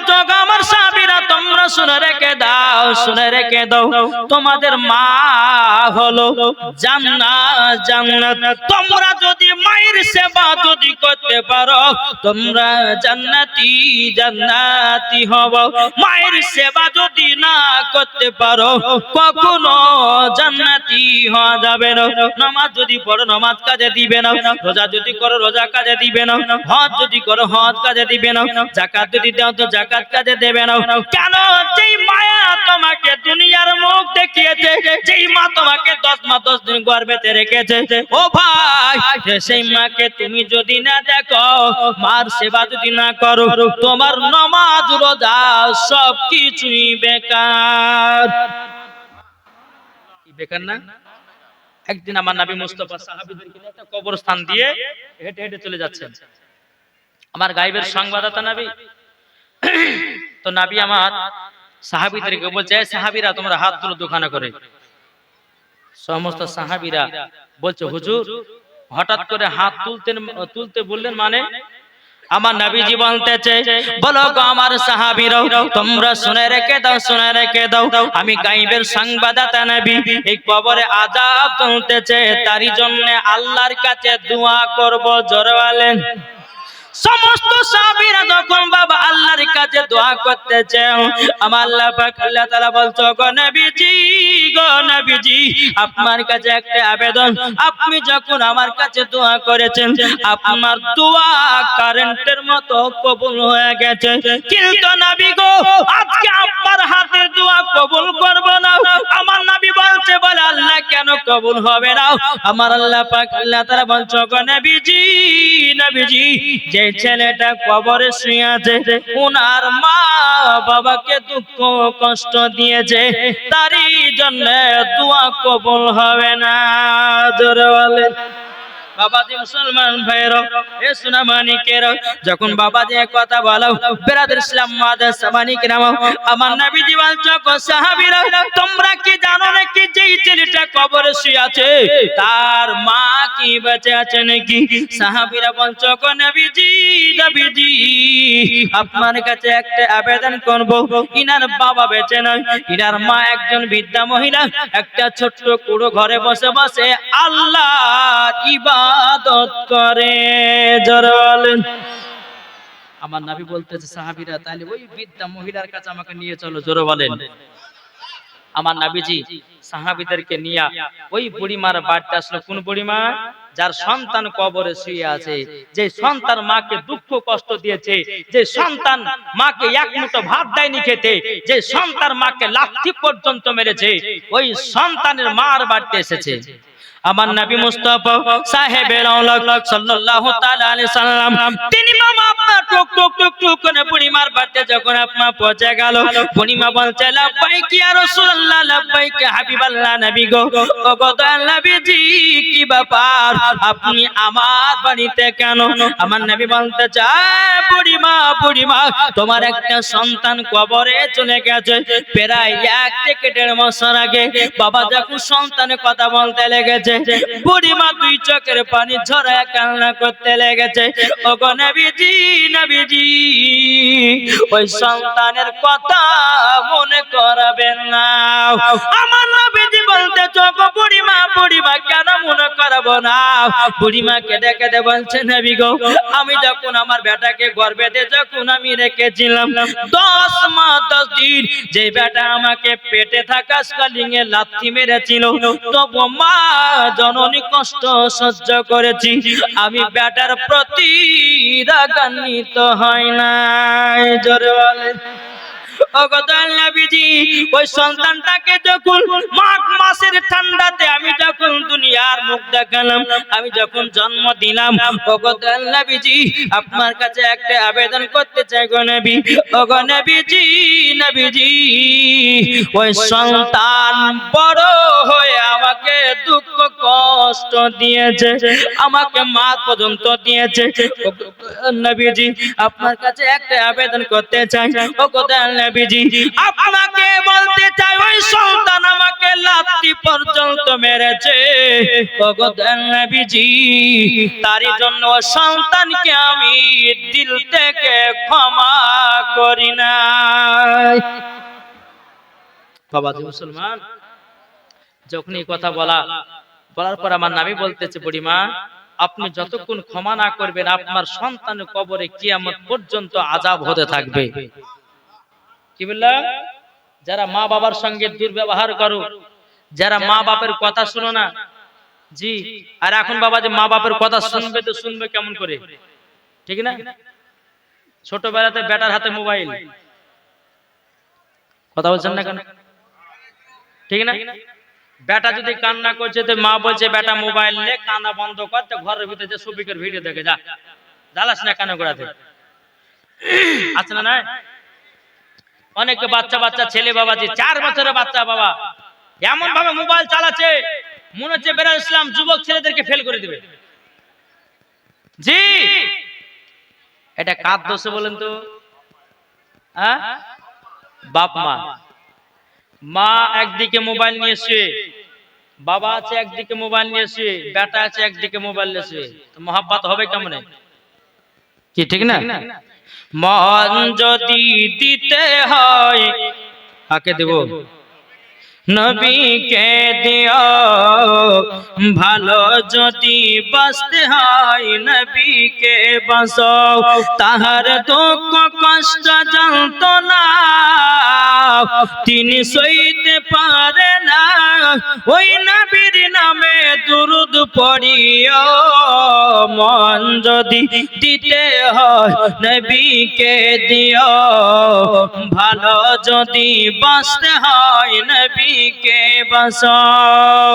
বলতেছো আমার সাহাবীরা তোমরা শুনে রেখে দাও, শুনে রেখে দাও, তোমাদের মা হলো জান্নাত। তোমরা যদি মায়ের সেবা যদি করতে পারো তোমরা জান্নাতি হবো। মায়ের সেবা যদি না করতে পারো কখনো জান্নাতি হওয়া যাবে না। নামাজ যদি পড়ো নামাজ কাজে দিবে না, রোজা যদি করো রোজা কাজে দিবে না, হজ যদি করো হজ কাজে দিবে না, যাকাত যদি দাও তো যাকাত কাজে দেবে না। কেন? যেই মায়া তোমাকে দুনিয়ার মুখ দেখিয়েছে, যেই মা তোমাকে 10 মাস 10 দিন গর্ভেতে রেখেছে, ও ভাই সেই মাকে তুমি যদি না দেখো, মার সেবা যদি না করো, তোমার নামাজ রোজা সব কিছুই বেকার। বেকার না? একদিন আমার নবী মুস্তাফা সাহাবীদেরকে নিয়ে একটা কবরস্থান দিয়ে হেঁটে হেঁটে চলে যাচ্ছেন। আমার গায়েবের সংবাদদাতা নবী, তো নবী আমার সাহাবীদেরকে বলছে, সাহাবীরা তোমরা হাত তুলো দোকানে করে। সমস্ত সাহাবীরা বলছে, হুজুর হঠাৎ করে হাত তুলতে বললেন মানে? আমার নবীজি বলতেছে, বলো গো আমার সাহাবীরা তোমরা শুনে রেখে দাও, শুনে রেখে দাও, আমি গায়েবের সংবাদদাতা নবী, এই কবরে আযাব চলতেছে, তারই জন্য আল্লাহর কাছে দোয়া করব। জোরে বলেন। সমস্ত সাহাবীরা যখন বাবা আল্লাহর কাছে দোয়া করতেছে, আমার আল্লাহ পাক আল্লাহ তাআলা বলছো, গো নবীজি আপনার কাছে একটা আবেদন, আপনি যখন আমার কাছে দোয়া করেছেন আপনার দোয়া কারেন্টের মতো কবুল হয়ে গেছে, কিন্তু নবী গো আজকে আপনার হাতের দোয়া কবুল করব না। আমার নবী বলছে, বলে আল্লাহ কেন কবুল হবে না? আমার আল্লাহ পাক আল্লাহ তাআলা বলছো, গো নবীজি যে ছেলেটা কবরে শুয়ে আছে ওনার মা বাবাকে দুঃখ কষ্ট দিয়েছে, তারই জন্য দোয়া কবুল হবে না। জোরে বলেন। বাবাজি মুসলমান ভাইরা, এ সোনা মানিকেরা, যখন বাবাজি কথা বলো বেরাদর ইসলাম মাদার সামানিকেরা, আমার নবীজি বলছো, গো সাহাবীরা তোমরা কি জানো নাকি যেই ছেলেটা কবরে শুয়ে আছে তার মা কি বেঁচে আছে নাকি? সাহাবীরা বলছো, গো নবীজি আপনার কাছে একটা আবেদন করব, ইনার বাবা বেঁচে নয়, ইনার মা একজন বৃদ্ধা মহিলা একটা ছোট্ট কুড়ো ঘরে বসে বসে আল্লাহর ইবাদত করে। জোরে বলেন। আমার নবী বলতেছে, সাহাবীরা তাহলে ওই বৃদ্ধা মহিলার কাছে আমাকে নিয়ে চলো। জোরে বলেন। আমার নবীজি সাহাবীদেরকে নিয়ে ওই বুড়িমার বাড়িতে আসলো। কোন বুড়িমা? যার সন্তান কবরে শুয়ে আছে, যে সন্তান মাকে দুঃখ কষ্ট দিয়েছে, যে সন্তান মাকে এক মুঠো ভাত দেয়নি খেতে, যে সন্তান মাকে লাথি পর্যন্ত মেরেছে, ওই সন্তানের মার বাড়িতে এসেছে। আমার নবী মুস্তাফা সাহেবে রওলাক সাল্লাল্লাহু তাআলা আলাইহি সাল্লাম তিনি বাবা আপনার টুক টুক টুক টুক করে বুড়িমার বাড়িতে যখন আপনার পৌঁছে গেল, বুড়িমা বলছে, লাব্বাইক ইয়া রাসূলুল্লাহ, লাব্বাইক হাবিবাল্লাহ, নবী গো, ও গো দয়াল নবীজি কি ব্যাপার আপনি আমার বাড়িতে কেন? আমার নবী বলতে চায়, বুড়িমা তোমার একটা সন্তান কবরে চলে গেছে প্রায় 1 থেকে 1.5 বছর আগে। বাবা যখন সন্তানের কথা বলতে লেগেছে, বুড়িমা 2 চোখের পানি ঝরায় কান্না করতে লেগেছে। ও গো নবীজি ওই সন্তানের কথা মনে করাবেন না। আমার নবীজি বলতে চোখ, বুড়িমা কেন মনে করাবো না? বুড়িমা কেঁদে কেঁদে বলছে, নবী গো আমি যখন আমার বেটাকে গর্ভেতে যখন আমি রেখেছিলাম 10 মাস 10 দিন, যে বেটা আমাকে পেটে থাকা স্কালিংয়ে লাথি মেরেছিল, তবু মা জননী কষ্ট সহ্য করেছি, আমি বেটার প্রতি রাগান্বিত হয় নাই। জোরে বলেন। ওই সন্তানটাকে যখন মাঘ মাসের ঠান্ডাতে আমি যখন দুনিয়ার মুখ দেখালাম, আমি যখন জন্ম দিলাম, নবীজি আপনার কাছে একটা আবেদন করতে চাই গো নবী। ওগো নবীজি ওই সন্তান বড় হয়ে আমাকে দুঃখ কষ্ট দিয়েছে, আমাকে মা পর্যন্ত দিয়েছে। নবীজি আপনার কাছে একটা আবেদন করতে চাই। ওগো নবীজি আপনাকে বলতে চাই, ওই সন্তান আমাকে লাথি পর্যন্ত মেরেছে। ওগো নবীজি তারই জন্য সন্তানকে আমি দিল থেকে ক্ষমা করি না। বাবাজি মুসলমান, যখন এই কথা বলার পর আমার নবী বলতেছে, বুড়িমা আপনি যতক্ষণ ক্ষমা না করবেন আপনার সন্তানের কবরে কিয়ামত পর্যন্ত আযাব হতে থাকবে। কি বললাম? যারা মা বাবার সঙ্গে দুর্ব্যবহার করো, যারা মা বাপের কথা শুনো না, জি, আর এখন বাবা যে মা বাপের কথা শুনবে তো শুনবে কেমন করে, ঠিক না? ছোটবেলাতে বেটার হাতে মোবাইল, কথা বলছেন না কেন, ঠিক না? বেটা যদি কান্না করছে তো মা বলছে বেটা মোবাইল নে, কান্না বন্ধ কর, তো ঘরের ভিতরে যে সুবিকের ভিডিও দেখে যা, জ্বালাস না কানে গোড়াতে, আছে না? না, অনেক বাচ্চা ছেলে বাবাজি 4 বছরের বাচ্চা বাবা এমন ভাবে মোবাইল চালাচ্ছে মনে হচ্ছে বেরাল ইসলাম যুবক ছেলেদেরকে ফেল করে দিবে। জি, এটা কার দোষে বলেন তো? হ্যাঁ, বাপ মা। মা একদিকে মোবাইল নিয়ে শুয়ে, বাবা আছে একদিকে মোবাইল নিয়ে শুয়ে, বেটা আছে একদিকে মোবাইল নিয়ে শুয়ে, তো মহব্বত হবে কেমনে? কি ঠিক না? মন যদি দিতে হয় কাকে দেব? নবীকে দিও। ভালো যদি বাঁচতে হয় নবীকে বাঁচাও, তাহার দুঃখ কষ্ট যন্ত্রণা তিনি সইতে পারে না, ওই নবীর নামে দুরূদ পড়িও। মন যদি দিতে হয় নবীকে দিও, ভালো যদি বাঁচতে হয় নবীকে বাঁচাও।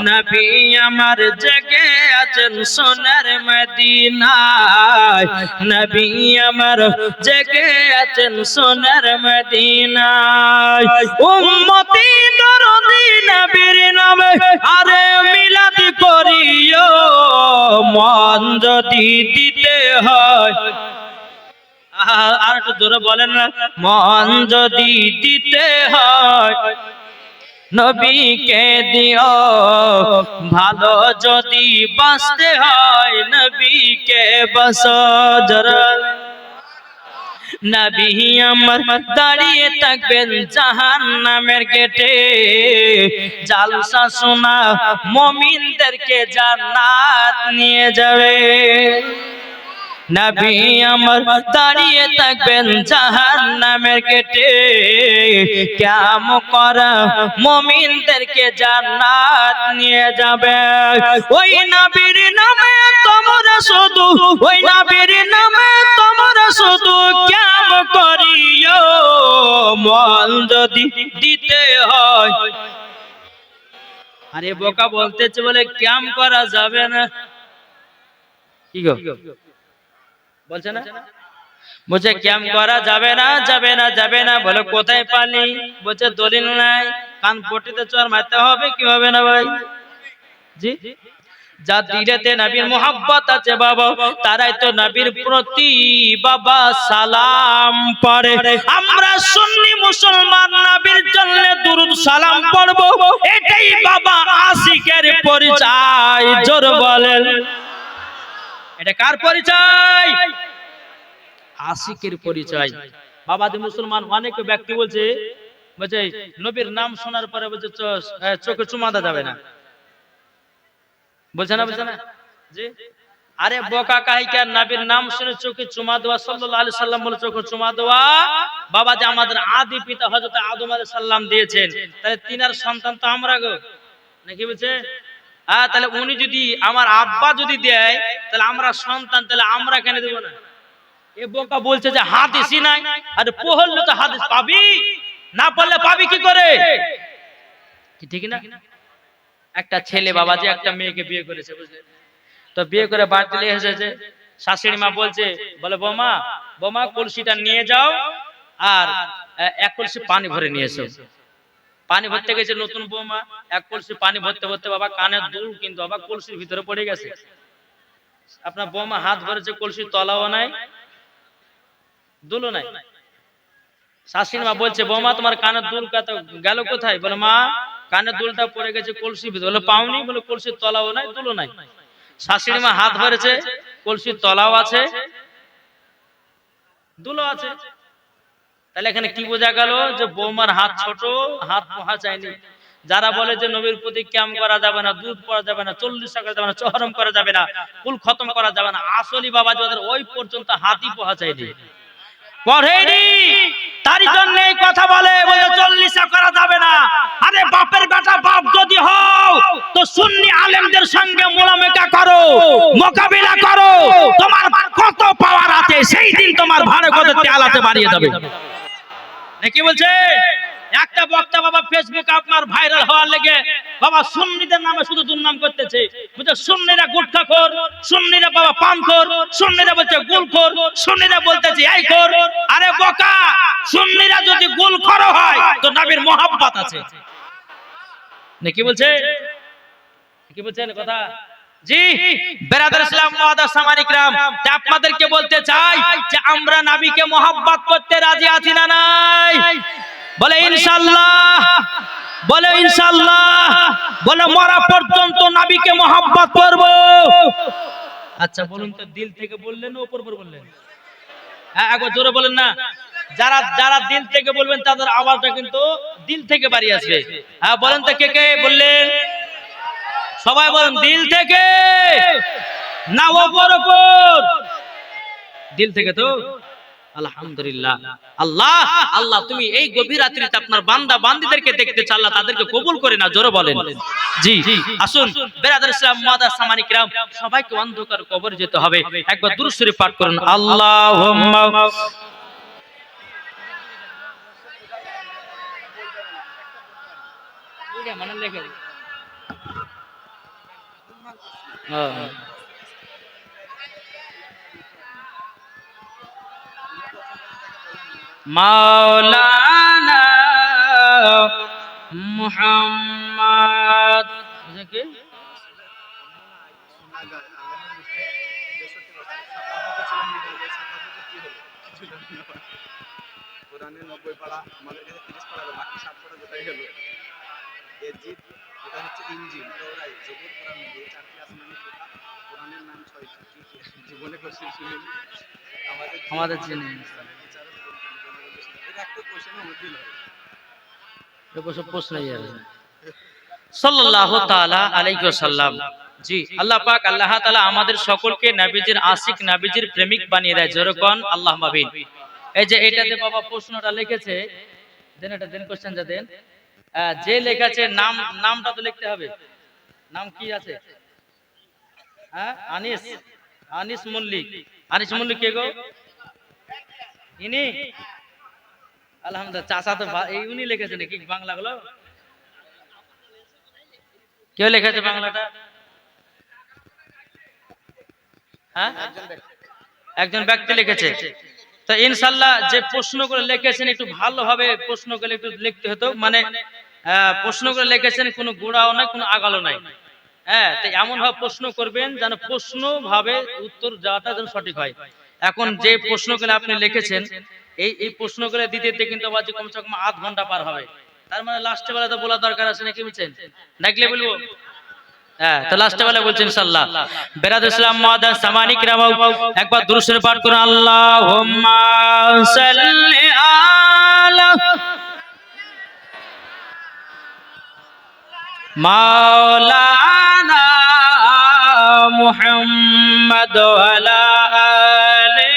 নবী আমার জেগে আছেন সোনার মদিনায়, নবী আমার জেগে আছেন সোনার মদিনায়। উম্মতি দরদি নবীর নামে আরে মিলাদ করিও। মন যদি দিতে হয়, আর একটু জোরে বলেন না, মন যদি দিতে হয় নবীকে দিও, ভালো যদি বাঁচতে হয় নবীকে বাঁচাও। জোরে নবী আমার দাঁড়িয়ে থাকবেন জাহান্নামের গেটে, জালসা শোনা মুমিনদেরকে জান্নাত নিয়ে যাবে। নবী আমার দাঁড়িয়ে থাকবেন জাহান্নামের গেটে, কিয়াম করা মুমিনদেরকে জান্নাত নিয়ে যাবে। ওই নবীর নামে তোমরা শুধু, ওই নবীর নামে তোমরা শুধু কিয়াম করিও। মন যদি দিতে হয়, আরে বোকা বলতেছে বলে কিয়াম করা যাবে না, কি গো বলছে না? বলছে কিয়াম করা যাবে না, যাবে না, যাবে না। বলে কোথায় পালি? বলছে দলিল নাই। কান পটিতে চর মারতে হবে কি হবে না ভাই? জি, যা দিলেতে নবীর মোহাব্বত আছে বাবা, তারাই তো নবীর প্রতি বাবা সালাম পড়ে। আমরা সুন্নি মুসলমান নবীর জন্য দুরূদ সালাম পড়ব, এটাই বাবা আশিকের পরিচয়। জোর বলেন, এটা কার পরিচয়? আশিকের পরিচয়। বাবাজি মুসলমান, অনেক ব্যক্তি বলছে নবীর নাম শোনার পরে বলছে চোখে চুমা দেওয়া যাবে না, বলছে না? বলছে না? জি, আরে বোকা কাহিকা, নবীর নাম শুনে চোখে চুমা দেওয়া, সাল্লাল্লাহু আলাইহি সাল্লাম বলে চোখে চুমা দেওয়া বাবাজি আমাদের আদি পিতা হযরত আদম আলাইহিস সালাম দিয়েছেন, তাহলে তিনার সন্তান তো আমরা গো, নাকি বলছে? তাহলে উনি যদি আমার আব্বা যদি দেয় তাহলে আমরা সন্তান, তাহলে আমরা কেন দেব না? এ বোকা বলছে যে হাদিসই নাই। আরে পড়লে তো হাদিস পাবি, না পড়লে পাবি কি করে? ঠিক না? একটা ছেলে বাবাজি একটা মেয়েকে বিয়ে করেছে, বুঝলেন তো? বিয়ে করে বাড়িতে নিয়ে এসেছে, শাশুড়ি মা বলছে, বলে বৌমা, বৌমা কলসিটা নিয়ে যাও আর 1 কলসি পানি ভরে নিয়ে এসো। পানি ভরতে গেছে নতুন বৌমা, 1 কলসি পানি ভরতে ভরতে বাবা কানের দুল কিন্তু বাবা কলসির ভিতরে পড়ে গেছে। আপনার বৌমা হাত ভরেছে, কলসির তলাও নাই, দুলও নাই। শাশুড়ি মা বলছে, বৌমা তোমার কানের দুল গেল কোথায়? বলে মা কানের দুলটা পড়ে গেছে কলসির ভিতরে। বলে পাওনি? বলে কলসির তলাও নাই, দুলও নাই। শাশুড়ি মা হাত ভরেছে, কলসির তলাও আছে, দুলও আছে। তাহলে এখানে কি বোঝা গেল যে বৌমার হাত ছোট, হাত পোহা চায়নি। যারা বলে যে নবীর প্রতি ক্যাম করা যাবে না, দুধ পড়া যাবে না, 40 করা যাবে না, চহরম করা যাবে না, কুল খতম করা যাবে না, আসলি বাবা যাদের ওই পর্যন্ত হাতই পোহা চাইনি, পড়েনি, তার জন্য এই কথা বলে 40 করা যাবে না। আরে বাপের বেটা বাপ যদি হও তো সুন্নি আলেমদের সঙ্গে মোলামেকা করো, মোকাবিলা করো, তোমার কত পাওয়ার আছে সেই দিন তোমার ভাড়া কত তেলাতে বাড়িয়ে যাবে। নাকি বলছে একটা বক্তা বাবা ফেসবুকে আপনার ভাইরাল হওয়ার লেগে বাবা সুন্নিদের নামে শুধু দুর্নাম করতেছে, বুঝছো? সুন্নিরা গুটখাখোর, সুন্নিরা বাবা পানখোর, সুন্নিরা বলছে গুলখোর, সুন্নিরা বলতেছে এই খোর। আরে বোকা, সুন্নিরা যদি গুলখোর হয় তো নবীর মোহাব্বত আছে। নাকি বলছে, কি বলছেন কথা? জি বেরাদার ইসলাম মুআদ্দাস সামানী کرام, আপনাদেরকে বলতে চাই যে আমরা নবীকে মোহাব্বত করতে রাজি আছি না নাই? বলে ইনশাআল্লাহ, বলে ইনশাআল্লাহ, বলে মরা পর্যন্ত নবীকে মোহাব্বত করব। আচ্ছা বলুন তো, দিল থেকে বললেন না উপর উপর বললেন? হ্যাঁ একবার জোরে বলেন না। যারা যারা দিল থেকে বলবেন তাদের আওয়াজটা কিন্তু দিল থেকে বাড়ি আসবে। হ্যাঁ বলেন তো কে কে বললেন? সবাই বলেন দিল থেকে না উপর উপর? দিল থেকে তো আলহামদুলিল্লাহ। আল্লাহ আল্লাহ তুমি এই গভীর রাত্রিতে আপনার বান্দা বান্দীদেরকে দেখতে চাও, আল্লাহ তাদেরকে কবুল করে না, জোরে বলেন জি। আসুন বেরাদার ইসলাম মুআদ্দাস সামানী کرام, সবাইকে অন্ধকার কবরে যেতে হবে, একবার দুরূদ শরীফ পাঠ করুন। আল্লাহুম্মা মানে লেখে মাওলানা মুহাম্মদ কি কোরআনের 90 পারা, আমাদের কাছে 30 পারা, বাকি 7 পারা যেটাই হলো এজিদ, এটা হচ্ছে ইঞ্জিন, ওরাই জবর কোরআন দিয়ে 4টি আসমানি কিতাব, কোরআনের নাম 6টি, জীবনে কোশ্চেন শুনেন আমাদের জেনে এটা একটা কোশ্চেন মধ্যে নয়, এটা সব প্রশ্নই আছে। সাল্লাল্লাহু তাআলা আলাইহি ওয়াসাল্লাম। জি আল্লাহ পাক আল্লাহ তাআলা আমাদের সকলকে নবীজির আশিক, নবীজির প্রেমিক বানিয়ে দেয়, যেরকম আল্লাহুম্মা আমিন। এই যে এটাতে বাবা প্রশ্নটা লিখেছে, দেন এটা দেন, কোশ্চেনটা দেন। যে লেখাছে নাম, নামটা তো লিখতে হবে। নাম কি আছে? হ্যাঁ আনিস, আনিস মল্লিক। আনিস মল্লিক কে গো? ইনি আলহামদুলিল্লাহ চাচা তো এই উনি লিখেছেন নাকি বাংলা গুলো? কেউ লিখেছে বাংলাটা? হ্যাঁ একজন ব্যক্তি লিখেছে। তো ইনশাআল্লাহ যে প্রশ্নগুলো লিখেছেন একটু ভালোভাবে প্রশ্নগুলো একটু লিখতে হতো, মানে প্রশ্নগুলো লিখেছেন কোনো গোড়াও নাই কোনো আগালো নাই। হ্যাঁ তো এমন ভাবে প্রশ্ন করবেন যেন প্রশ্ন ভাবে উত্তর যাওয়াটা যেন সঠিক হয়। এখন যে প্রশ্নগুলো আপনি লিখেছেন এই প্রশ্নগুলো দিতে দিতে কিন্তু আবার কমসে কম আধ ঘন্টা পার হবে। তার মানে লাস্টে বেলা তো বলা দরকার আছে নাকি বুঝছেন? ডাকলে বলবো? হ্যাঁ তো লাস্টে বেলা বলছেন ইনশাআল্লাহ। বেরাদার ইসলাম মুআদ্দাস সামানী کرام, একবার দুরূদ শরীফ পাঠ করুন। আল্লাহুম্মা সাল্লি আলা মাওলানা মুহাম্মদ ওয়া আলা আলি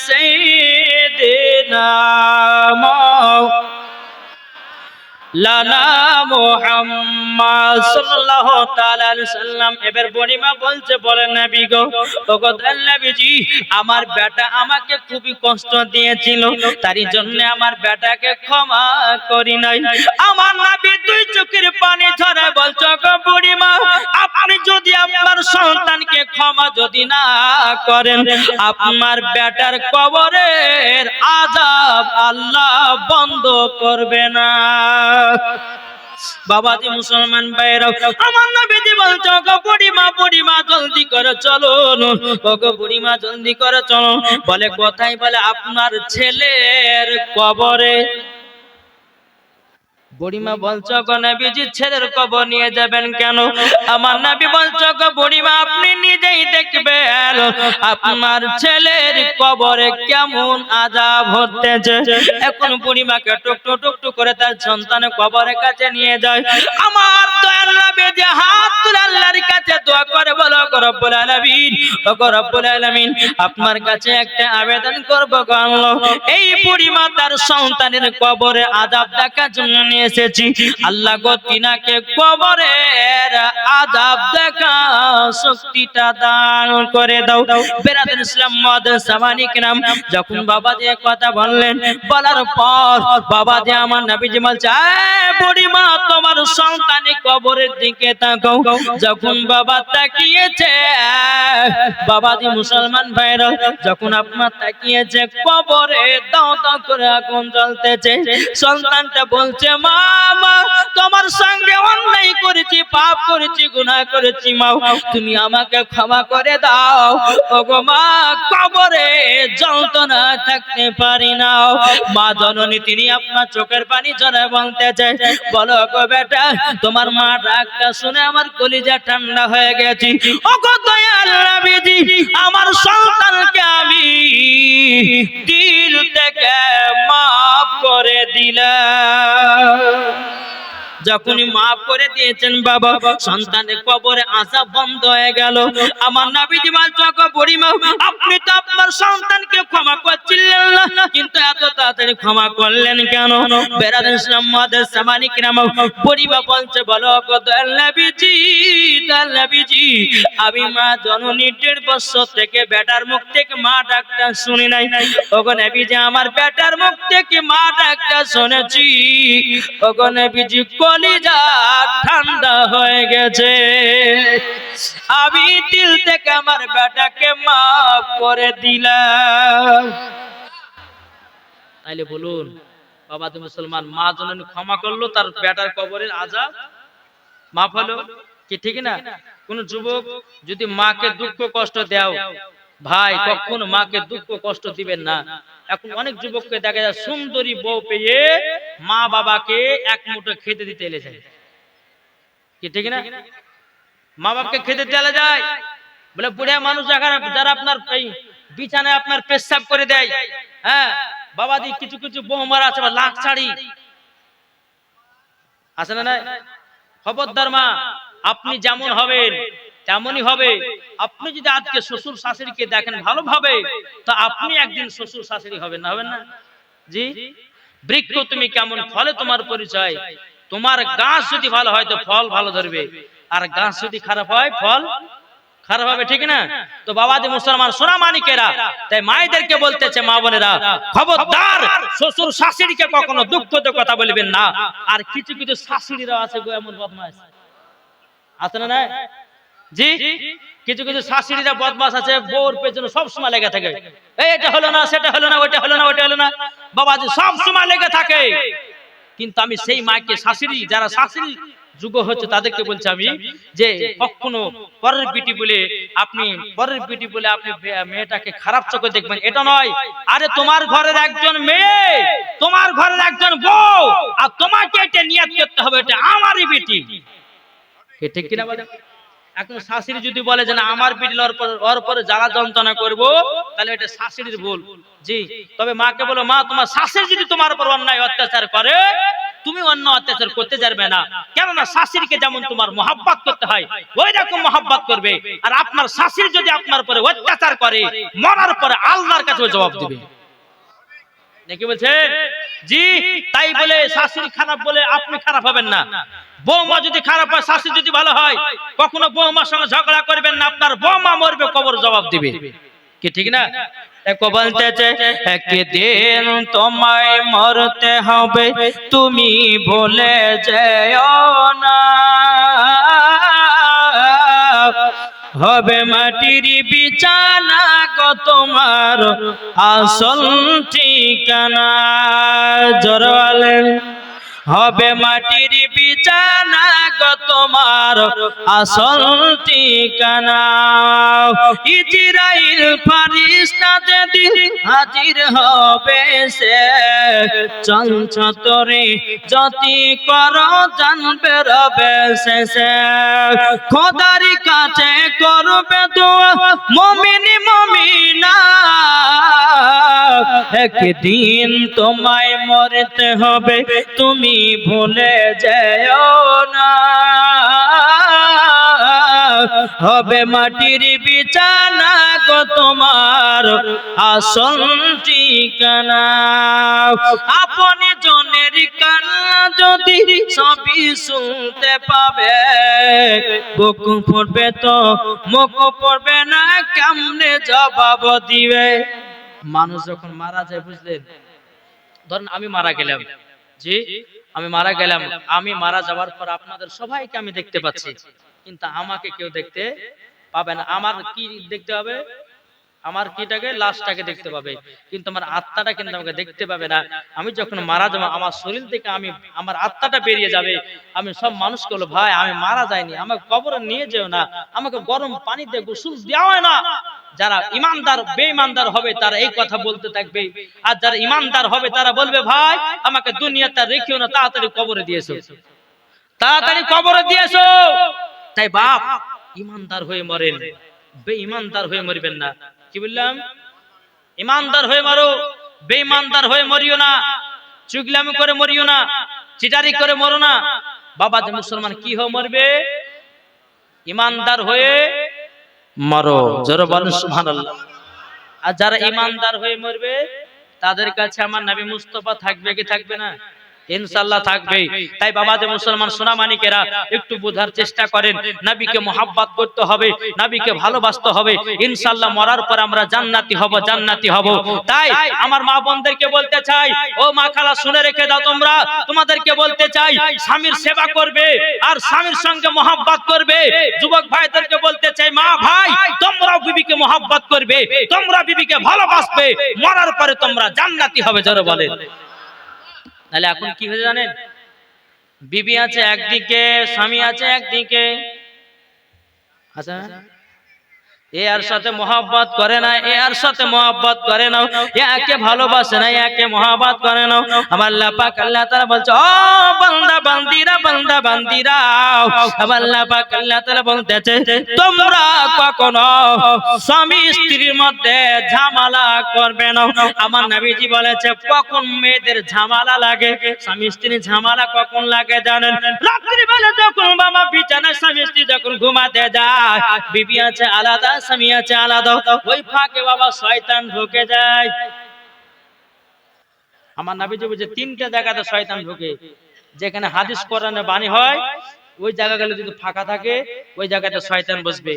সাইয়্যিদিনা লানা মুহাম্মদ সাল্লাল্লাহু তাআলা আলাইহি সাল্লাম। এবার বনিমা বলছে, বলেন নবী গো, ওগো নবীজি, আমার বেটা আমাকে খুবই কষ্ট দিয়েছিল, তারই জন্য আমার বেটাকে ক্ষমা করি নাই। আমার নবী দুই চোখের পানি ঝরে বলছে, গো বুড়িমা, আপনি যদি আপনার সন্তানকে ক্ষমা যদি না করেন, আপনার বেটার কবরের আযাব আল্লাহ বন্ধ করবে না। বাবাজি মুসলমান ভাইরা, আমার নবীজি বলছে, গো বুড়িমা, বুড়িমা জলদি করে চলো, গো বুড়িমা জলদি করে চলো। বলে কোথায়? বলে আপনার ছেলের কবরে। বুড়িমা বলছো গো নবীজি ছেলের কবর নিয়ে যাবেন কেন? আমার নবী বলছো গো বুড়িমা আপনি নিজেই দেখবেন আপনার ছেলের কবরে কেমন আযাব হতেছে। এখন বুড়িমাকে টুকটু টুকটু করে তার সন্তানের কবরের কাছে নিয়ে যায়। আমার দয়াল নবী যে হাত তুলে আল্লাহর কাছে দোয়া করে বলো গো রব্বুল আলামিন, ও গো রব্বুল আলামিন আপনার কাছে একটা আবেদন করব গো আল্লাহ, এই বুড়িমা তার সন্তানের কবরে আযাব দেখার জন্য নিয়ে এসেছি। আল্লাহ গো তিনাকে কবরের আযাব দেখা শক্তিটা দান করে দাও। বেরাদার ইসলাম মুআদ্দিস সামানি কিরাম যখন বাবা যে কথা বললেন, বলার পর বাবা যে আমার নবীজি বলছে বুড়িমা তোমার সন্তানের কবরের দিকে তাকাও। যখন বাবা তাকিয়েছে, বাবা যে মুসলমান ভাইরা যখন আপনার তাকিয়েছে কবরে দাও দাও করে আগুন জ্বলতেছে, সন্তানটা বলছে মা তোমার সঙ্গে অন্যায় করেছি, পাপ করেছি, গুনাহ করেছি, মা তুমি আমাকে ক্ষমা করে দাও। ওগো মা কবরে যন্ত্রণা থাকতে পারি না। মা জননী তিনি আপনার চোখের পানি ঝরে বলতেছে বলো গো বেটা তোমার মা ডাকটা শুনে আমার কলিজা ঠান্ডা হয়ে গেছে। ওগো দয়াল নবীজি আমার সন্তানকে আমি দিল থেকে মাফ করে দিলাম। যখনই মাফ করে দিয়েছেন বাবা সন্তানের কবরে আযাব বন্ধ হয়ে গেল। আমার নবীজি বলছো গো বুড়িমা আপনি তো আপনার সন্তানকে ক্ষমা করছিলেন না, কিন্তু এত তাড়াতাড়ি ক্ষমা করলেন কেন? বেরাদার ইসলাম মুআদ্দিস সামানি কিরাম বুড়িমা বলছে বলো গো দয়াল নবীজি, দয়াল নবীজি আমি মা জননী 1.5 বছর থেকে বেটার মুখ থেকে মা ডাকটা শুনি নাই। ওগো নবীজি আমার বেটার মুখ থেকে মা ডাকটা শুনেছি। ওগো নবীজি কলিজা ঠান্ডা হয়ে গেছে, আমি দিল থেকে আমার বেটাকে মাফ করে দিলাম। তাইলে বলুন বাবা তো মুসলমান, মা জননী ক্ষমা করলো, তার বেটার কবরের আযাব মাফ হলো কি ঠিক না? কোন যুবক যদি মাকে দুঃখ কষ্ট দাও ভাই, কখনো মাকে দুঃখ কষ্ট দিবেন না। এখন অনেক যুবককে দেখা যায় সুন্দরী বউ পেয়ে মা বাবাকে এক মুঠো খেতে দিতে এলে যায় কি ঠিক না? মা বাবাকে খেতে দিতে যায় বলে বুড়া মানুষ যারা আপনার বিছানায় আপনার পেশাব করে দেয়, হ্যাঁ বাবাজি কিছু কিছু বৌমার আছে লাখ ছাড়ি আছে না নাই? খবরদার মা, আপনি যেমন হবেন তেমনই হবে। আপনি যদি আজকে শ্বশুর শাশুড়িকে দেখেন ভালোভাবে, তো আপনি একদিন শ্বশুর শাশুড়ি হবেন না, হবেন না? জি বৃক্ষ তুমি কেমন ফলে তোমার পরিচয়। তোমার গাছ যদি ভালো হয় তো ফল ভালো ধরবে, আর গাছ যদি খারাপ হয় ফল খারাপ হবে, ঠিক না? তো বাবাজি মুসলমান সোনা মানিকেরা, তাই মায়েদেরকে বলতেছে মা বোনেরা খবরদার শ্বশুর শাশুড়িকে কখনো দুঃখ দিয়ে কথা বলবেন না। আর কিছু কিছু শাশুড়িরা আছে গো এমন বদমাশ আছে না? জি কিছু কিছু শাশুড়িরা বদমাশ আছে, বউর পেছনে সব সময় লেগে থাকে, এটা হলো না, সেটা হলো না, ওটা হলো না, ওটা হলো না, বাবাজি সব সময় লেগে থাকে। কিন্তু আমি সেই মাকে শাশুড়ি যারা শাশুড়ি যুগ হচ্ছে তাদেরকে বলছি আমি যে কখনো পরের বিটি বলে আপনি মেয়েটাকে খারাপ চোখে দেখবেন, এটা নয়। আরে তোমার ঘরের একজন মেয়ে, তোমার ঘরের একজন বউ, আর তোমাকে এটা নিয়ত করতে হবে এটা আমারই বিটি, ঠিক কিনা বলেন? এখন শাশুড়ি যদি বলে যে না আমার বিটি ওর পরে জ্বালা যন্ত্রণা করবো, তাহলে এটা শাশুড়ির ভুল। জি তবে মাকে বলো মা তোমার শাশুড়ি যদি তোমার উপর অন্যায় অত্যাচার করে তুমি অন্য অত্যাচার করতে যাবে না, কেননা শাশুড়িকে যেমন তোমার মহব্বত করতে হয় ওই রকম মহব্বত করবে। আর আপনার শাশুড়ি যদি আপনার উপরে অত্যাচার করে মরার পরে আল্লাহর কাছে জবাব দিবে, নাকি বলছেন? জি তাই বলে শাশুড়ি খারাপ বলে আপনি খারাপ হবেন না। বৌমা যদি খারাপ হয়, শাশুড়ি যদি ভালো হয়, কখনো বৌমার সঙ্গে ঝগড়া করবেন না, আপনার বৌমা মরবে কবর জবাব দিবে, কি ঠিক না? বলতেছে একদিন তোমায় মরতে হবে, তুমি ভুলে যেও না, হবে মাটির বিছানা গো তোমার আসল ঠিকানা। জোরে হবে মাটির বিছানা গো তোমার আসল ঠিকানা। ইজরাইল ফেরেশতা যেদিন হাজির হবে সে চঞ্চতরে যতি কর জানবে রবে শেষে খোদার কাছে করবে দোয়া মুমিনি মুমিনা একদিন তোমায় মরতে হবে তুমি ভুলে যেও না হবে মাটির বিছানা গো তোমার আসল ঠিকানা আপনি জনের কান্না যদি সবই শুনতে পাবে বুক পড়বে তো মুখ পড়বে না কেমনে জবাব দিবে মানুষ যখন মারা যায় বুঝলেন ধরেন আমি মারা গেলাম জি আমি মারা গেলাম আমি মারা যাওয়ার পর আপনাদের সবাইকে আমি দেখতে পাচ্ছি কিন্তু আমাকে কেউ দেখতে পাবে না আমার কি দেখতে হবে আমার কিটাকে লাশটাকে দেখতে পাবে কিন্তু আমার আত্মাটা কিন্তু আমাকে দেখতে পাবে না আমি যখন মারা যাব আমার শরীর থেকে আমার আত্মাটা বেরিয়ে যাবে আমি সব মানুষকে বলবো ভাই আমি মারা যাইনি আমাকে কবরে নিয়ে যেও না আমাকে গরম পানিতে গোসল দেওয়া হয় না যারা ইমানদার বেঈমানদার হবে তারা এই কথা বলতে থাকবে আর যারা ইমানদার হবে তারা বলবে ভাই আমাকে দুনিয়াতে রেখিও না তাড়াতাড়ি কবরে দিয়েছো তাড়াতাড়ি কবরে দিয়েছো তাই বাপ ইমানদার হয়ে মরেন বেঈমানদার হয়ে মরবেন না কি বললাম ইমানদার হয়ে মারো বেঈমানদার হয়ে মরিও না চুগলামি করে মরিও না চিটারি করে মরো না বাবা যে মুসলমান কি হয়ে মরবে ইমানদার হয়ে মরো জোরে বলেন সুবহানাল্লাহ আর যারা ইমানদার হয়ে মরবে তাদের কাছে আমার নবী মুস্তাফা থাকবে কি থাকবে না ইনশাআল্লাহ থাকবে তাই বাবা যে মুসলমান সোনামানিকেরা একটু বোঝার চেষ্টা করেন নবীকে মোহাব্বত করতে হবে নবীকে ভালোবাসতে হবে ইনশাআল্লাহ মরার পর আমরা জান্নাতি হব তাই আমার মা বোনদেরকে বলতে চাই ও মা খালা শুনে রেখে দাও তোমরা তোমাদেরকে বলতে চাই স্বামীর সেবা করবে আর স্বামীর সঙ্গে মোহাব্বত করবে যুবক ভাইদেরকে বলতে চাই মা ভাই তোমরাও বিবিকে মোহাব্বত করবে তোমরা বিবিকে ভালোবাসবে মরার পরে তোমরা জান্নাতি হবে জোরে বলেন তাহলে এখন কি হয়ে জানেন বিবি আছে একদিকে স্বামী আছে একদিকে আচ্ছা এর সাথে মোহাব্বত করে না এর সাথে মোহাব্বত করে না একে ভালোবাসে না একে মোহাব্বত করে না আমার আল্লাহ পাক আল্লাহ তাআলা বলছে ও বান্দা বান্দিরা আমার আল্লাহ পাক আল্লাহ তাআলা বলতেছে তোমরা কখনো স্বামী স্ত্রীর মধ্যে ঝামেলা করবে না আমার নবীজি বলেছে কখন মেয়েদের ঝামেলা লাগে স্বামী স্ত্রীর ঝামেলা কখন লাগে জানেন রাত্রি বেলা যখন বাবা বিছানায় স্বামী স্ত্রী যখন ঘুমাতে যায় বিবি আছে আলাদা স্বামী আছে আলাদা ওই ফাঁকে বাবা শয়তান ঢুকে যায় আমার নবীজি বলেছে তিনটা জায়গাতে শয়তান ঢোকে যেখানে হাদিস কোরআনে বাণী হয় ওই জায়গাগুলো যদি ফাঁকা থাকে ওই জায়গাতে শয়তান বসবে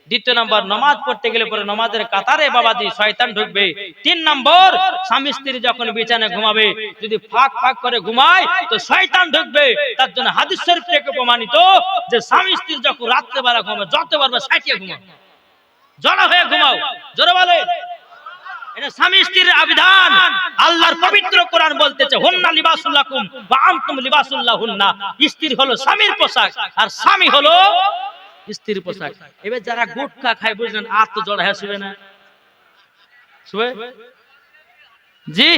দ্বিতীয় নম্বর নামাজ পড়তে গেলে পরে নামাজের কাতারে বাবাজি শয়তান ঢুকবে তিন নম্বর স্বামী স্ত্রী যখন বিছানায় ঘুমাবে যদি ফাঁক করে ঘুমায় তো শয়তান ঢুকবে তার জন্য হাদিস শরীফ থেকে প্রমাণিত যে স্বামী স্ত্রী যখন রাত্রে বেলা ঘুমাবে যত পারবে সাইটিয়ে ঘুমাও জড়া হয়ে ঘুমাও জোরে বলে এটা স্বামী স্ত্রীর আবিধান আল্লাহর পবিত্র কোরআন বলতেছে হুন্না লিবাসুল লাকুম ওয়া আনতুম লিবাসুল লাহুন্না স্ত্রী হলো স্বামীর পোশাক আর স্বামী হলো স্ত্রীর পোশাক এবার যারা গুটখা খায় বুঝলেন আর তো জড়া হয়ে শুবে না শুবে জি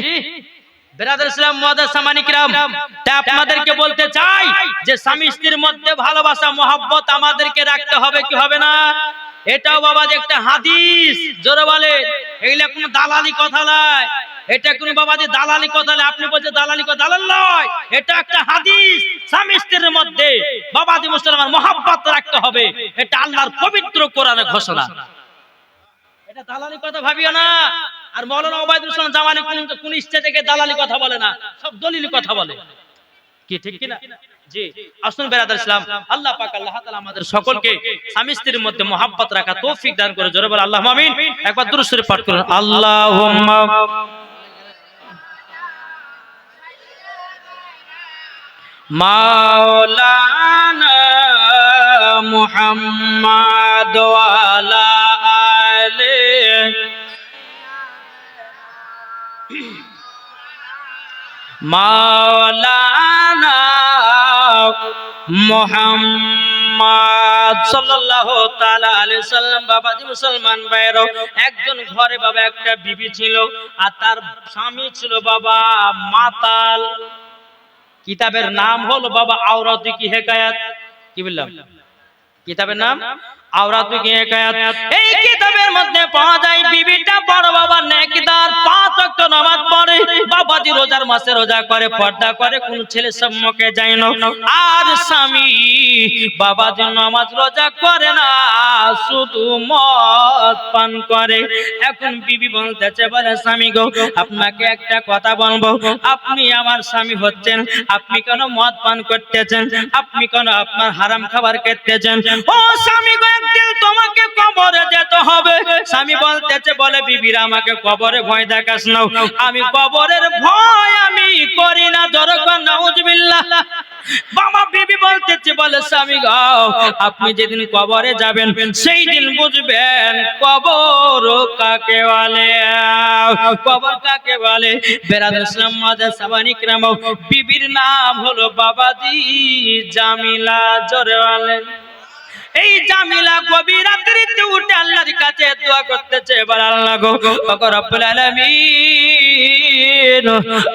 বেরাদার ইসলাম মুআদ্দাস সামানি কিরাম তাই আপনাদেরকে বলতে চাই যে স্বামী স্ত্রীর মধ্যে ভালোবাসা মহব্বত আমাদেরকে রাখতে হবে কি হবে না এটাও বাবা যে একটা হাদিস জোরে বলে এইগুলা কোনো দালালি কথা নয় এটা কোনো বাবা যে দালালি কথা নয় আপনি বলছেন দালালি কথা দালাল নয় এটা একটা হাদিস স্বামী স্ত্রীর মধ্যে বাবা যে মুসলমান মহব্বত রাখতে হবে এটা আল্লাহর পবিত্র কোরআনের ঘোষণা এটা দালালি কথা ভাবিও না আর মাওলানা ওবায়দুল ইসলাম জামানি কোন ইচ্ছে থেকে দালালি কথা বলে না সব দলিলি কথা বলে কি ঠিক কি না জি আসুন বেরাদার ইসলাম আল্লাহ পাক আল্লাহ তাআলা আমাদের সকলকে স্বামী স্ত্রীর মধ্যে মহব্বত রাখা তৌফিক দান করে জোরে বলে আল্লাহুম্মা আমিন একবার দুরূদ শরীফ পাঠ করুন আল্লাহুম্মা মাওলানা মুহাম্মদ ওয়া আলা আলিহি মাওলানা মুহাম্মদ সাল্লাল্লাহু তাআলা আলাইহি সাল্লাম বাবাজি মুসলমান ভাইরা একজন ঘরে বাবা একটা বিবি ছিল আর তার স্বামী ছিল বাবা মাতাল কিতাবের নাম হলো বাবা আওরাতি কি হেকায়াত কি বললাম কিতাবের নাম আওরাতি কি হেকায়াত এই কিতাবের মধ্যে পাওয়া যায় বিবিটা বড় বাবা নেকদার পাঁচ ওয়াক্ত নামাজ পড়ে বাবাজি রোজার মাসে রোজা করে পর্দা করে কোন ছেলে সম্মুখে যায় না আর স্বামী বাবাজি নামাজ রোজা করে না শুধু মদ পান করে এখন বিবি বলতেছে বলে স্বামী গো আপনাকে একটা কথা বলবো আপনি আমার স্বামী হচ্ছেন আপনি কেন মদ পান করতেছেন আপনি কেন আপনার হারাম খাবার খেতেছেন ও স্বামী গো একদিন তোমাকে কবরে যেতে হবে স্বামী বলতেছে বলে বিবিরা আমাকে কবরে ভয় দেখাস না আমি কবরের ভয় আমি করি না জরকা নাউজুবিল্লাহ বাবা বিবি বলতেছে বলে স্বামী গো আপনি যেদিন কবরে যাবেন সেই দিন বুঝবেন কবর কাকে বলে কবর কাকে বলে বেরাদুল ইসলাম মাদার সাবানি کرام বিবির নাম হলো বাবাজি জামিলা জোরে বলেন এই জামিলা গভীর রাত্রিতে উঠে আল্লাহর কাছে দোয়া করতেছে বলে আল্লাহ গো ওগো রব্বুল আলামিন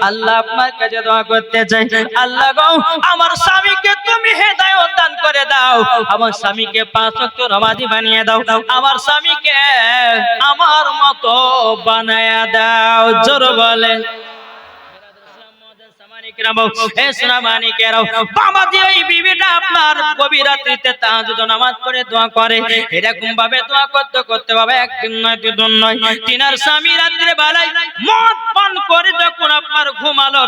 আল্লাহ আপনার কাছে দোয়া করতে চাই আল্লাহ গো আমার স্বামীকে তুমি হেদায়েত দান করে দাও আমার স্বামীকে পাঁচ ওয়াক্ত নামাজি বানিয়ে দাও আমার স্বামীকে আমার মতো বানায়া দাও জোরে বলে বাবাজি ওই বিবিটা আপনার গভীর রাত্রিতে তাহাজ্জুদ নামাজ পড়ে দোয়া করে এরকম ভাবে দোয়া করতে করতে বাবা একদিন নয় দুদিন নয় তিনার স্বামী রাত্রে বেলায় মদ পান করে যখন আপনার ঘুমালো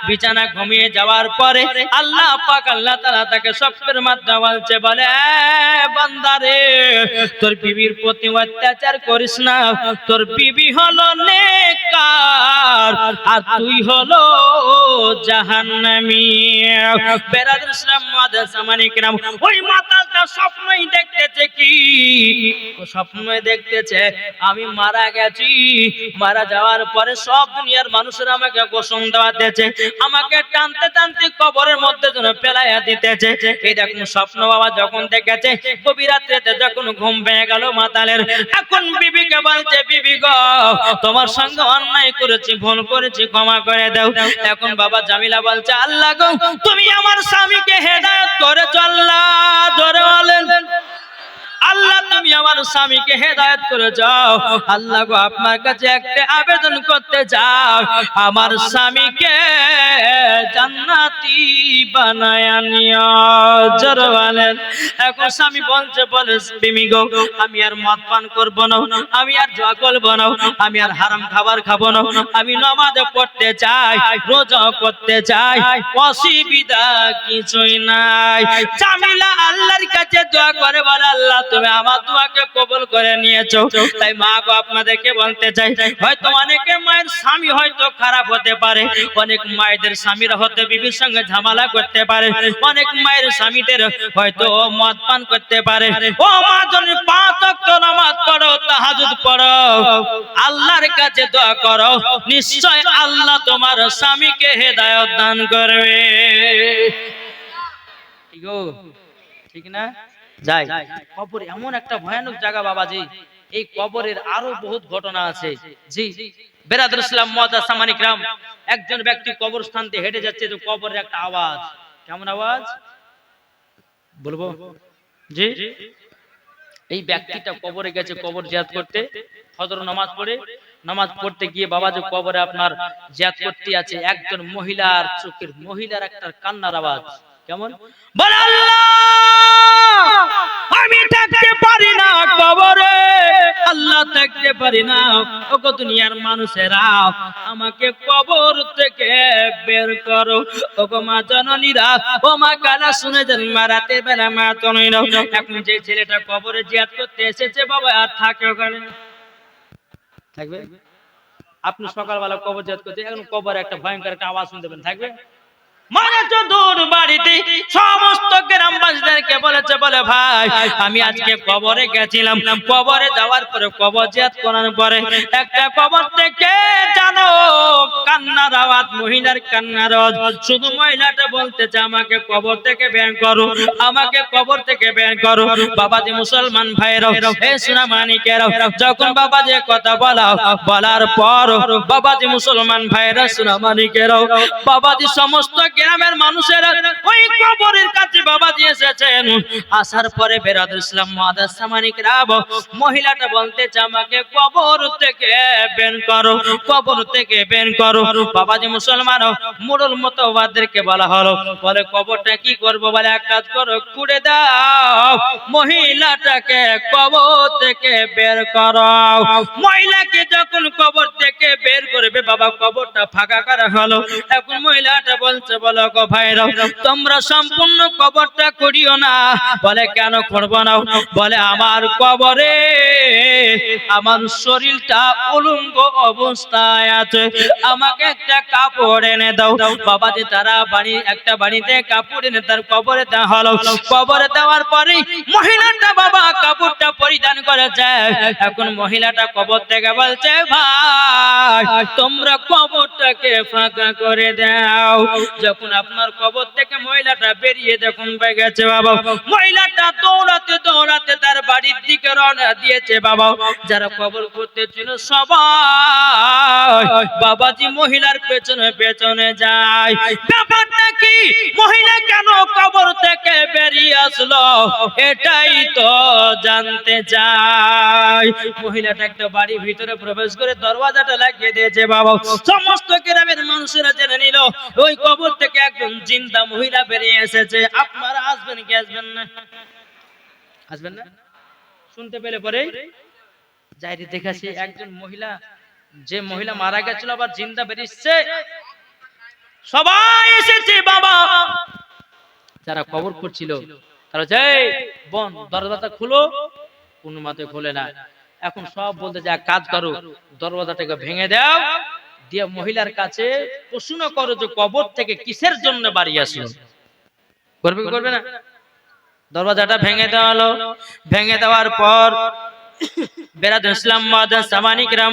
বিছানা ঘুমিয়ে যাওয়ার পরে আল্লাহ পাক আল্লাহ তাআলা তাকে স্বপ্নের মাধ্যমে বলছে বলে বান্দা রে তোর বিবির প্রতি অত্যাচার করিস না তোর বিবি হলো নেককার আর তুই হলো জাহান্নামী বেরাদুল ইসলাম মাদার সামানি کرام ওই মাতালটা স্বপ্নই দেখতেছে কি স্বপ্নই দেখতেছে আমি মারা গেছি মারা যাওয়ার পরে সব দুনিয়ার মানুষরা আমাকে গোসল দেওয়াতেছে আমাকে টানতে টানতে কবরের মধ্যে যেন ফেলাইয়া দিতেছে এই দেখুন স্বপ্ন বাবা যখন দেখেছে গভীর রাত্রিতে যখন ঘুম ভেঙে গেল মাতালের এখন বিবিকে বলছে বিবি গো তোমার সঙ্গে অন্যায় করেছি ভুল করেছি ক্ষমা করে দাও এখন বাবা জামিলা বলছে আল্লাহ গো তুমি আমার স্বামীকে হেদায়েত করেছো আল্লাহ জোরে বলেন আল্লাহ তুমি আমার স্বামীকে হেদায়েত করে যাও আল্লাহ গো আপনার কাছে একটা আবেদন করতে যাও আমার স্বামীকে জান্নাতি বানায়া নিও জোরে বলেন এখন স্বামী বলছে বলে বিবি গো আমি আর মদ পান করব না আমি আর জুয়া করব না আমি আর হারাম খাবার খাবো না আমি নামাজ পড়তে চাই রোজা করতে চাই অসুবিধা কিছুই নাই জামিলা আল্লাহর কাছে দোয়া করে বলে আল্লাহ তুমি আমার দোয়াকে কবুল করে নিয়েছো তাই মা গো আপনাদেরকে বলতে চাই হয়তো অনেকে মায়ের স্বামী হয়তো খারাপ হতে পারে অনেক মায়েদের স্বামীরা হয়তো বিবির সঙ্গে ঝামেলা করতে পারে অনেক মায়ের স্বামীদের হয়তো মদ পান করতে পারে ও মা তুমি পাঁচ ওয়াক্ত নামাজ পড়ো তাহাজ্জুদ পড়ো আল্লাহর কাছে দোয়া করো নিশ্চয় আল্লাহ তোমার স্বামীকে হেদায়েত দান করবে ঠিক না যাই কবর এমন একটা ভয়ানক জায়গা বাবাজি এই কবরের আরো বহুত ঘটনা আছে জি বেরাদুল ইসলাম মাদার সামানি کرام একজন ব্যক্তি কবরস্থান দিয়ে হেঁটে যাচ্ছে তো কবরের একটা আওয়াজ কেমন আওয়াজ বলবো জি এই ব্যক্তিটা কবরে গেছে কবর জিয়ারত করতে ফজর নামাজ পড়তে গিয়ে বাবাজি কবরে আপনার জিয়ারত করতে আছে একজন মহিলার চোখের মহিলার একটা কান্নার আওয়াজ কেমন বলে আল্লাহ আমি থাকতে পারি না কবরে আল্লাহ থাকতে পারি না ওগো দুনিয়ার মানুষেরা আমাকে কবর থেকে বের করো ওগো মা জননীরা ও মা কালা শুনে যান মারাতে বেলা মা জননীরা এখন যে ছেলেটা কবরে জিয়ারত করতে এসেছে বাবা আর থাকে ওখানে থাকবে আপনি সকালবেলা কবর জিয়ারত করতে এখন কবরে একটা ভয়ঙ্কর একটা আওয়াজ শুনতে পেলেন থাকবে মানে চতুর বাড়িতে সমস্ত গ্রামবাসীদেরকে বলেছে বলে ভাই আমি আজকে কবরে গেছিলাম কবরে যাওয়ার পরে কবর জিয়ারত করার পরে একটা কবর থেকে জানো কান্না কান্নার আওয়াজ, মহিলার কান্নার আওয়াজ। শুধু মহিলাটা বলতেছে আমাকে কবর থেকে বের করো, আমাকে কবর থেকে বের করো। বাবাজি মুসলমান ভাইরা, হে সোনা মানিকেরা, যখন বাবাজি কথা বলার পর বাবাজি মুসলমান ভাইরা, সোনা মানিকেরা, বাবাজি সমস্ত গ্রামের মানুষেরা ওই কবরের কাছে বাবাজি এসেছেন। আসার পরে বেরাদুল ইসলাম মাদ্রাসা মানিকরা, মহিলাটা বলতেছে আমাকে কবর থেকে বের করো, কবর থেকে বের করো। বাবাজি মুসলমান মুরুল মুতাওয়াদ্দিরকে বলা হলো, বলে কবরটা কি করব? বলে এক কাজ করো, খুঁড়ে দাও, মহিলাটাকে কবর থেকে বের করো। মহিলাকে যখন কবর থেকে বের করবে বাবা, কবরটা ফাঁকা করা হলো। এখন মহিলাটা বলছে, বলো গো ভাইরা, তোমরা সম্পূর্ণ কবরটা খুঁড়িও না। বলে কেন খুঁড়বো না? বলে আমার কবরে আমার শরীরটা উলঙ্গ অবস্থায় আছে, আমাকে একটা কাপড় এনে দাও। বাবাজি তারা একটা বাড়িতে কাপড় এনে তার কবরে দেওয়া হলো। কবরে দেওয়ার পরে মহিলাটা বাবা কাপড়টা পরিধান করেছে। এখন মহিলাটা কবর থেকে বলছে, ভাই তোমরা কবরটাকে ফাঁকা করে দাও। যখন আপনার কবর থেকে মহিলাটা বেরিয়ে যখন গেছে বাবা, মহিলাটা দৌড়াতে দৌড়াতে তার বাড়ির দিকে রওনা দিয়েছে বাবা। যারা কবর করতে ছিল সবাই বাবাজি মহিলার পেছনে পেছনে যায়। ব্যাপারটা কি? মহিলা কেন কবর থেকে বেরিয়ে আসলো, এটাই তো জানতে চাই। মহিলাটা একটা বাড়ির ভিতরে প্রবেশ করে দরওয়াজাটা লাগিয়ে দিয়েছে বাবা। সমস্ত গ্রামের মানুষেরা জেনে নিল ওই কবর থেকে একজন জিন্দা মহিলা বেরিয়ে এসেছে। আপনারা আসবেন কি আসবেন না? আসবেন না? শুনতে পেলে পরে যাইরে দেখাছি একজন মহিলা, যে মহিলা মারা গেছিল আবার জিন্দা বেরিয়েছে। সবাই এসেছে বাবা। যারা কবর করছিল তারা যাই বোন দরজাটা খুলো, কোন মতে খোলে না। এখন সব বলতে যা কাজ করো, দরজাটাকে ভেঙে দাও, দিয়ে মহিলার কাছে প্রশ্ন করো যে কবর থেকে কিসের জন্য বাড়ি আসলো। করবে কি করবে না? দরজাটা ভেঙে দেওয়া হলো। ভেঙে দেওয়ার পর বেরাদুল ইসলাম মাদ্রাসা মানিকরাম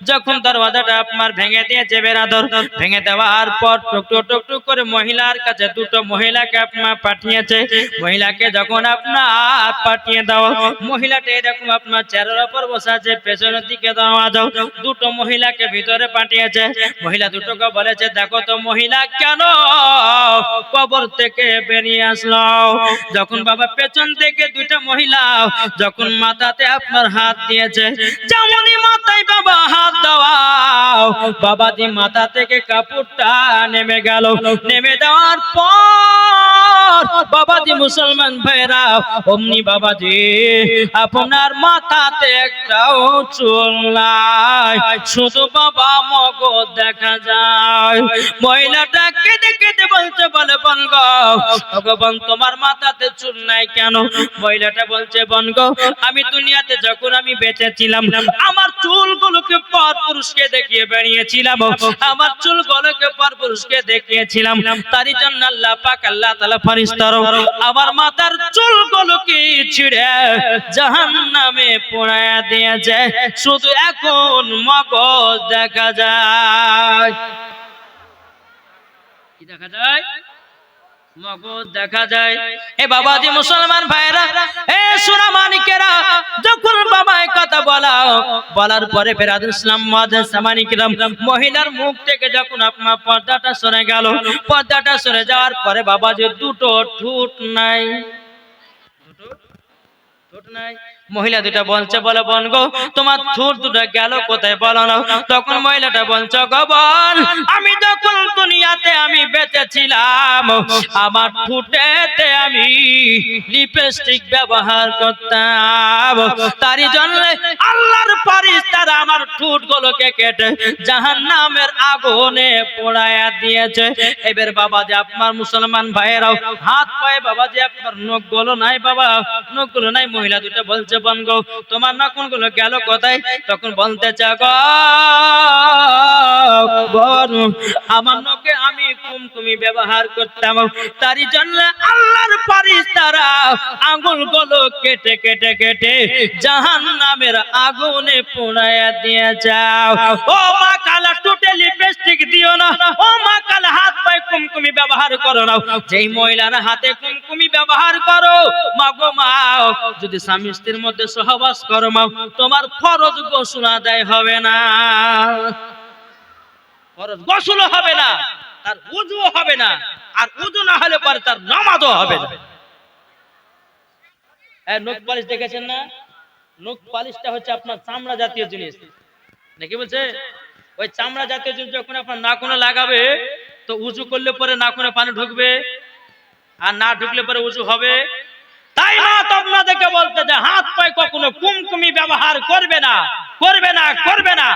যখন দরওয়াজাটা আপনার ভেঙে দিয়েছে, বেরাদর ভেঙে দেওয়ার পর টুক করে মহিলার কাছে দুটো মহিলাকে আপনার পাঠিয়েছে। মহিলাকে যখন আপনার পাঠিয়ে দাও, মহিলাটা এরকম আপনার চেয়ারের উপর বসে আছে, পেছনের দিকে দেওয়া যাও। দুটো মহিলাকে ভিতরে পাঠিয়েছে। মহিলা দুটোকে বলেছে, দেখো তো মহিলা কেন কবর থেকে বেরিয়ে আসলো। যখন বাবা পেছন থেকে দুইটা মহিলা যখন মাথাতে আপনার হাত দিয়েছে, যেমনই মাথায় বাবা হাত দাও, বাবাজি মাথা থেকে কাপড়টা নেমে গেল। নেমে দেওয়ার পর বাবাজি মুসলমান ভাইরা, অমনি বাবাজি আপনার মাথাতে একটাও চুল নাই, শুধু বাবা মগজ দেখা যায়। মহিলাটা কেঁদে কেঁদে বলছে, বলে বনগ ভগবান তোমার মাথাতে চুল নাই কেন? মহিলাটা বলছে, বনগ আমি দুনিয়াতে যখন আমি বেঁচে ছিলাম আমার চুলগুলোকে পর পুরুষকে দেখিয়ে বেরিয়েছিলাম, আমার চুলগুলোকে পর পুরুষকে দেখিয়েছিলাম। তারই জন্য আল্লাহ পাক আল্লাহ তাআলা ফেরেশতারা আমার মাথার চুলগুলোকে ছিঁড়ে জাহান্নামে পোড়ায়া দিয়েছে, শুধু এখন মগজ দেখা যায়। কি দেখা যায়? মগজ দেখা যায়। এ বাবাজি মুসলমান ভাইরা, এ সোনা মানিকেরা, যখন বাবা এই কথা বলার পরে বেরাদুল ইসলাম মাদ্রাসা মানিকেরা মহিলার মুখ থেকে যখন আপনার পর্দাটা সরে গেল, পর্দাটা সরে যাওয়ার পরে বাবাজি দুটো ঠোঁট নাই, ঠোঁট নাই। মহিলা দুটা বলছে, বলে বোন গো তোমার ঠোঁট দুটো গেল কোথায় বলো না। তখন মহিলাটা বলছে, গো বোন আমি যখন দুনিয়াতে আমি বেঁচে ছিলাম আমার ঠোঁটেতে আমি লিপস্টিক ব্যবহার করতাম, তারই জন্য আল্লাহর ফেরেশতারা আমার ঠোঁটগুলোকে কেটে জাহান্নামের আগুনে পোড়ায়া দিয়েছে। এবার বাবাজি আপনার মুসলমান ভাইয়েরাও হাত পায়ে বাবাজি আপনার নখগুলো নাই, বাবা নখগুলো নাই। মহিলা দুটো বলছে, বোন গো তোমার নখগুলো গেল কোথায়? তখন বলতে চাও, আমার নখে আমি কুমকুমি কুমকুমি ব্যবহার করতাম, তারই জন্য আল্লাহর ফেরেশতারা আঙুলগুলো কেটে কেটে কেটে জাহান্নামের আগুনে পোড়ায়া দিয়ে যাও। ও মা কালা টুটে লিপস্টিক দিও না, ও মা কালা হাত পায়ে কুমকুমি ব্যবহার করো না। যেই মহিলারা হাতে কুমকুমি ব্যবহার করো মা গো মা, যদি স্বামী স্ত্রীর মধ্যে সহবাস করো মা, তোমার ফরজ গোসল আদায় হবে না, ফরজ গোসল হবে না, তার ওযু হবে না, আর ওযু না হলে পরে তার নামাজও হবে না। নখ পালিশ দেখেছেন না? নখ পালিশটা হচ্ছে আপনার চামড়া জাতীয় জিনিস, নাকি বলছে? ওই চামড়া জাতীয় জিনিস যখন আপনার নাখুনে লাগাবে তো উজু করলে পরে নাখুনে পানি ঢুকবে, আর না ঢুকলে পরে উজু হবে। তাই না আপনাদেরকে বলতে যে হাত পায়ে কখনো কুমকুমি ব্যবহার করবে না, করবে না, করবে না।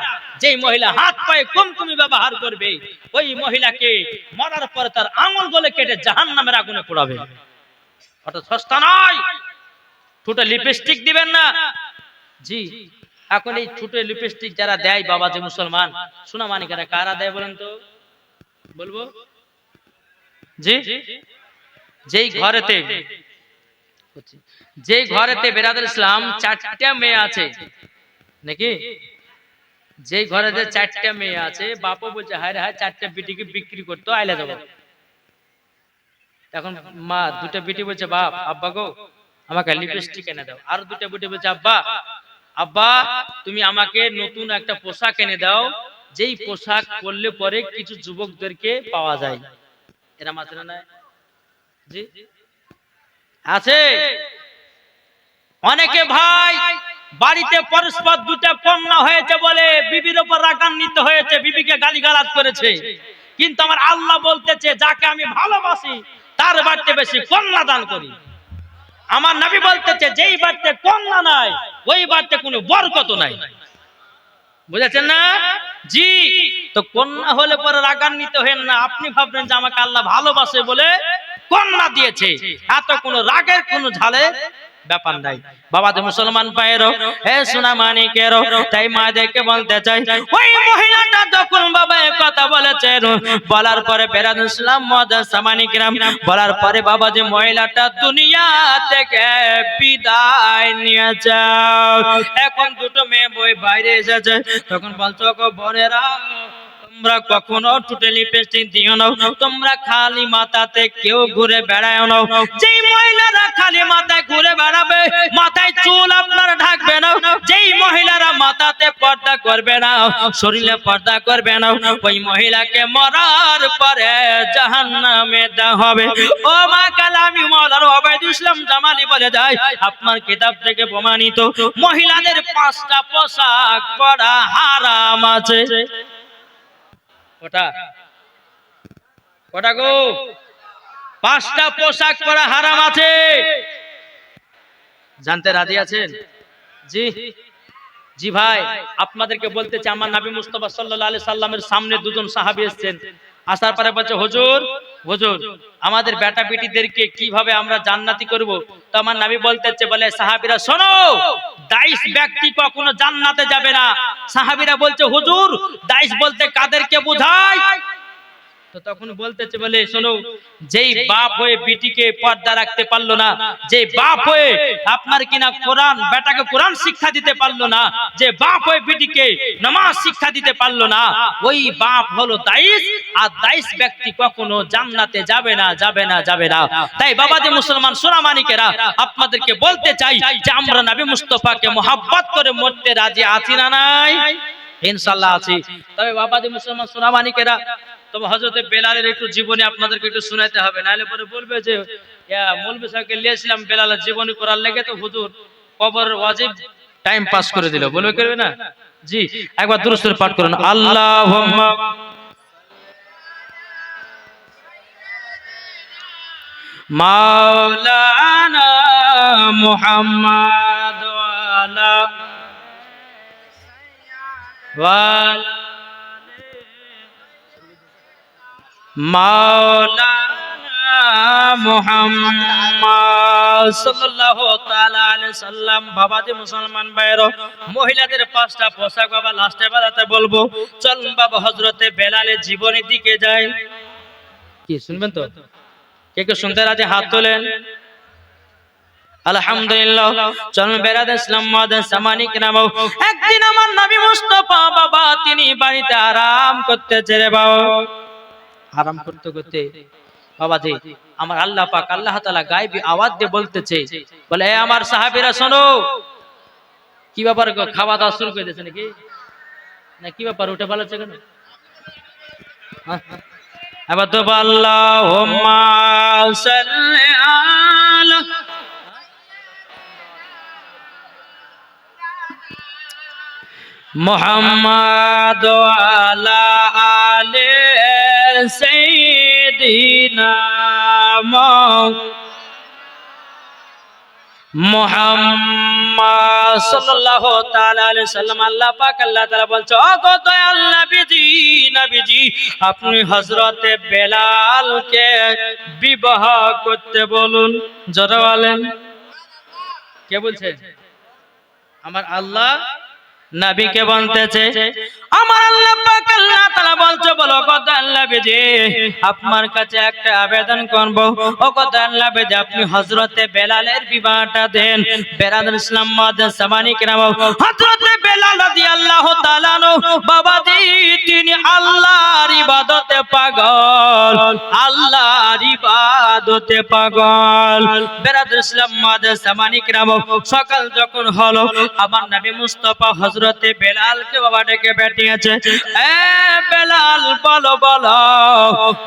যেই মহিলা হাত পায়ে কুমকুমি ব্যবহার করবে ওই মহিলাকে মরার পরে তার আঙুল গলে কেটে জাহান্নামের আগুনে পোড়াবে। ওটা সস্তা নয়। ঠোঁটে লিপস্টিক দিবেন না। জি, এখন এই ঠোঁটে লিপস্টিক যারা দেয় বাবা যে মুসলমান শোনা মানিকেরা, কারা দেয় বলেন তো? বলবো জি, যেই ঘরেতে বেরাদুল ইসলাম 4টা মেয়ে আছে, নাকি? যেই ঘরেতে 4টা মেয়ে আছে, বাপও বলছে হায় রে হায় 4টা বিটিকে বিক্রি করতে আইলে দেবো। এখন মা 2টা বিটি বলছে বাপ আব্বা গো আমাকে লিপস্টিক এনে দাও। আর 2টা বিটি বলছে আব্বা আব্বা তুমি আমাকে নতুন একটা পোশাক এনে দাও, যেই পোশাক পরলে পরে কিছু যুবকদেরকে পাওয়া যায়। এরা মাঝে না জি আছে। অনেকে ভাই বাড়িতে পরস্পর 2টা কন্যা হয়েছে বলে বিবির উপর রাগান্বিত হয়েছে, বিবিকে গালিগালাজ করেছে। কিন্তু আমার আল্লাহ বলতেছে যাকে আমি ভালোবাসি তার বাড়িতে বেশি কন্যা দান করি। আমার নবী বলতেছে যেই বাড়িতে কন্যা নাই ওই বাড়িতে কোনো বরকত নাই। বুঝেছেন না? জি, তো কন্যা হলে পরে রাগান্বিত হেন না। আপনি ভাববেন যে আমাকে আল্লাহ ভালোবাসে বলে কন্যা দিয়েছে, এত কোনো রাগের কোনো ঝালে ব্যাপার নাই। বাবা যে মুসলমান ভাইয়েরও হে সোনা মানিকেরও, তাই মাদেরকে বলতে চাই ওই মহিলাটা যখন বাবা এই কথা বলেছেন, বলার পরে বেরাদুল ইসলাম মাদ্রাসা মানিকরাম বলার পরে বাবা যে মহিলাটা দুনিয়া থেকে বিদায় নিয়ে যাও। এখন 2টো মেয়ে বই বাইরে এসেছে, তখন বলছো গো বোনেরা তোমরা কখনো ঠোঁটে লিপস্টিক দিও না, তোমরা খালি মাথাতে কেউ ঘুরে বেড়ায় না। যেই মহিলারা খালি মাথায় ঘুরে বেড়াবে, মাথায় চুল আপনার ঢাকবে না, যেই মহিলারা মাথাতে পর্দা করবে না, শরীরে পর্দা করবে না, ওই মহিলাকে মরার পরে জাহান্নামে দেওয়া হবে। ও মা কালামি মাওলানা ওবায়দুল ইসলাম জামালি বলে যায় আপনার কিতাব থেকে প্রমাণিত মহিলাদের 5টা পোশাক পরা হারাম আছে। কটা গো? 5টা পোশাক পরা হারাম আছে। জানতে রাজি আছেন? জি জি ভাই, আপনাদেরকে বলতেছি আমার নবী মুস্তাফা সাল্লাল্লাহু আলাইহি সাল্লামের সামনে 2জন সাহাবী এসেছেন। আসার পরে বলছে হুজুর হুজুর আমাদের বেটা বেটিদেরকে কিভাবে আমরা জান্নাতি করব? তো আমার নবী বলতেছে বলে সাহাবীরা শোনো, দাইশ ব্যক্তি কখনো জান্নাতে যাবে না। সাহাবীরা বলছে হুজুর দাইশ বলতে কাদেরকে বোঝায়? তো তখন বলতেছে বলে শোনো, যেই বাপ হয়ে বেটিকে পর্দা রাখতে পারলো না, যে বাপ হয়ে আপনার কিনা কোরআন বেটাকে কোরআন শিক্ষা দিতে পারলো না, যে বাপ হয়ে বেটিকে নামাজ শিক্ষা দিতে পারলো না, ওই বাপ হলো দাইশ। আর দাইশ ব্যক্তি কখনো জান্নাতে যাবে না, যাবে না, যাবে না। তাই বাবাজি মুসলমান সোনামানিকেরা আপনাদেরকে বলতে চাই যে আমরা নবী মুস্তাফাকে মোহাব্বত করে মরতে রাজি আছি না নাই? ইনশাআল্লাহ আছি। তবে বাবাজি মুসলমান সোনামানিকেরা, তবে হযরতে বেলালের একটু জীবনী আপনাদেরকে একটু শোনাতে হবে, নাহলে পরে বলবে যে মৌলভী সাহেবকে নিয়েছিলাম বেলালের জীবনী করার লেগে, তো হুজুর কবর ওয়াজিব টাইম পাস করে দিল। বলবে করবে না? জি, একবার দুরূদ শরীফ পাঠ করুন। আল্লাহুম্মা মাওলানা মুহাম্মদ ওয়ালা ওয়ালা মাওলানা মুহাম্মদ সাল্লাল্লাহু তাআলা আলাইহি সাল্লাম। বাবাজি মুসলমান ভাইরা, মহিলাদের 5টা পোশাক বাবা লাস্টে বেলাতে বলবো। চল বাবা হযরতে বেলালের জীবনের দিকে যাই। কি শুনবেন তো? কে কে শুনতে রাজি হাত তোলেন। আলহামদুলিল্লাহ। চলুন বেরাদার ইসলাম মাদার সামানিক নাম। একদিন আমার নবী মুস্তাফা বাবা তিনি বাড়িতে আরাম করতেছে রে বাবা। আরাম করতে করতে বাবাজি আমার আল্লাহ পাক আল্লাহ তাআলা গায়বী আওয়াজ দিয়ে বলতেছে, বলে এ আমার সাহাবীরা শোনো। কি ব্যাপার গো, খাওয়া দাওয়া শুরু করে দিয়েছে নাকি? না কি ব্যাপার, উঠে পালাচ্ছে কেন? হ্যাঁ? এবার তো আল্লাহুম্মা সাল্লি আলা মুহাম্মাদ ওয়া আলা আলি সাইয়্যিদিনা মুহাম্মদ সাল্লাল্লাহু তাআলা আলাইহি সাল্লাম। আল্লাহ পাক আল্লাহ তাআলা বলছে, ও গো দয়াল নবীজি আপনি হযরতে বেলালকে বিবাহ করতে বলুন। জোরে বলেন। কে বলছে? আমার আল্লাহ নবীকে বলতেছে। আমার আল্লাহ পাক আল্লাহ তাআলা বলছে, বলো গো দয়াল নবীজি আপনার কাছে একটা আবেদন করব। ও গো দয়াল নবীজি আপনি হযরতে বেলালের বিবাহটা দেন। বেরাদার ইসলাম মাদার সামানিক নাম। হযরতে বেলাল রাদিয়াল্লাহু তাআলা বাবাজি তিনি আল্লাহর ইবাদতে পাগল, আল্লাহর ইবাদতে পাগল। বেরাদার ইসলাম মাদার সামানিক নাম। সকাল যখন হলো আমার নবী মুস্তাফা হযরতে বেলালকে বাবা ডেকে পাঠিয়েছে। এ বেলাল বলো বলো,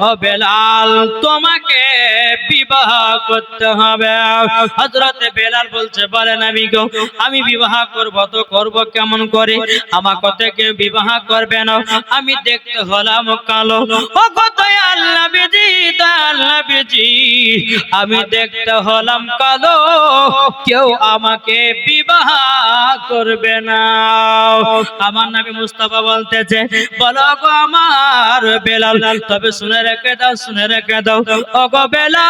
ও বেলাল তোমাকে বিবাহ করতে হবে। হযরতে বেলাল বলছে, বলে নবী গো আমি বিবাহ করব তো করব কেমন করে? আমাকে থেকে বিবাহ করবে না, আমি দেখতে হলাম কালো। ও গো দয়াল নবীজি আমি দেখতে হলাম কালো, কেউ আমাকে বিবাহ করবে না। আমার নবী মুস্তাফা বলতেছে, বলো গো আমার বেলাল, তবে শুনে রেখে দাও, শুনে রেখে দাও। ও গো বেলাল,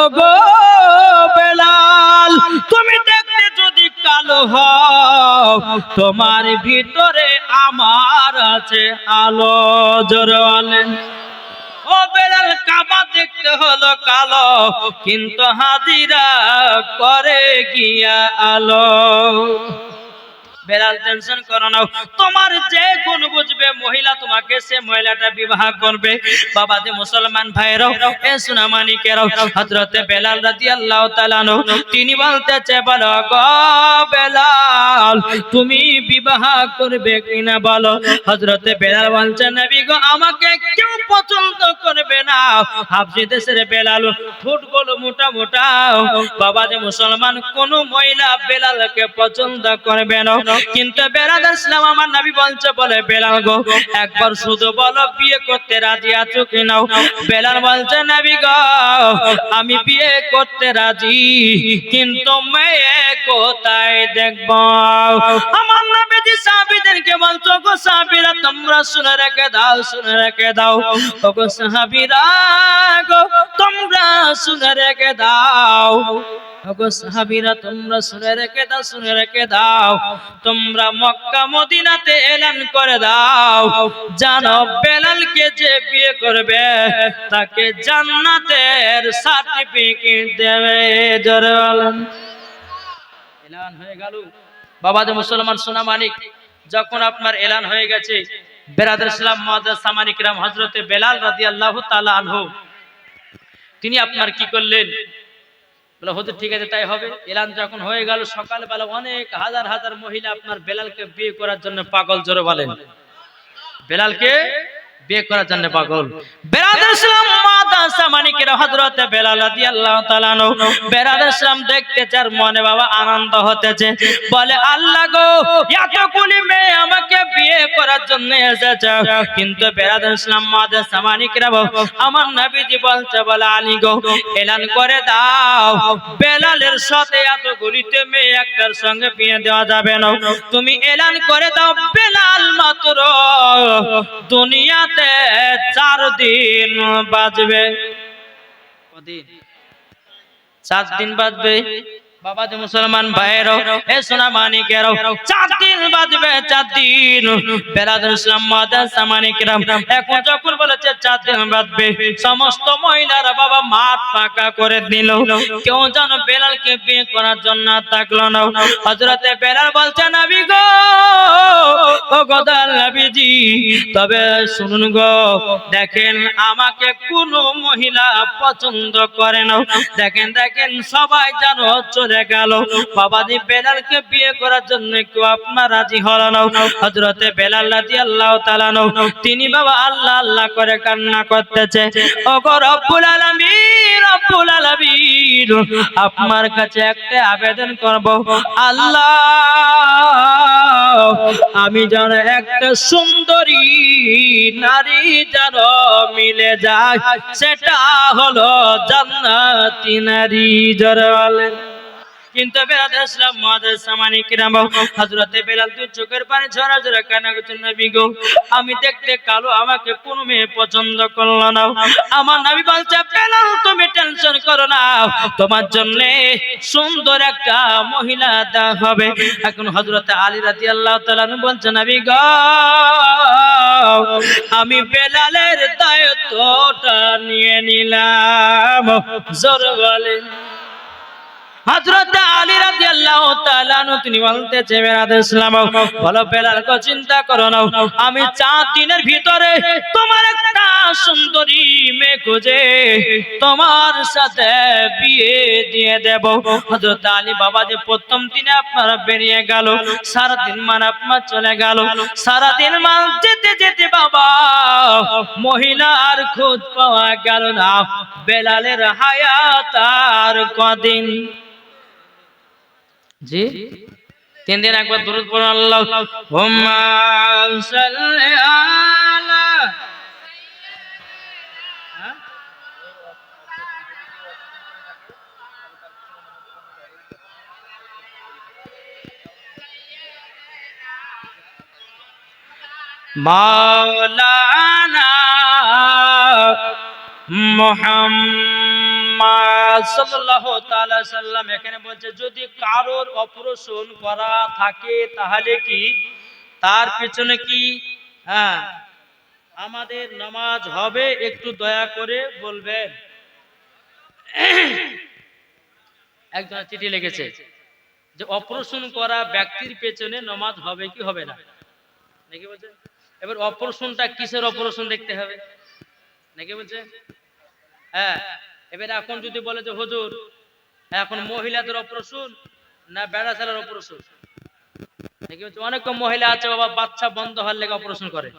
ও গো বেলাল তুমি দেখতে যদি কালো হও তোমার ভিতরে আমার আছে আলো। জোরে বলেন। ও বেলাল কাবা দেখতে হলো কালো, কিন্তু হাজিরা করে গিয়া আলো। বেলাল টেনশন করো না, তোমার যে গুণ বুঝবে মহিলা তোমাকে সে মহিলাটা বিবাহ করবে। বাবা যে মুসলমান ভাইরাও এ সুনামানিকেরাও হযরতে বেলাল রাদিয়াল্লাহু তাআলা তিনি বলতেছে, বলো গো বেলাল তুমি বিবাহ করবে কিনা বলো। হযরতে বেলাল বলছে, নবী গো আমাকে কেউ পছন্দ করবে না। হাবশী দেশের বেলাল ঠোঁটগুলো মোটা মোটা। বাবা যে মুসলমান কোন মহিলা বেলালকে পছন্দ করবে না। কিন্তু বেরাদার ইসলাম আমার নবী বলছে, বলে বেলাল গো একবার শুধু বলো বিয়ে করতে রাজি আছো কিনা। বেলাল বলছে, নবী গো আমি বিয়ে করতে রাজি, কিন্তু মেয়ে কোথায় দেখব। আমার নবীজি সাহাবীদেরকে বলছো, গো সাহাবীরা তোমরা শুনে রেখে দাও, শুনে রেখে দাও। ও গো সাহাবীরা গো তোমরা শুনে রেখে দাও। ওগো সাহাবীরা তোমরা শুনে রেখে দাও, শুনে রেখে দাও। তোমরা মক্কা মদিনাতে এলান করে দাও, জানো বেলালকে যে বিয়ে করবে তাকে জান্নাতের সার্টিফিকেট দেবে। জোরে বলেন। এলান হয়ে গেল। বাবা যে মুসলমান সোনা মানিক, যখন আপনার এলান হয়ে গেছে, বেরাদার ইসলাম মুআজ্জাজ সামানিক রাম হযরতে বেলাল রাদিয়াল্লাহু তাআলা আনহু তিনি আপনার কি করলেন? বলে হুজুর ঠিক আছে তাই হবে। এলান যখন হয়ে গেল, সকালবেলা অনেক হাজার হাজার মহিলা আপনার বেলালকে বিয়ে করার জন্য পাগল। জোরে বলেন। বেলালকে বিয়ে করার জন্য পাগল। বেরাদার ইসলাম মুআজ্জাজ সামানিকেরা হযরতে বেলাল রাদিয়াল্লাহু তাআলা আনহু বেরাদার ইসলাম দেখতে চার মনে বাবা আনন্দ হতেছে। বলে আল্লাহ গো এতগুলি মেয়ে আমাকে বিয়ে করার জন্য এসেছে, কিন্তু বেরাদার ইসলাম মুআজ্জাজ সামানিকেরা আমার নবীজি বলছে, বলে আলী গো এলান করে দাও বেলালের সাথে এতগুলিতে মেয়ে একটার সঙ্গে বিয়ে দেওয়া যাবে না। তুমি এলান করে দাও বেলাল মাত্র দুনিয়াতে 4 দিন বাঁচবে। কদিন? 4 দিন বাঁচবে। বাবাজি মুসলমান ভাইয়েরও এ সোনা মানিকেরও 4 দিন বাজবে, 4 দিন বেলাল ইসলাম মাদ্রাসা মানিকেরাম এখন যখন বলেছে 4 দিন বাজবে, সমস্ত মহিলারা বাবা মাঠ ফাঁকা করে দিল। কেউ যেন বেলালকে বিয়ে করার জন্য থাকলো না। হযরতে বেলাল বলছে নবী গো, ও গদাল নবীজি, তবে শুনুন গো, দেখেন আমাকে কোনো মহিলা পছন্দ করে না। দেখেন দেখেন সবাই যেন চলে গেল। বাবাজি বেলালকে বিয়ে করার জন্য কেউ আপনার রাজি হলো না। হযরতে বেলাল রাদিয়াল্লাহু তাআলা তিনি বাবা আল্লাহ আল্লাহ করে কান্না করতেছে, ওগো রব্বুল আলামিন, রব্বুল আলামিন, আপনার কাছে একটা আবেদন করব, আল্লাহ আমি যেন একটা সুন্দরী নারী যেন মিলে যায়, সেটা হলো জান্নাতি নারী। যারা বলেন কিন্তু বেলাল ইসলাম মাদ্রাসা মানিকেরাম হযরতে বেলাল দুই চোখের পানি ঝরা ঝরা কান্না করছেন, নবী গো, আমি দেখতে কালো, আমাকে কোন মেয়ে পছন্দ করলো না। আমার নবী বলছে, বেলাল তুমি টেনশন করো না, তোমার জন্য সুন্দর একটা মহিলা দেওয়া হবে। এখন হযরতে আলী রাদিয়াল্লাহু তাআলা বলছেন, নবী গো, আমি বেলালের দায়িত্বটা নিয়ে নিলাম। জোরে বলেন। হযরত আলী রাদিয়াল্লাহু তাআলা তিনি বলতেছে, বেলাল ইসলাম বলো, বেলাল কো চিন্তা করো না, আমি 4 দিনের ভিতরে তোমার একটা সুন্দরী মেয়ে খুঁজে তোমার সাথে বিয়ে দিয়ে দেব। হযরত আলী বাবাজি প্রথম দিনে আপনার বেরিয়ে গেল, সারা দিন মান আপনার চলে গেল। সারা দিন মান যেতে যেতে বাবা মহিলার খোঁজ পাওয়া গেল না। বেলালের হায়াত আর কদিন? জি 3 দিন। একবার দুরূদ পড়ুন, আল্লাহুম্মা সাল্লি আলা মাওলানা মুহাম্মদ সাল্লাল্লাহু তাআলা সাল্লাম। এখানে বলছে যদি কারোর অপারেশন করা থাকে তাহলে কি তার পিছনে কি আমাদের নামাজ হবে? একটু দয়া করে বলবেন। একজন চিঠি লিখেছে যে অপারেশন করা ব্যক্তির পেছনে নামাজ হবে কি হবে না, নাকি বলছে? এবার অপারেশনটা কিসের অপারেশন দেখতে হবে, নাকি বলছে? হ্যাঁ, এবার এখন যদি বলে যে হুজুর এখন মহিলাদের অপারেশন না বেড়া ছেলের অপারেশন, নাকি বলছে? অনেক মহিলা আছে বাবা বাচ্চা বন্ধ হওয়ার লেগে অপারেশন করে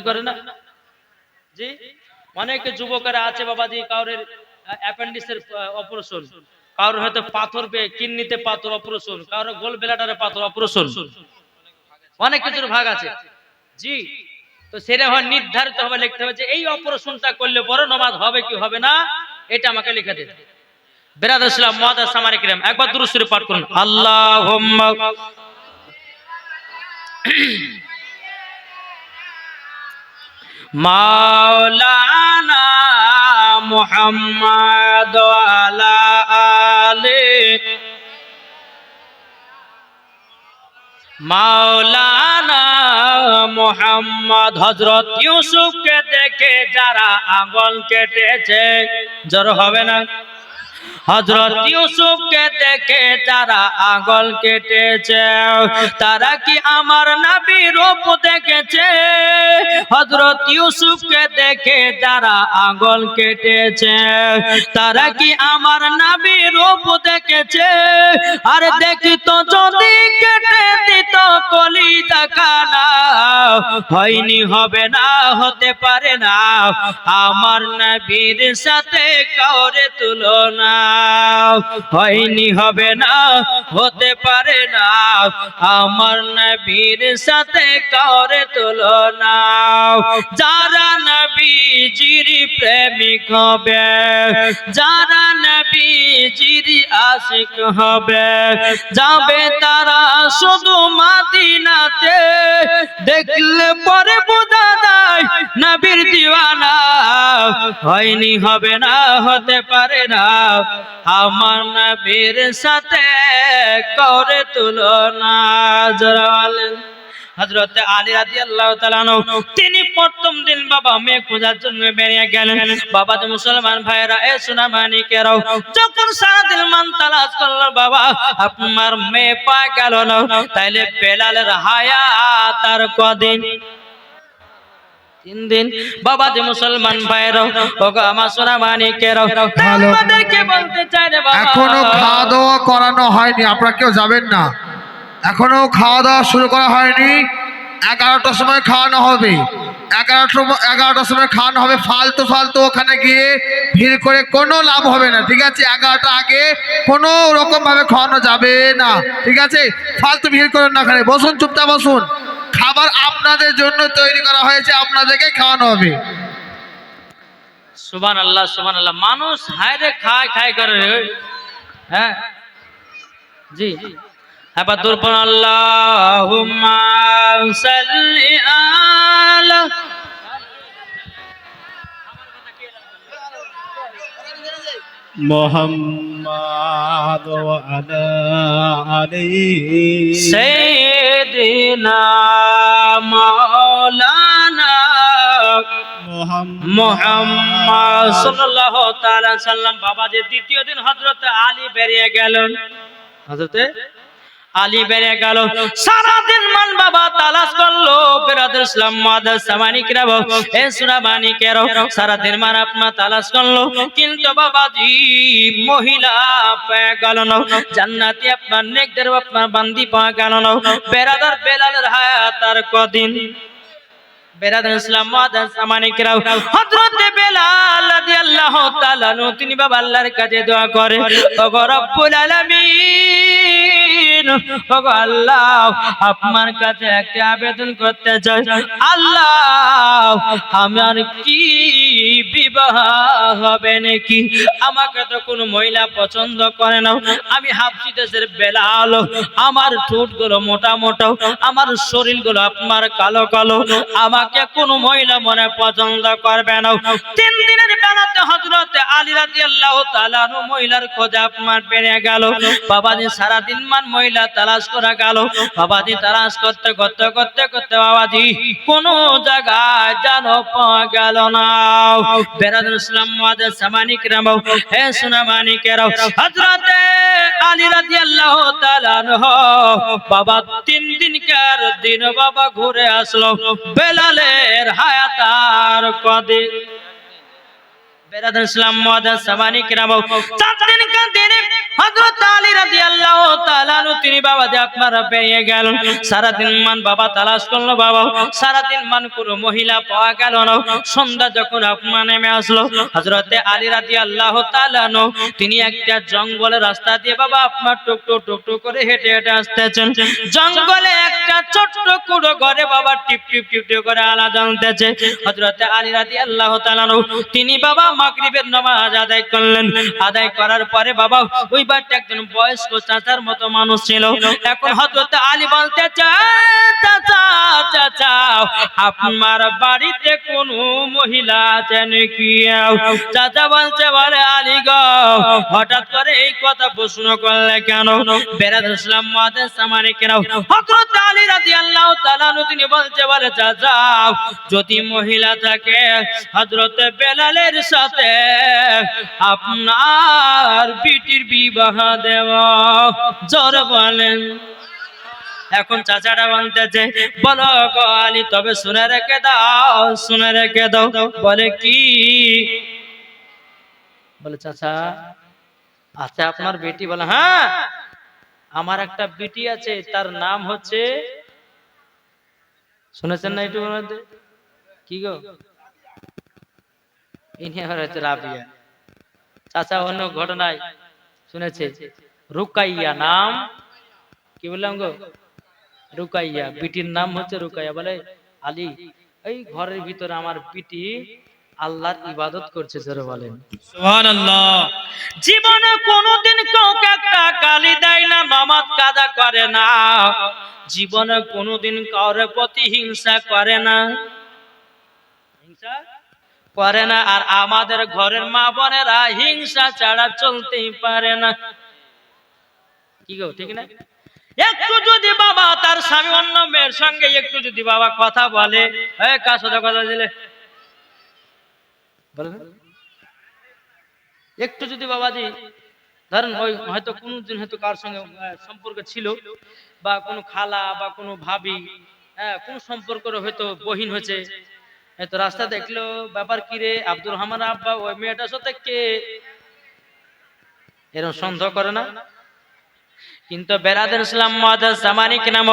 করে না জি। অনেক যুবকেরা আছে বাবাজি, কারোর অ্যাপেন্ডিক্সের অপারেশন, কারোর হয়তো পাথর পেয়ে কিডনিতে পাথর অপারেশন, কারোর গোল ব্লাডারে পাথর অপারেশন, অনেক কিছুর ভাগ আছে জি। তো সেটা হয় নির্ধারিত হবে, লিখতে হবে যে এই অপারেশনটা করলে পরে নামাজ হবে কি হবে না, এটা আমাকে লিখে দিন। বেরাদার ইসলাম মাদ্রাসা মানিকেরাম একবার দুরূদ শরীফ পাঠ করুন, আল্লাহুম্মা মাওলানা মুহাম্মদ ওয়ালা আলি মাওলানা মুহাম্মদ। হযরত ইউসুফকে দেখে যারা আঙ্গুল কেটেছে, জোর হবে না? হযরত ইউসুফকে দেখে যারা আঙ্গুল কেটেছে তারা কি আমার নবীর রূপ দেখেছে? হযরত ইউসুফকে দেখে যারা আঙ্গুল কেটেছে তারা কি আমার নবীর রূপ দেখেছে? আর দেখিত যদি কেটে দিত কলিজা খানা, হয়নি হবে না, হতে পারে না আমার নবীর সাথে কাউরে তুলনা, হয়নি হবে না, হতে পারে না আমার নবীর সাথে কাউরে তুলনা। যারা নবীজির প্রেমিক হবে, যারা নবীজির আশিক হবে, যাবে তারা শুধু মদিনাতে, দেখলে পরে বোঝা যায় নবীর দিওয়ানা হয়নি, হবে না, হতে পারে না আমার নবীর সাথে করে তুলনা। যারা বলেন হযরত আলী রাদিয়াল্লাহু তাআলা আনহু তিনি প্রথম দিন বাবা মেয়ে খোঁজার জন্য বেরিয়ে গেলেন। বাবা যে মুসলমান ভাইরা এ সোনামানিকেরাও যখন সারাদিন মান তালাশ করলো বাবা আপনার মেয়ে পাওয়া গেল না, তাইলে বেলালের হায়াত আর কদিন? 3 দিন। বাবা যে মুসলমান ভাইরা ওগো আমার সোনামানিকেরাও আমাদেরকে বলতে চাই রে বাবা এখনো খাওয়া দাওয়া করানো হয়নি, আপনারা কেউ যাবেন না। এখনো খাওয়া দাওয়া শুরু করা হয়নি। 11টার সময় খাওয়ানো হবে। 11টার সময় খাওয়ানো হবে। ফালতু ফালতু ওখানে গিয়ে ভিড় করে কোনো লাভ হবে না, ঠিক আছে? 11টা আগে কোনো রকম ভাবে খাওয়ানো যাবে না, ঠিক আছে? ফালতু ভিড় করেন না, ওখানে বসুন, চুপচাপ বসুন। খাবার আপনাদের জন্য তৈরি করা হয়েছে, আপনাদেরকে খাওয়ানো হবে। সুবহানাল্লাহ, সুবহানাল্লাহ। মানুষ হায়রে খায় খায় করে রে। হ্যাঁ জি, এবার দুরপন আল্লাহুম্মা সাল্লি আলা মুহাম্মাদ ওয়া আলা আলিহি সাইয়্যিদিনা মাওলানা মুহাম্মদ সাল্লাল্লাহু তাআলা সাল্লাম। বাবা যে দ্বিতীয় দিন হযরত আলী বেরিয়ে গেলেন, হযরতে আলী বেরিয়ে গেল। সারাদিন মান বাবা তালাশ করলো। বেরাদর ইসলাম মুআদ্দাস সামানিকরাও এ সুনামানিকেরাও সারাদিন মান আপনার তালাশ করলো, কিন্তু বাবাজি মহিলা পেয়ে গেল না। জান্নাতি আপনার নেকদের আপনার বান্দি পাওয়া গেল না। বেরাদর বেলালের হায়াত আর কদিন? বেরাদর ইসলাম মুআদ্দাস সামানিকরাও হযরত বেলাল রাদিয়াল্লাহু তাআলা আনহু তিনি বাবা আল্লাহর কাছে দোয়া করে, ওগো রব্বুল আলামিন, ওগো আল্লাহ আপনার কাছে একটা আবেদন করতে চাই। আল্লাহ আমার কি বিবাহ হবে নাকি? আমাকে তো কোনো মহিলা পছন্দ করে না। আমি হাবশী দেশের বেলাল, আমার ঠোঁটগুলো মোটা মোটা, আমার শরীরগুলো আপনার কালো কালো, আমাকে কোনো মহিলা মনে পছন্দ করবে না। 3 দিনের বেলাতে হযরত আলী রাদিয়াল্লাহু তাআলা আনহু মহিলার খোঁজে আপনার বেরিয়ে গেল। বাবাজি সারাদিন মান মহিলা তালাশ করা গেল। বাবাজি তালাশ করতে করতে করতে করতে বাবাজি কোনো জায়গায় জানো পাওয়া গেল না। বেরাদর ইসলাম মুআদ্দাস সামানিকরাও হে সোনামানিকেরাও হযরত আলী রাদিয়াল্লাহু তাআলা আনহু বাবা 3 দিনকার দিন বাবা ঘুরে আসলো। বেলালের হায়াত আর কদিন? বেরাদর ইসলাম মুআদ্দাস সামানিকরাও 4 দিনকার দিনে হযরত আলী রাদিয়াল্লাহু তাআলা আনহু তিনি বাবা যে আপনারা পেয়ে গেলেন। সারাদিন মান বাবা তালাশ করলো বাবা, সারাদিন মান কোনো মহিলা পাওয়া গেল না। সন্ধ্যা যখন আপনার নেমে আসলো, হযরত আলী রাদিয়াল্লাহু তাআলা আনহু তিনি একটা জঙ্গলের রাস্তা দিয়ে বাবা আপনার টুকটুক টুকটুক করে হেঁটে হেঁটে আসতেছেন। জঙ্গলে একটা ছোট্ট কুড়ো ঘরে বাবা টিপ টিপ টিপ টিপ করে আলা জ্বলতেছে। হযরত আলী রাদিয়াল্লাহু তাআলা আনহু তিনি বাবা মাগরিবের নামাজ আদায় করলেন। আদায় করার পরে বাবা ওই বাড়িতে একজন বয়স্ক চাচার মতো মানুষ ছিল। এখন হযরত আলী বলতে চায়, চাচা চাচা আপনার বাড়িতে কোন মহিলা আছে নাকি? চাচা বলছে, বলে আলী গো হঠাৎ করে এই কথা প্রশ্ন করলে কেন? বেরাদর ইসলাম মুআদ্দাস সামানিকরাও হযরত আলী রাদিয়াল্লাহু তাআলা আনহু তিনি বলছে, বলে চাচা যদি মহিলা থাকে হযরত বেলালের সাথে আপনার বিটির বিবাহ দেওয়া। জোর বলেন। এখন চাচাটা বলতেছে, বলো গো আলী তবে শুনে রেখে দাও, শুনে রেখে দাও। বলে কি? বলে চাচা আচ্ছা আপনার বেটি? বলে হ্যাঁ আমার একটা বেটি আছে, তার নাম হচ্ছে, শুনেছেন না একটু কি গো? ইনি আবার হচ্ছে রাবিয়া। চাচা অন্য ঘটনায় শুনেছে রুকাইয়া নাম। কি বললাম গো? রুকাইয়া, বিটির নাম হচ্ছে রুকাইয়া। বলে আলী এই ঘরের ভিতরে আমার বিটি আল্লাহর ইবাদত করছে। জোরে বলেন সুবহানাল্লাহ। জীবনে কোনোদিন কাউকে একটা গালি দেয় না, নামাজ কাজা করে না, জীবনে কোনোদিন কারোর প্রতি হিংসা করে না। হিংসা করে না। আর আমাদের ঘরের মা বোনেরা হিংসা ছাড়া চলতেই পারে না। কি গো ঠিক না? একটু যদি বাবা তার স্বামী অন্য মেয়ের সঙ্গে একটু যদি বাবা কথা বলে, কার সাথে কথা দিলে বলে না? একটু যদি বাবাজি ধরেন ওই হয়তো কোনদিন হয়তো কার সঙ্গে সম্পর্ক ছিল, বা কোনো খালা বা কোনো ভাবি, কোন সম্পর্ক হয়তো বহিন হয়েছে, হয়তো রাস্তা দেখলো, ব্যাপার কি রে আব্দুর রহমান আব্বা ওই মেয়েটার সাথে কে, এরকম সন্দেহ করে না? কিন্তু বেরাদের ইসলাম মাদার জামানিক নাম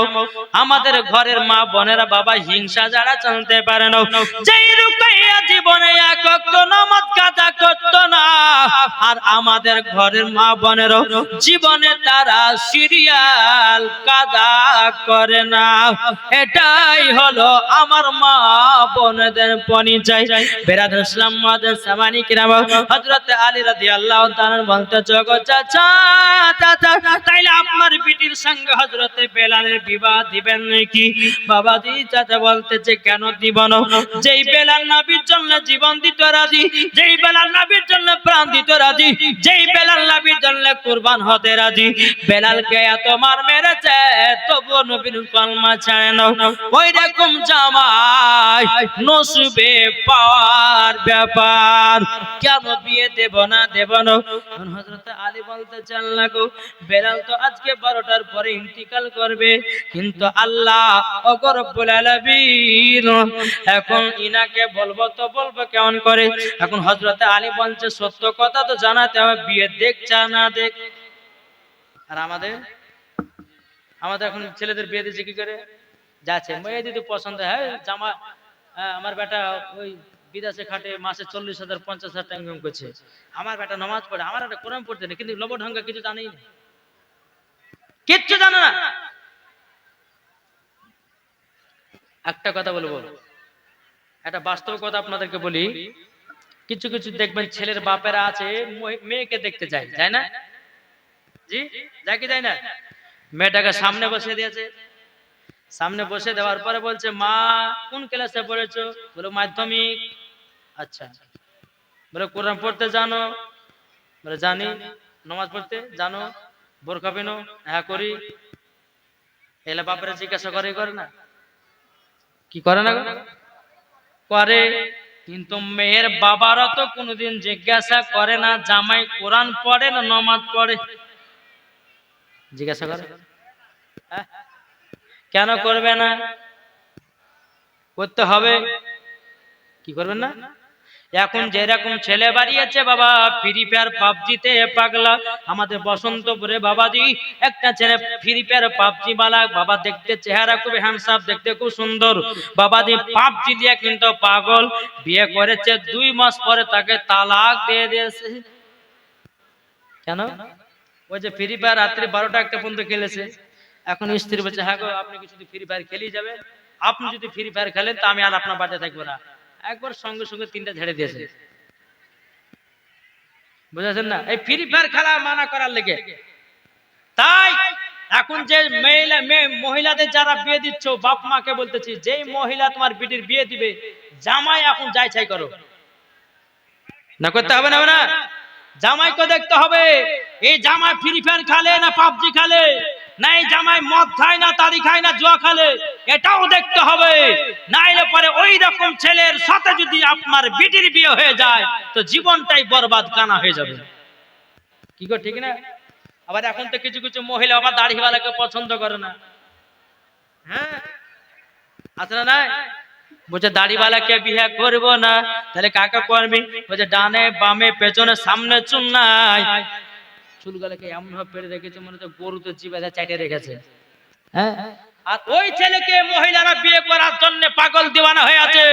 আমাদের ঘরের মা বোনেরা বাবা হিংসা যারা চলতে পারে না। যেই রুকাইয়া জীবনে এক ওয়াক্ত নামাজ কাজা করতো না, আর আমাদের ঘরের মা বোনেরও জীবনে তারা সিরিয়াল কাজা করে না। এটাই হলো আমার মা বোনদের পরিচয়। বেরাদের ইসলাম মাদার জামানিক নাম হযরত আলী রাদিয়াল্লাহু তাআলা বলতে জগৎ চাচা চাচা তাইলে আপনার বিটির সঙ্গে হযরতে বেলালের বিবাহ দিবেন নাকি? বাবাজি চাচা বলতেছে কেন দিব না? যেই বেলাল নবীর জন্য জীবন দিতে রাজি, যেই বেলাল নবীর জন্য প্রাণ দিতে রাজি, যেই বেলাল নবীর জন্য কুরবান হতে রাজি, বেলালকে এত মার মেরেছে তবুও নবীর কলমা ছাড়ে না। ওই রকম জামাই নসিবে পাওয়ার ব্যাপার, কেন বিয়ে দেব না দেব না? হযরত আলী বলতেছেন লাগো বেলাল তো আজকে 12টার পরে ইন্তিকাল করবে, কিন্তু আল্লাহ ওগো রব্বুল আলামিন এখন ইনাকে বলবো তো বলবো কেমন করে? এখন হযরত আলী বলছে সত্য কথা তো জানাতে হবে, বিয়ে দেখ চা না দেখ। আর আমাদের এখন ছেলেদের বিয়ে দিচ্ছে কি করে? যাচ্ছে মেয়ে দিদি পছন্দ হয়, জামা আমার বেটা ওই বিদেশে খাটে মাসে 40,000 50,000 টাকা ইনকাম করছে, আমার বেটা নামাজ পড়ে, আমার একটা কোরআন পড়তে নেই, কিন্তু লবঢঙ্গা কিছু জানেই না, কিচ্ছু জানে না। একটা কথা বলবো, একটা বাস্তব কথা আপনাদেরকে বলি, কিছু কিছু দেখবেন ছেলের বাপেরা আছে মেয়েকে দেখতে যায়, যায় না? জি যায় কি যায় না? মেয়েটাকে সামনে বসে দিয়েছে, সামনে বসে দেওয়ার পরে বলছে মা কোন ক্লাসে পড়েছো? বলে মাধ্যমিক। আচ্ছা, বলে কোরআন পড়তে জানো? বলে জানি। নামাজ পড়তে জানো? বোরকা পেনো? হ্যাঁ করি। এলে বাপরে জিজ্ঞাসা করে না? কি করে না? করে। কিন্তু মেয়ের বাবারা তো কোনোদিন জিজ্ঞাসা করে না জামাই কোরআন পড়ে না নামাজ পড়ে? জিজ্ঞাসা করে? কেন করবে না? করতে হবে। কি করবেন না? এখন যেরকম ছেলে বাড়িয়েছে বাবা ফ্রি ফায়ার পাবজিতে পাগলা, আমাদের বসন্তপুরে বাবাজি একটা ছেলে ফ্রি ফায়ার পাবজি বালা বাবা, দেখতে চেহারা খুব হ্যান্ডসাম, দেখতে খুব সুন্দর বাবাজি, পাবজি দিয়ে কিন্তু পাগল। বিয়ে করেছে 2 মাস পরে তাকে তালাক দিয়ে দিয়েছে। কেন? ওই যে ফ্রি ফায়ার রাত্রি 12টা 1টা পর্যন্ত খেলেছে। এখন স্ত্রী বলছে হ্যাঁ গো আপনি কি শুধু ফ্রি ফায়ার খেলেই যাবে? আপনি যদি ফ্রি ফায়ার খেলেন তা আমি আর আপনার বাড়িতে থাকবো না। একবার সঙ্গে সঙ্গে 3টা ঝেড়ে দিয়েছে। বুঝেছেন না? এই ফ্রি ফায়ার খেলা মানা করার লেগে। তাই এখন যে মহিলাদের যারা বিয়ে দিচ্ছ, বাপ মাকে বলতেছি, যেই মহিলা তোমার বিটির বিয়ে দিবে জামাই এখন যাই ছাই করো না, করতে হবে না? না, জামাইকে দেখতে হবে এই জামাই ফ্রি ফায়ার খেলে না পাবজি খেলে, না এই জামাই মদ খায় না তাড়ি খায় না জুয়া খেলে, এটাও দেখতে হবে। নাইলে পরে ওই রকম ছেলের সাথে যদি আপনার বিটির বিয়ে হয়ে যায় তো জীবনটাই বরবাদ কানা হয়ে যাবে। কি গো ঠিক না? আবার এখন তো কিছু কিছু মহিলা আবার দাড়িওয়ালাকে পছন্দ করে না। হ্যাঁ আছে না? নাই বলছে দাড়িওয়ালাকে বিয়ে করবো না, তাহলে কাকে করবি? বলছে ডানে বামে পেছনে সামনে চুল নাই, চুলগুলোকে এমন ভাবে পেড়ে রেখেছে মনে হচ্ছে গরুতে জিভে চাইটে রেখেছে। হ্যাঁ, আর ওই ছেলেকে মহিলারা বিয়ে করার জন্য পাগল দিওয়ানা হয়ে আছে।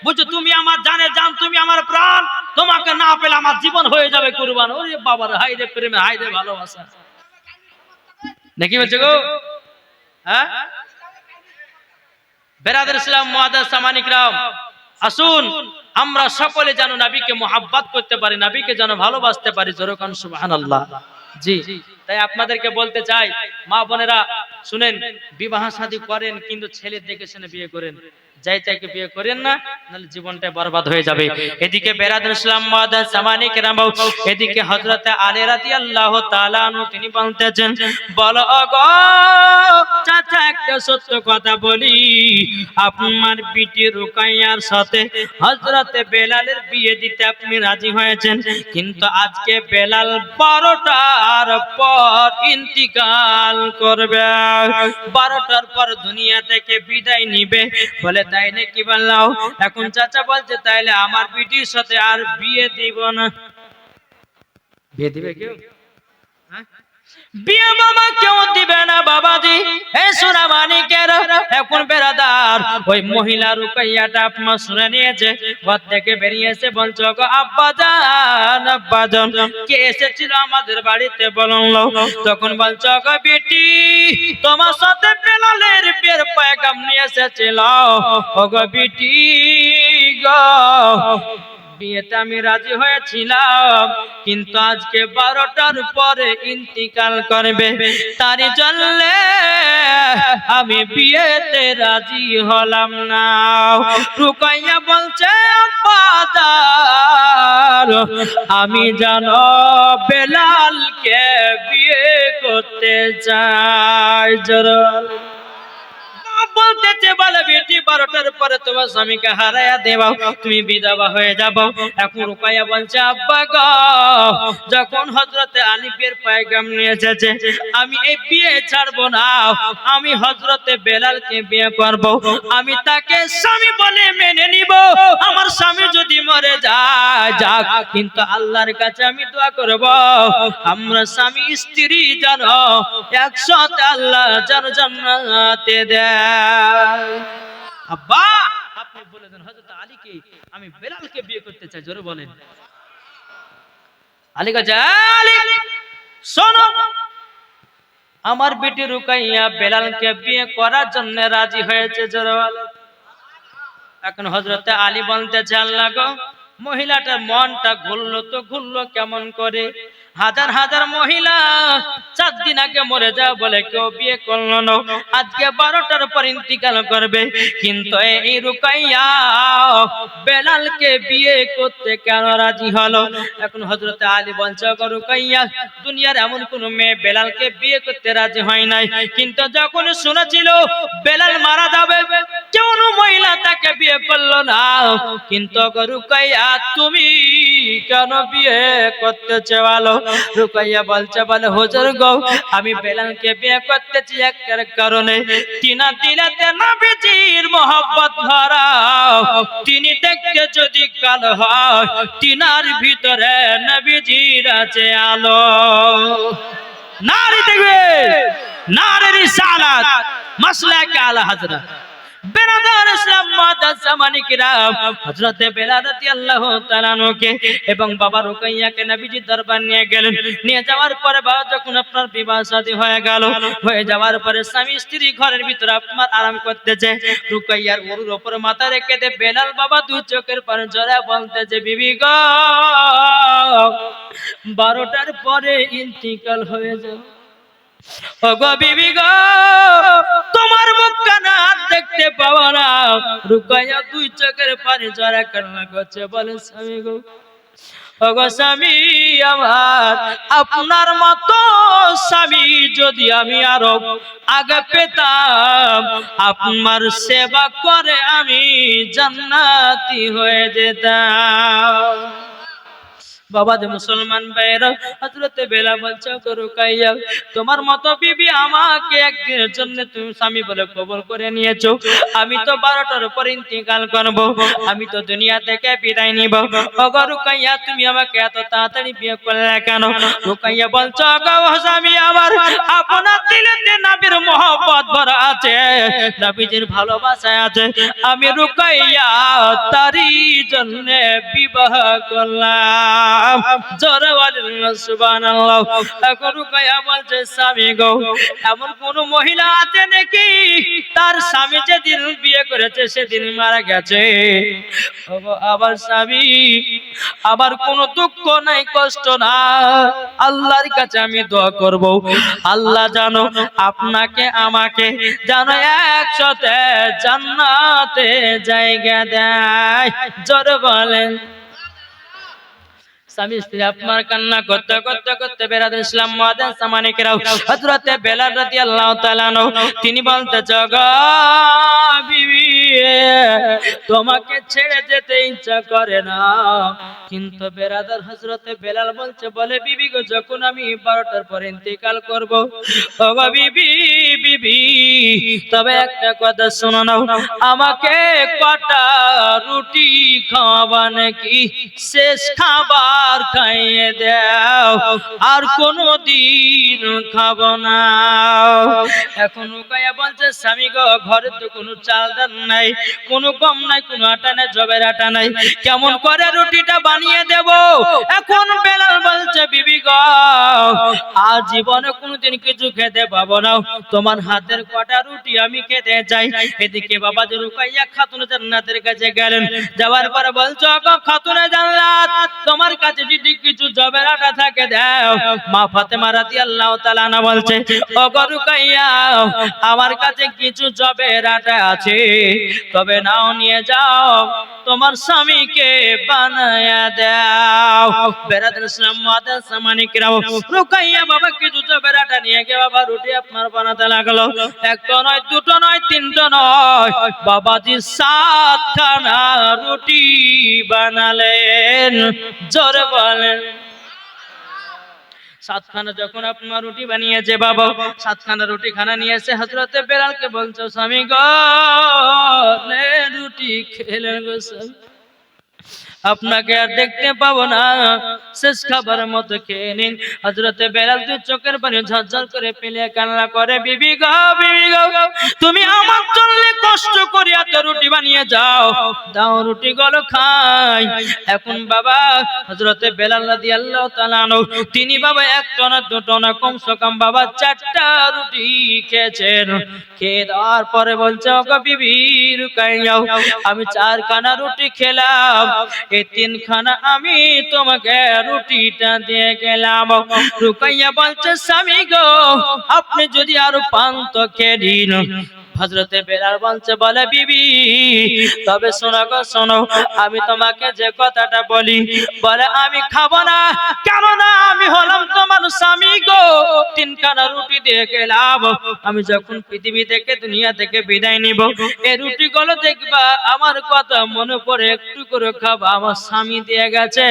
বুঝছো তুমি আমার জানে জান, তুমি আমার প্রাণ, তোমাকে না পেলে আমার জীবন হয়ে যাবে কুরবান। ওরে বাবার হাই রে প্রেমে, হাই রে ভালোবাসা, নাকি বলছে গো? হ্যাঁ বেরাদার ইসলাম মুআদ্দাস সামানিক রাম, আসুন আমরা সকলে যেন নবীকে মুহাব্বত করতে পারি, নবীকে যেন ভালোবাসতে পারি। জোরে কান সুবহানাল্লাহ। জি, তাই আপনাদেরকে বলতে চাই মা বোনেরা শুনেন, বিবাহ শাদী করেন কিন্তু ছেলে দেখে শুনে বিয়ে করেন। যাই তাকে বিয়ে করেন না, নাহলে জীবনটা বরবাদ হয়ে যাবে। এদিকে বেরাদুল ইসলাম মুআদ্দাস সামানি কেরাম, এদিকে হযরত আলী রাদিয়াল্লাহু তাআলা আনহু তিনি বলতেছেন, বলো গো চাচা একটা সত্য কথা বলি, আপনার বিটি রুকাইয়ার সাথে হযরত বেলালের বিয়ে দিতে আপনি রাজি হয়েছেন, কিন্তু আজকে বেলাল 12টার পর ইন্তিকাল করবে, 12টার পর দুনিয়া থেকে বিদায় নিবে। বলে তাই নাকি? বললাম। এখন চাচা বলছে তাইলে আমার বিটির সাথে আর বিয়ে দিব না। বিয়ে দিবে কেউ? হ্যাঁ, বিয়ে বাবা কেউ দিবে না বাবাজি। এই সোনা মানিকের এখন বেরাদার ওই মহিলা রুকাইয়াটা আপনার শুনে নিয়েছে, ঘর থেকে বেরিয়েছে, বলছো গো আব্বাজান আব্বাজান কে এসেছিল আমাদের বাড়িতে বলুন। তখন বলছো গো বেটি তোমার সাথে বেলালের বিয়ের পয়গাম নিয়ে এসেছিল। ও গো বেটি গো বিয়েতে আমি রাজি হয়েছিলাম, কিন্তু আজকে 12টার পরে ইন্তিকাল করবে, তারই জন্য আমি বিয়েতে রাজি হলাম না। রুকাইয়া বলছে আব্বাজান আমি জানো বেলালকে বিয়ে করতে চাই। জোরে বলতেছে বলে বেটি 12টার পরে তোমার স্বামীকে হারায়া দেবা, তুমি বিধবা হয়ে যাবো। এখন রুকাইয়া বলছে আব্বা গো যখন হযরতে আলী বিয়ের পয়গাম নিয়ে এসেছে, আমি এই বিয়ে ছাড়বো না, আমি হযরতে বেলালকে বিয়ে করব, আমি তাকে স্বামী বলে মেনে নিব। আমার স্বামী যদি মরে যায় যাক, কিন্তু আল্লাহর কাছে আমি দোয়া করব আমরা স্বামী স্ত্রী যেন একসাথে আল্লাহ যেন জান্নাতে দেয়। আব্বা আপনি বলে দেন হযরত আলীকে আমি বেলালকে বিয়ে করতে চাই। জোরে বলেন। আলী কাছে আলী শোনো, আমার বেটি রুকাইয়া বেলালকে বিয়ে করার জন্য রাজি হয়েছে। জোরে বলেন। এখন হযরত আলী বলতেছে আল্লাহ গো মহিলাটার মনটা ঘুরলো তো ঘুরলো কেমন করে, হাজার হাজার মহিলা 4 দিন আগে মরে যাও বলে কেউ বিয়ে করলো না, আজকে 12টার পর ইন্তিকাল করবে, কিন্তু এই রুকাইয়া বেলালকে বিয়ে করতে কেন রাজি হলো? এখন হযরত আলী বলছে গো রুকাইয়া দুনিয়ার এমন কোন মেয়ে বেলালকে বিয়ে করতে রাজি হয় নাই, কিন্তু যখন শুনেছিল বেলাল মারা যাবে কোন মহিলা তাকে বিয়ে করলো না, কিন্তু গো রুকাইয়া তুমি কেন বিয়ে করতে চাও? রুকাইয়া বলছে বলে হুজুর গো আমি বেলালকে বিয়ে করতেছি একটার কারণে, তিনা দিলাতে নবীজির মহব্বত ভরা, তিনি দেখতে যদি কালো হয় তিনার ভিতরে নবীজির আছে আলো। নারী দেখবে নারী রিসালাত মাসলাকে আলা হযরত বেরাদার ইসলাম মুআদ্দাস সামানি কিরাম হযরত বেলাল রাদিয়াল্লাহু তাআলা আনহুকে এবং বাবা রুকাইয়াকে নবীজির দরবার নিয়ে গেলেন। নিয়ে যাওয়ার পরে বাবা যখন আপনার বিবাহ শাদী হয়ে গেল, হয়ে যাওয়ার পরে স্বামী স্ত্রী ঘরের ভিতরে আপনার আরাম করতেছে, রুকাইয়ার মুড়ের উপর মাথা রেখে দে বেলাল বাবা দুই চোখের পানি ঝরে বলতেছে বিবি গো 12টার পরে ইন্তিকাল হয়ে যাবে। ওগো বিবি গো তোমার মুখখানা দেখতে পাবো না। রুকাইয়া দুই চোখের পানি ঝরা কান্না করছে, বলে স্বামী গো ওগো স্বামী আমার, আপনার মতো স্বামী যদি আমি আরো আগে পেতাম আপনার সেবা করে আমি জান্নাতি হয়ে যেতাম। বাবা যে মুসলমান ভাইরা হযরত বেলাল বলছে রুকাইয়া তোমার মতো বিবি আমাকে একদিনের জন্য তুমি স্বামী বলে কবুল করে নিয়েছো, আমি তো 12টার পর ইন্তিকাল করব, আমি তো দুনিয়া থেকে বিদায় নিব। ওগো রুকাইয়া তুমি আমাকে এত তাড়াতাড়ি বিয়ে করলে কেন? রুকাইয়া বলছে গো স্বামী আমার, আপনার দিলেতে নবীর মহব্বত ভরা আছে, নবীজির ভালোবাসা আছে, আমি রুকাইয়া তারই জন্য বিবাহ করলাম। জোরে বলেন সুবহানাল্লাহ। এখন রুকাইয়া বলছে স্বামী গো এমন কোন মহিলা আছে নাকি তার স্বামী যেদিন বিয়ে করেছে সেদিন মারা গেছে? আবার স্বামী আমার কোনো দুঃখ নাই, কষ্ট না। আল্লাহর কাছে আমি দোয়া করব, আল্লাহ জানো আপনাকে আমাকে জানো একসাথে জান্নাতে জায়গা দেয়। জোরে বলেন। স্বামী স্ত্রী আপনার কান্না করতে করতে করতে বেরাদ ইসলাম মুয়াজ্জিন সামানিকেরাও হযরতে বেলাল রাদিয়াল্লাহু তাআলা আনহু তিনি বলতে গো বিবি, তোমাকে ছেড়ে যেতে ইচ্ছা করে না, কিন্তু বেরাদার হযরতে বেলাল বলছে, বলে বিবি গো, যখন আমি 12টার পর ইন্তেকাল করব, ও গো বিবি, বিবি তবে একটা কথা শোনো নাও, আমাকে কটা রুটি খাওয়াবা নাকি, শেষ খাবার খাইয়ে দাও, আর কোনদিন খাবো না। এখন রুকাইয়া বলছে, স্বামী গো, ঘরে তো কোনো চাল ডাল নাই, কোনো গম নাই, কোনো আটা নাই, জবের আটা নাই, কেমন করে রুটিটা বানিয়ে দেব? এখন বেলাল বলছে, বিবি গো, আজ জীবনে কোনোদিন কিছু খেতে পাবো না, তোমার হাতের কটা রুটি আমি খেতে চাই। এদিকে বাবা যে রুকাইয়া খাতুনে জান্নাতের কাছে গেলেন, যাওয়ার পরে বলছো, গো খাতুনে জান্নাত, তোমার কাছে যদি কিছু জবের আটা থাকে দাও। মা ফাতেমা রাদিয়াল্লাহু তাআলা আনহা বলছে, ও গো রুকাইয়া, আমার কাছে কিছু জবের আটা আছে, তবে নাও নিয়ে যাও, তোমার স্বামীকে বানায়া দাও। বেরাদুল ইসলাম মুয়াজ্জিন সামানিকরাও রুকাইয়া বাবা কিছু জবের আটা নিয়ে গিয়ে বাবা রুটি আপনার বানাতে লাগলো। একটা নয়, দুটো নয়, তিনটা নয়, বাবাজি 7খানা রুটি বানালেন। জোরে বলেন। 7খানা যখন আপনার রুটি বানিয়েছে বাবা, 7খানা রুটি খানা নিয়ে এসে হযরতে বেলালকে বলছো, স্বামী গো, রুটি খেলেন গো স্বামী, আপনাকে আর দেখতে পাবো না, শেষ খাবারের মতো খেয়ে নিন। হযরতে বেলাল দুই চোখের পানি ঝরঝর করে ফেলে কান্না করে, বিবি গো, বিবি গো, তুমি আমার জন্য কষ্ট করে এত রুটি বানিয়ে যাও, দাও রুটি গুলো খাই। এখন বাবা হযরতে বেলাল রাদিয়াল্লাহু তাআলা আনহু তিনি বাবা একটা না দুটো না, কমসে কম বাবা 4টা রুটি খেয়েছেন। খেয়ে দেওয়ার পরে বলছে, ওগো বিবি রুকাইয়া, আমি 4খানা রুটি খেলাম, এই 3খানা আমি তোমাকে রুটিটা দিয়ে গেলাম। রুকাইয়া বলছে, স্বামী গো, আপনি যদি আরো পান তো খেয়ে নিন। হযরতে বেলাল বলছে, বলে বিবি, তবে শোনো গো শোনো, আমি তোমাকে যে কথাটা বলি, বলে আমি খাবো না, কেন না আমি হলাম তোমার স্বামী গো, 3খানা রুটি দিয়ে গেলাম, আমি যখন পৃথিবী থেকে দুনিয়া থেকে বিদায় নিব, এই রুটিগুলো দেখবা আমার কথা মনে পড়ে একটু করে খাবা, আমার স্বামী দিয়ে গেছে,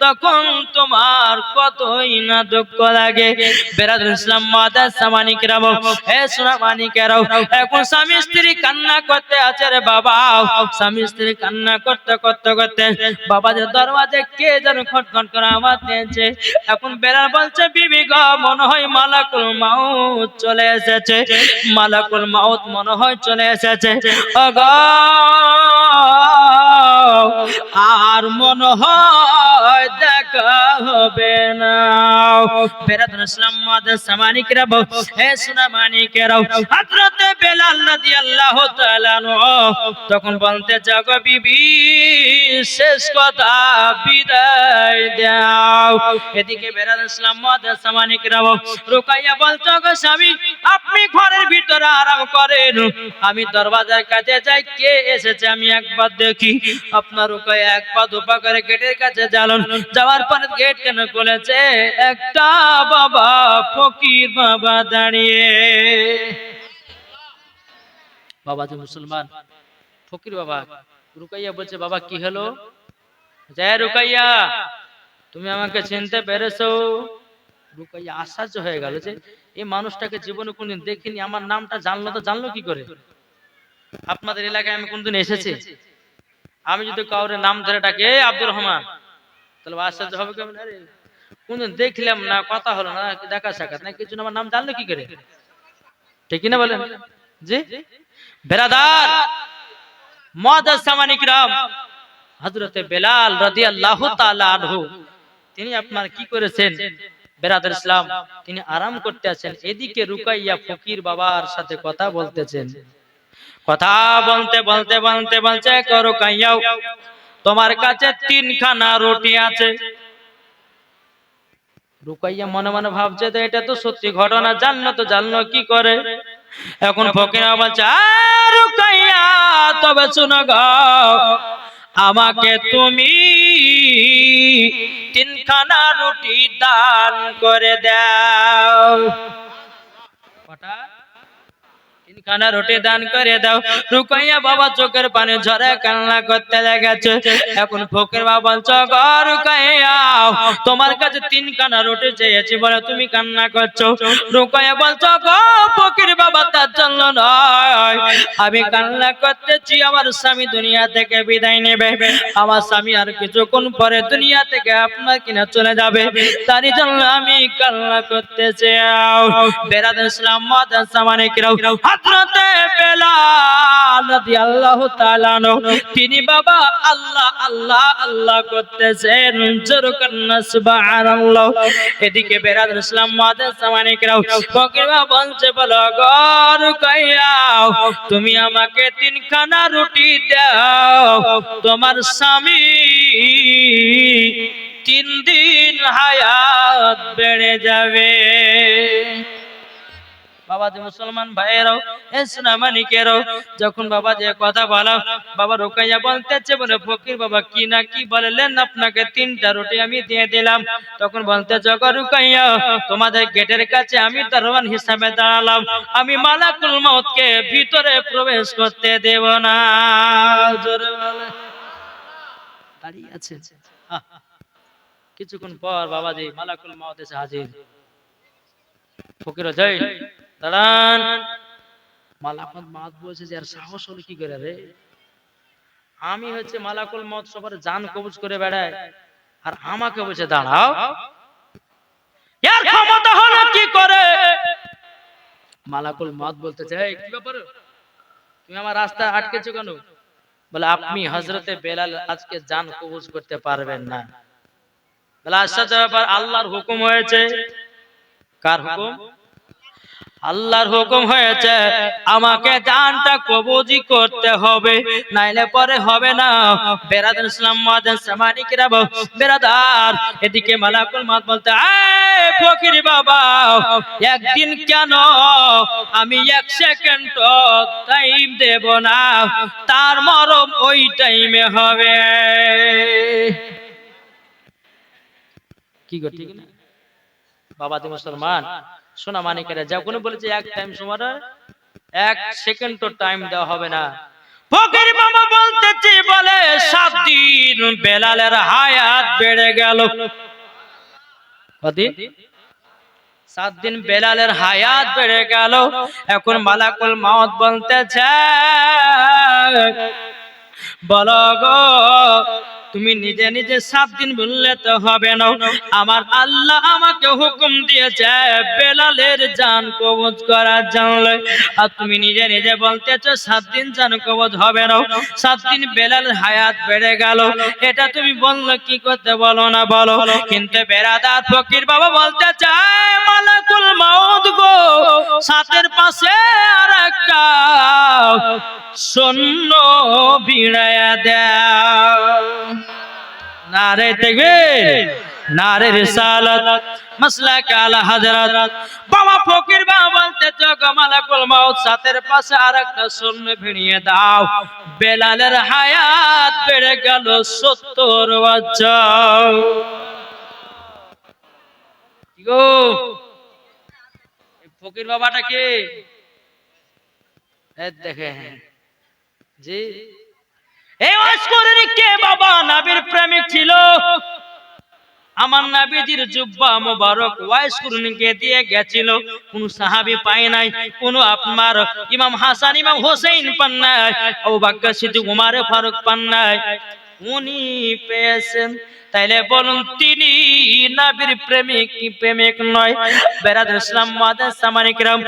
তখন তোমার কতই না দুঃখ লাগে। বেরাদুল ইসলাম মুয়াজ্জিন সামানিকরাও, হে সোনা মানিকেরাও, এখন স্বামী স্ত্রী কান্না করতে আছে রে বাবা, স্বামী স্ত্রী কান্না করতে করতে করতে বাবা যে দরওয়াজে কে যেন খটখট করে আওয়াজ দিয়েছে। এখন বেলাল বলছে, বিবি গো, মনে হয় মালাকুল মাউত চলে এসেছে, মালাকুল মাউত মনে হয় চলে এসেছে, ওগো আর মনে হয় দেখা হবে না। বেরাদুল ইসলাম মুয়াজ্জিন সামানিকরাও, হে সোনা মানিকেরাও, হযরতে বেলাল রাদিয়াল্লাহু তাআলা আনহু তখন বলতে, জাগো বিবি, শেষ কথা বিদায় দাও। এদিকে বেরাদুল ইসলাম মুয়াজ্জিন সামানিকরাও রুকাইয়া বলতো, গো স্বামী, আপনি ঘরের ভিতরে আরাম করেন, আমি দরওয়াজার কাছে যাই, কে এসেছে আমি একবার দেখি। আপনার রুকাইয়া এক পা দুপা করে গেটের কাছে যালেন, যাওয়ার পরে গেট কেন খুলেছে, একটা বাবা ফকির বাবা দাঁড়িয়ে। বাবা যে মুসলমান ফকির বাবা, রুকাইয়া বলছে, বাবা কি হলো? জয় রুকাইয়া, তুমি আমাকে চিনতে পেরেছো? রুকাইয়া আশ্চর্য হয়ে গেল যে এই মানুষটাকে জীবনে কোনদিন দেখিনি, আমার নামটা জানলো তো জানলো কি করে? আপনাদের এলাকায় আমি কোনদিন এসেছি? আমি যদি কাউরে নাম ধরে ডাকে আব্দুর রহমান, তাহলে আশ্চর্য হবে কেমন? আরে কোনদিন দেখলাম না, কথা হলো না, দেখা সাক্ষাৎ না, কিছু না, আমার নাম জানলো কি করে? ঠিক না বলেন? জি বেরাদার মুয়াজ্জিন সামানিকরাম, হযরতে বেলাল রাদিয়াল্লাহু তাআলা আনহু তিনি আপনার কি করেছেন? বেরাদার ইসলাম, তিনি আরাম করতে আছেন, এদিকে রুকাইয়া ফকির বাবার সাথে কথা বলতেছেন। কথা বলতে বলতে বলতে বলছে, রুকাইয়া তোমার কাছে 3 খানা রুটি আছে। রুকাইয়া মনে মনে ভাবছে তো এটা তো সত্যি ঘটনা, জানলো কি করে। এখন ফকির বলছে, রুকাইয়া তবে শুনো গো, আমাকে তুমি 3 খানা রুটি দান করে দাও। কটা? 3 খানা রুটি দান করে দাও। রুকাইয়া বাবা চোখের পানি ঝরে কান্না করতে লেগেছে। এখন ফকির বাবা বলছে, গো রুকাইয়া তোমার কাছে 3 খানা রুটি চেয়েছি বলে তুমি কান্না করছো। রুকাইয়া বলছে, গো ফকির বাবা তার জন্য নয়, আমি কান্না করতেছি আমার স্বামী দুনিয়া থেকে বিদায় নেবে। আমার স্বামী আর কিছুক্ষণ পরে দুনিয়া থেকে আপনার কিনা চলে যাবে, তারই জন্য আমি কান্না করতেছি। বেরাদার ইসলাম মাদ্রাসা মানে কিরাও হযরতে বেলাল রাদিয়াল্লাহু তাআলা তিনি বাবা আল্লাহ আল্লাহ আল্লাহ করতেছেন, জোরে কান্না সুবহানাল্লাহ। এদিকে বেরাদার ইসলাম মাদ্রাসা মানে কিরাও ফকির বাবা বলছে, বলো গো রুকাইয়া তুমি আমাকে 3 খানা রুটি দাও, তোমার স্বামী 3 দিন হায়াত বেড়ে যাবে। বাবা যে মুসলমান ভাইয়েরাও ইসলামানিকেরাও যখন বাবা যে কথা বলা, বাবা রুকাইয়া বলতেছে বলে ফকির বাবা কি না কি বললেন, আপনাকে 3টা রুটি আমি দিয়ে দিলাম। তখন বলতেছে, গো রুকাইয়া তোমাদের গেটের কাছে আমি দারোয়ান হিসাবে দাঁড়ালাম, আমি মালাকুল মউতকে ভিতরে প্রবেশ করতে দেব না। জোরে বলে দাঁড়িয়ে আছে। কিছুক্ষণ পর বাবাজি মালাকুল মউত এসে হাজির। ফকির যাই দাঁড়ান। মালাকুল মউত বলছে যে আর সাহস হলো কি করে রে, আমি হচ্ছে মালাকুল মউত সবার জান কবজ করে বেড়ায়, আর আমাকে বলছে দাঁড়াও, এর ক্ষমতা হলো কি করে? মালাকুল মউত বলতেছে, এই কি ব্যাপার, তুমি আমার রাস্তা আটকেছো কেন? বলে আপনি হযরতে বেলাল আজকে জান কবজ করতে পারবেন না। বলে আশ্চর্য ব্যাপার, আল্লাহর হুকুম হয়েছে। কার হুকুম? আল্লাহর হুকুম হয়েছে আমাকে জানটা কবজি করতে হবে, নাইলে পরে হবে না। বেরাদার ইসলাম মাদ্রাসা মানিকেরা বেরাদার, এদিকে মালাকুল মউত বলতে, এই ফকির বাবা একদিন কেন, আমি 1 সেকেন্ড টাইম দেব না, তার মরণ ওই টাইমে হবে। কি গো ঠিক না বাবা? তুমি মুসলমান সোনা মানিকেরা যখন বলেছে 1 টাইম সময় 1 সেকেন্ড তো টাইম দেওয়া হবে না। ফকির বাবা বলতেছি বলে 7 দিন বেলালের হায়াত বেড়ে গেল। কতদিন? 7 দিন বেলালের হায়াত বেড়ে গেল। এখন মালাকুল মউত বলতেছে, বলো গো তুমি নিজে নিজে 7 দিন বললে তো হবে না, আমার আল্লাহ আমাকে হুকুম দিয়েছে বেলালের জান কবজ করার জন্য, আর তুমি নিজে নিজে বলতেছো 7 দিন জান কবজ হবে না। 7 দিন বেলালের হায়াত বেড়ে গেল, এটা তুমি বললে কি করতে বলো না বলো। কিন্তু বেরাদার ফকির বাবা বলতে চায়, মালাকুল মউত গো 7-এর পাশে আরেকটা শূন্য ভিড়ায়া দাও। নারে তাকবীর, নারে রিসালাত, মাসলাক আলা হযরত। বাবা ফকির বাবা বলতে গো মালাকুল মউত 7-এর পাশে আরেকটা শূন্য ভিড়িয়ে দাও। বেলালের হায়াত বেড়ে গেল 70 বছর। কি গো এই ফকির বাবাটা কে? এই দেখেন জি, এই ওয়াসকরনি কে বাবা? নবীর প্রেমিক ছিল। আমার নবীজির জুব্বা মোবারক ওয়াসকরনিকে দিয়ে গেছিল, কোন সাহাবী পায় নাই, কোন আপনার ইমাম হাসান ইমাম হোসেন পান নাই, আবু বকর সিদ্দিক উমর ফারুক পান নাই, উনি পেয়েছেন। তাইলে বলুন তিনি নবীর প্রেমিক কি প্রেমিক নয়? বেরাদার ইসলাম মাদ্রাসা মানিকরাম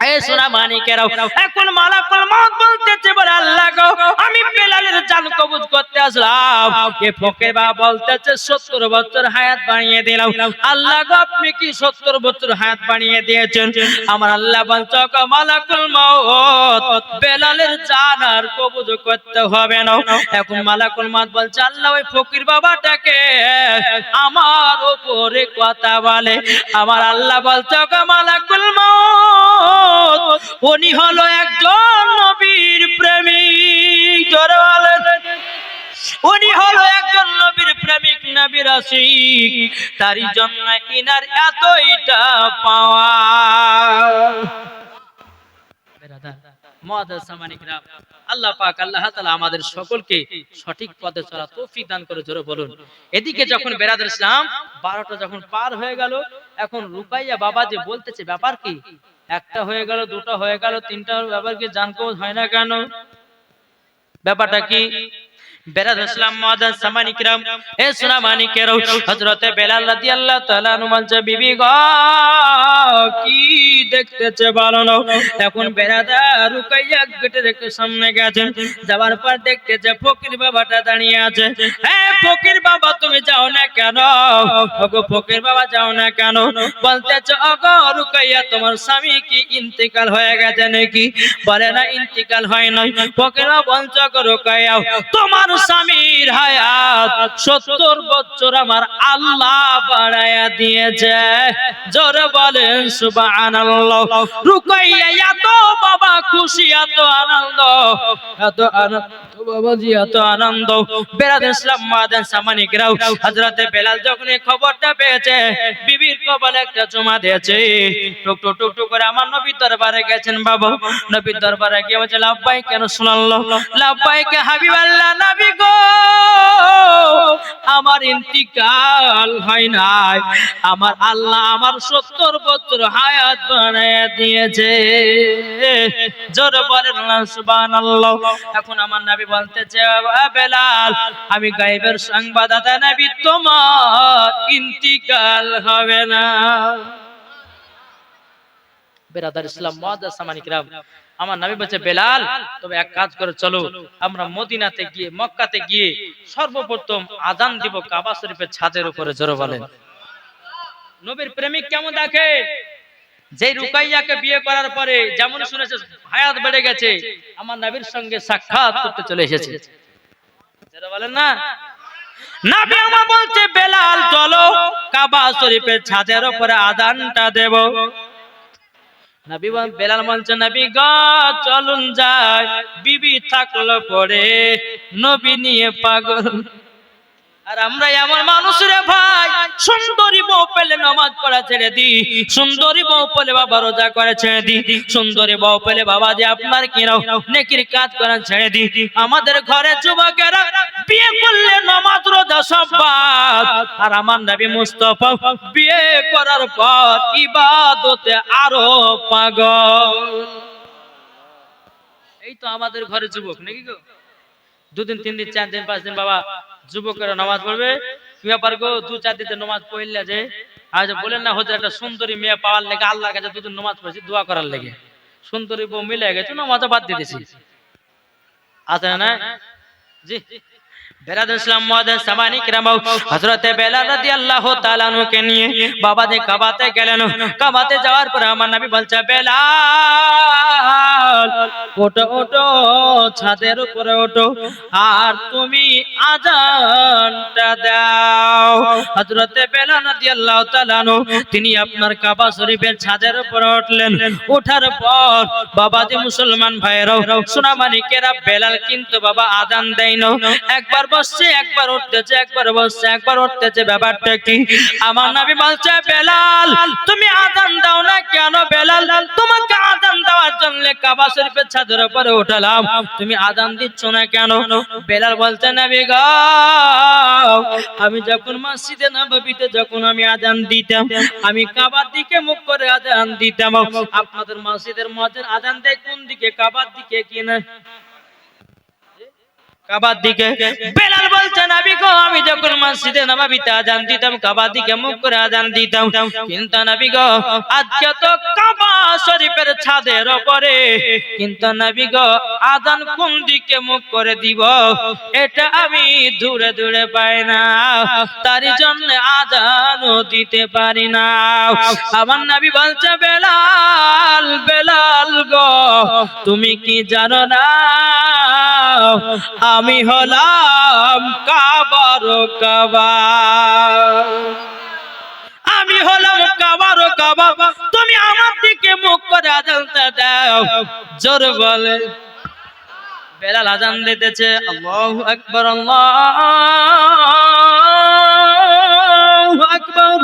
এই সোনা মানিকেরাও, এখন মালাকুল মউত বলতেছে, বলে আল্লাহ গো, আমি বেলালের জান কবজ করতে আসলাম। এ ফকির বাবা বলতেছে 70 বছর হায়াত বাড়িয়ে দিলাম। আল্লাহ গো, আপনি কি 70 বছর হায়াত বাড়িয়ে দিয়েছেন? আমার আল্লাহ বলছে, গো মালাকুল মউত, বেলালের জান আর কবজ করতে হবে না। এখন মালাকুল মউত বলছে, আল্লাহ ওই ফকির বাবাটাকে আমার উপরে কথা বলে। আমার আল্লাহ বলছে, গো মালাকুল মউত, উনি হলো একজন নবীর প্রেমিক। জোরে বলেন, উনি হলো একজন নবীর প্রেমিক, নবীর আশিক, তারই জন্য ইনার এতইটা পাওয়া। আল্লাহ পাক আল্লাহ তাআলা আমাদের সকলকে সঠিক পথে চলা তৌফিক দান করে। জোরে বলুন। এদিকে যখন বেরাদার ইসলাম 12টা যখন পার হয়ে গেল, এখন রুকাইয়া বাবা যে বলতেছে, ব্যাপার কি? একটা হয়ে গেল, দুটো হয়ে গেল, তিনটা ব্যাপার কি জান কবজ হয় না কেন? ব্যাপারটা কি? বেরাদার ইসলাম মুআজ্জাজ সামানি কিরাম, এ সোনা মানিকেরাও, হযরতে বেলাল রাদিয়াল্লাহু তাআলা আনহু বলছে, বিবি গো কি দেখতেছে বলো না। এখন বেরাদার রুকাইয়া গেটের একটু সামনে গেছেন, যাওয়ার পর দেখতেছে ফকির বাবাটা দাঁড়িয়ে আছে। হ্যাঁ ফকির বাবা, তুমি যাও না কেন? ওগো ফকির বাবা, যাও না কেন? বলতেছে, ওগো রুকাইয়া, তোমার স্বামী কি ইন্তেকাল হয়ে গেছে নাকি? বলে না, ইন্তেকাল হয় নাই। ফকির বাবা বলছে, ওগো রুকাইয়া, তোমার স্বামীর হায়াত 70 বছর আমার আল্লাহ বাড়ায়া দিয়েছে। জোরে বলেন সুবহানাল্লাহ। রুকাইয়া এত বাবা খুশি, এত আনন্দ, এত আনন্দ বাবাজি, এত আনন্দ। বেরাদার ইসলাম মুআজ্জাজ সামানি কিরাম, হযরতে বেলাল যখন এই খবরটা পেয়েছে, বিবির কপালে একটা চুমা দিয়েছে। টুক টুক টুক টুক করে আমার নবীর দরবারে গেছেন। বাবা নবীর দরবারে গিয়ে বলছে, লাব্বাইক রাসূলুল্লাহ, লাব্বাইক হাবিবাল্লাহ, নবী গো আমার ইন্তিকাল হয় নাই, আমার আল্লাহ আমার 70 বছর হায়াত বাড়ায়া দিয়েছে। জোরে বলেন না সুবহানাল্লাহ। এখন আমার নবী বলতেছে, বেলাল, আমি গায়েবের সংবাদদাতা নবী, তোমার ইন্তিকাল হবে না। বেরাদার ইসলাম মুআজ্জাজ সামানি কিরাম, আমার নবী বলছে, বেলাল তবে এক কাজ করে চলো, আমরা মদিনাতে গিয়ে, মক্কাতে গিয়ে সর্বপ্রথম আযান দিব কাবা শরীফের ছাদের উপরে। জোরে বলেন। নবীর প্রেমিক কেমন দেখে, যে রুকাইয়াকে বিয়ে করার পরে যেমন শুনেছে হায়াত বেড়ে গেছে, আমার নবীর সঙ্গে সাক্ষাৎ করতে চলে এসেছে। জোরে বলেন না। নবী আমার বলছে, বেলাল চলো কাবা শরীফের ছাদের উপরে আযানটা দেব। নবী বেলাল বলছে, নবী গো চলুন যাই, বিবি থাকলো পরে নবী নিয়ে পাগল। আর আমরা এমন মানুষ রে ভাই, সুন্দরী বউ পেলে নামাজ পড়া ছেড়ে দি, সুন্দরী বউ পেলে বাবা রোজা করে ছেড়ে দি, সুন্দরী বউ পেলে বাবা যে আপনার কিনাও নেকির কাজ করা ছেড়ে দি। আমাদের ঘরে যুবকেরা বিয়ে করলে নামাজ রোজা সব বাদ, আর আমার নবী মুস্তাফা বিয়ে করার পর ইবাদতে আরো পাগল। এই তো আমাদের ঘরে যুবক নাকি গো, 2 দিন 3 দিন 4 দিন 5 দিন বাবা যুবকেরা নামাজ পড়বে। কি ব্যাপার গো, 2-4 দিন নামাজ পড়লে যে আজ বলেন না, হচ্ছে একটা সুন্দরী মেয়ে পাওয়ার লেগে আল্লাহর কাছে 2 দিন নামাজ পড়েছি দোয়া করার লেগে, সুন্দরী বউ মিলে গেছে, নামাজ বাদ দিয়ে দিয়েছি। আছে না জি? বেরাদার ইসলাম মুআজ্জাজ সামানি কিরাম, হযরতে বেলাল রাদিয়াল্লাহু তাআলা আনহুকে নিয়ে বাবা যে কাবাতে গেলেন। কাবাতে যাওয়ার পরে আমার নবী বলছে, বেলাল ওঠো ওঠো, ছাদের উপরে ওঠো, আর তুমি আযানটা দাও। হযরতে বেলাল রাদিয়াল্লাহু তাআলা আনহু তিনি আপনার কাবা শরীফের ছাদের উপরে উঠলেন। ওঠার পর বাবা যে মুসলমান ভাইরাও, সোনা মানিকেরা, বেলাল কিন্তু বাবা আযান দেয় না, একবার বসছে একবার উঠতেছে, একবার বসছে একবার উঠতেছে। ব্যাপারটা কি? আমার নবী বলছে, বেলাল তুমি আযান দাও না কেন? বেলাল তোমাকে আযান দেওয়ার জন্য কাবা শরীফের ছাদের উপরে উঠালাম, তুমি আযান দিচ্ছ না কেন? বেলাল বলছে, নবী গো আমি যখন মসজিদে নববীতে যখন আমি আযান দিতাম, আমি কাবার দিকে মুখ করে আযান দিতাম। আপনাদের মসজিদের মুয়াজ্জিন আযান দেয় কোন দিকে? কাবার দিকে কি না? কাবার দিকে। বেলাল বলছে নবী গো আমি যখন মসজিদে নববীতে আযান দিতাম কাবার দিকে মুখ করে আযান দিতাম, কিন্তু নবী গো আজকে তো কাবা শরীফের ছাদের উপরে, কিন্তু নবী গো আযান কোন দিকে মুখ করে দিব এটা আমি দূরে দূরে পাই না, তার জন্য আযানও দিতে পারি না। আমার নবী বলছে বেলাল বেলাল গো তুমি কি জানো না আমি হলাম কাবার কাবা, আমি হলাম কাবার কাবা, তুমি আমার দিকে মুখ করে আযানটা দাও। জোর বলে বেলাল আযান দিতেছে, আল্লাহু আকবার আল্লাহু আকবার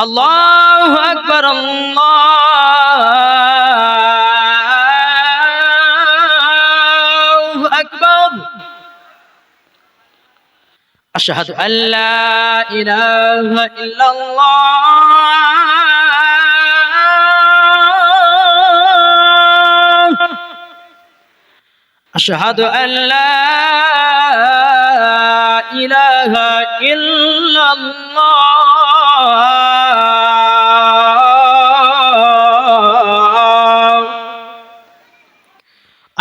আল্লাহু আকবার আল্লাহু আকবার আশহাদু আল্লা ইলাহা ইল্লাল্লাহ আশহাদু আল্লা ইলাহা ইল্লাল্লাহ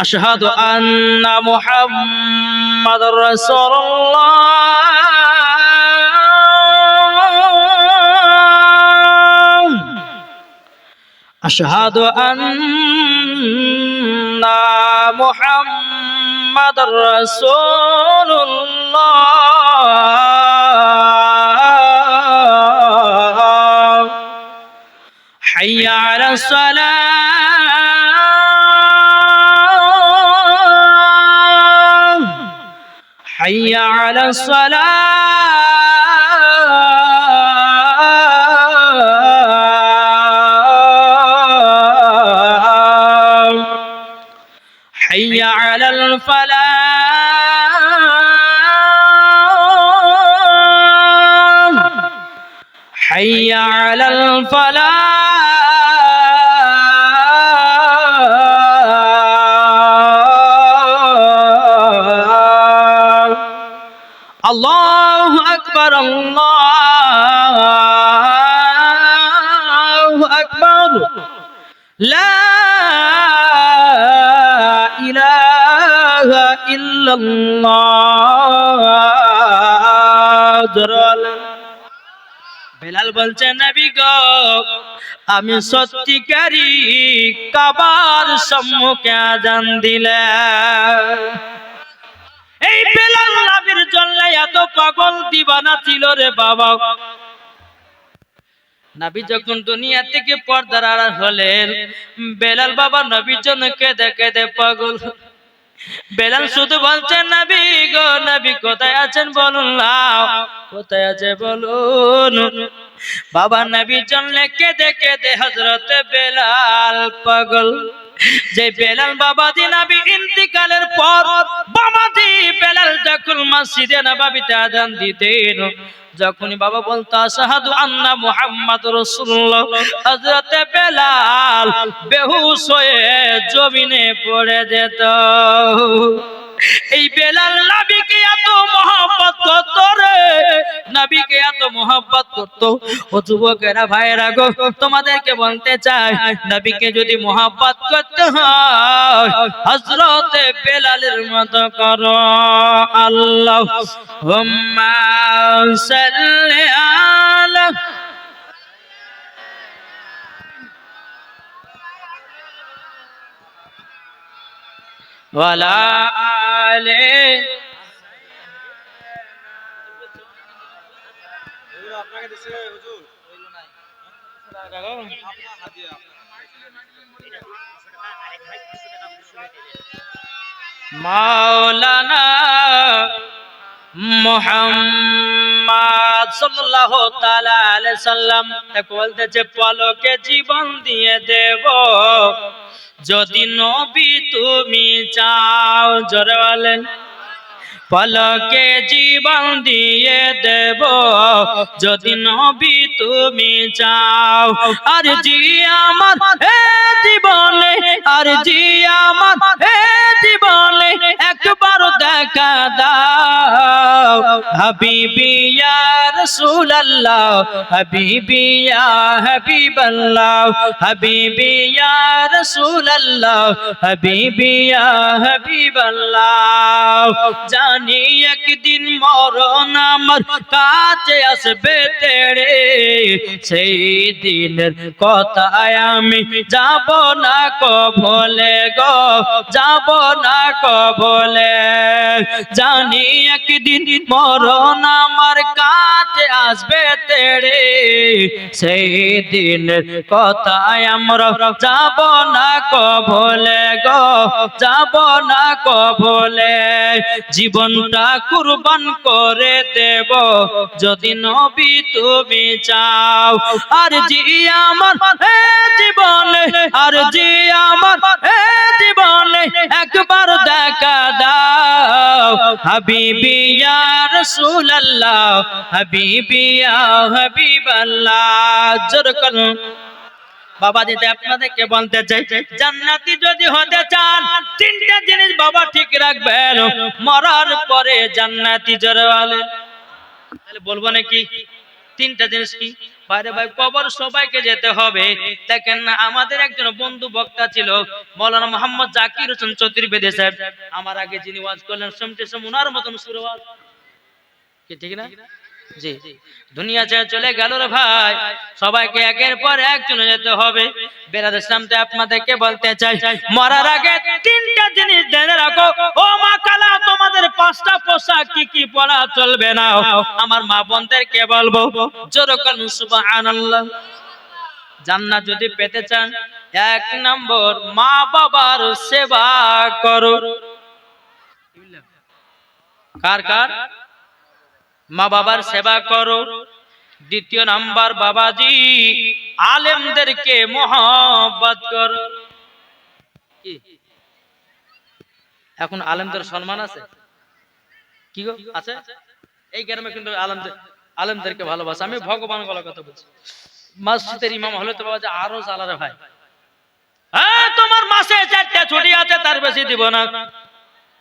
আশহাদু আন্না মুহাম্মাদুর রাসূলুল্লাহ আশহাদু আন্না মুহাম্মাদুর রাসূলুল্লাহ হাইয়া আলাস সালাহ হাইয়া আলাস সালাহ হাইয়া আলাল ফালাহ হাইয়া আলাল ফালাহ আল্লাহু আকবার আল্লাহু আকবার লা ইলাহা ইল্লাল্লাহ। বেলাল বলছে নবী গো আমি সত্যিকারী কাবার সম্মুখে আযান দিলাম। এই বেলাল নবীর জন্য এত পাগল দিবানা ছিল রে বাবা। নবী যখন দুনিয়া থেকে পর্দার আড়াল হলেন বেলাল বাবা নবীর জন্য কেঁদে কেঁদে পাগল। বেলাল শুধু বলছেন নবী গো নবী কোথায় আছেন বলুন না, কোথায় আছে বলুন। বাবা নবীর জন্য কেঁদে কেঁদে হযরত বেলাল পাগল। যে বেলাল বাবাজি নবী ইন্তিকালের পর বাবাজি বেলাল যখন মসজিদে নববীতে আযান দিতেন, যখনই বাবা বলতো আশহাদু আন্না মুহাম্মাদুর রাসূলুল্লাহ, হযরত বেলাল বেহুশ হয়ে জমিনে পড়ে যেত। এই বেলাল নবীকে এত মহব্বত করত রে, নবীকে এত মহব্বত করত। ও যুবকেরা ভাইরা গো তোমাদেরকে বলতে চাই নবীকে যদি মহব্বত করতে হয় হযরত বেলালের মতো করো। আল্লাহুম্মা সাল্লি আলা ওয়ালা আলে আপনাকে দিছে হুজুর হইলো নাই হাদিয়া মাওলানা মুহাম্মদ সাল্লাল্লাহু তাআলা আলাইহি সাল্লাম বলতেছে পলকে জীবন দিয়ে দেব যদি নবী তুমি চাও। জোরে বলেন পলকে জীবন দিয়ে দেব যদি নবী তুমি চাও। আর জি আমার হে জীবনে, আর জি আমার হে জীবনে একবার দেখা দাও হাবিবি ইয়া রাসূলুল্লাহ হাবিবি ইয়া হাবিবাল্লাহ হাবিবি ইয়া রাসূলুল্লাহ হাবিবি ইয়া হাবিবাল্লাহ জানি একদিন মরণ আমার কাছে আসবে তেড়ে সেই দিনের কথায় আমি যাব না কবলে গো যাব না কবলে জানি একদিন মরণ আমার কাছে আসবে তেড়ে সেই দিনের কথায় আমরা যাব না কবলে গো যাব না কবলে জীবনটা কুরবান করে দেব যদি নবী তুমি চাও আর জি আমার হে জীবনে আর জি আমার হে জীবনে একবার দেখা দাও হাবিবি ইয়া রাসূলুল্লাহ হাবিবি ইয়া হাবিবাল্লাহ জোর করুন বাবা দিতে আপনাদেরকে বলতে চাই জান্নাতি যদি হতে চান তিনটা জিনিস বাবা ঠিক রাখবেন মরার পরে জান্নাতি জোরে বলে তাহলে বলবো নাকি তিনটা জিনিস কি বাইরে ভাই কবর সবাইকে যেতে হবে দেখেন না আমাদের একজন বন্ধু বক্তা ছিল মাওলানা মোহাম্মদ জাকির হোসেন চতুর্বেদী সাহেব আমার আগে যিনি ওয়াজ করলেন শুনতে ওনার মতন সুরে ওয়াজ কি ঠিক না জি দুনিয়া ছেড়ে চলে গেল রে ভাই সবাইকে একের পর এক চলে যেতে হবে বেরাদ ইসলামতে আপনাদেরকে বলতে চাই মরার আগে তিনটা জিনিস জেনে রাখো ও মা কালা তোমাদের পাঁচটা পোশাক কি কি পরা চলবে না আমার মা বোনদেরকে বলবো জোরে বলুন সুবহানাল্লাহ জান্নাত যদি পেতে চান এক নম্বর মা বাবার সেবা করো কার কার মা বাবার সেবা করো দ্বিতীয় নাম্বার বাবাজি আলেমদেরকে মহব্বত করো কি এখন আলেমদের সম্মান আছে কি গো আছে এই গ্রামে কিন্তু আলেমদেরকে ভালোবাসে আমি ভগবান বলা কথা বলছি মসজিদের ইমাম হলে তো বাবা যে আরো জ্বালারে ভাই হ্যাঁ তোমার মাসে 4টা ছুটি আছে তার বেশি দিব না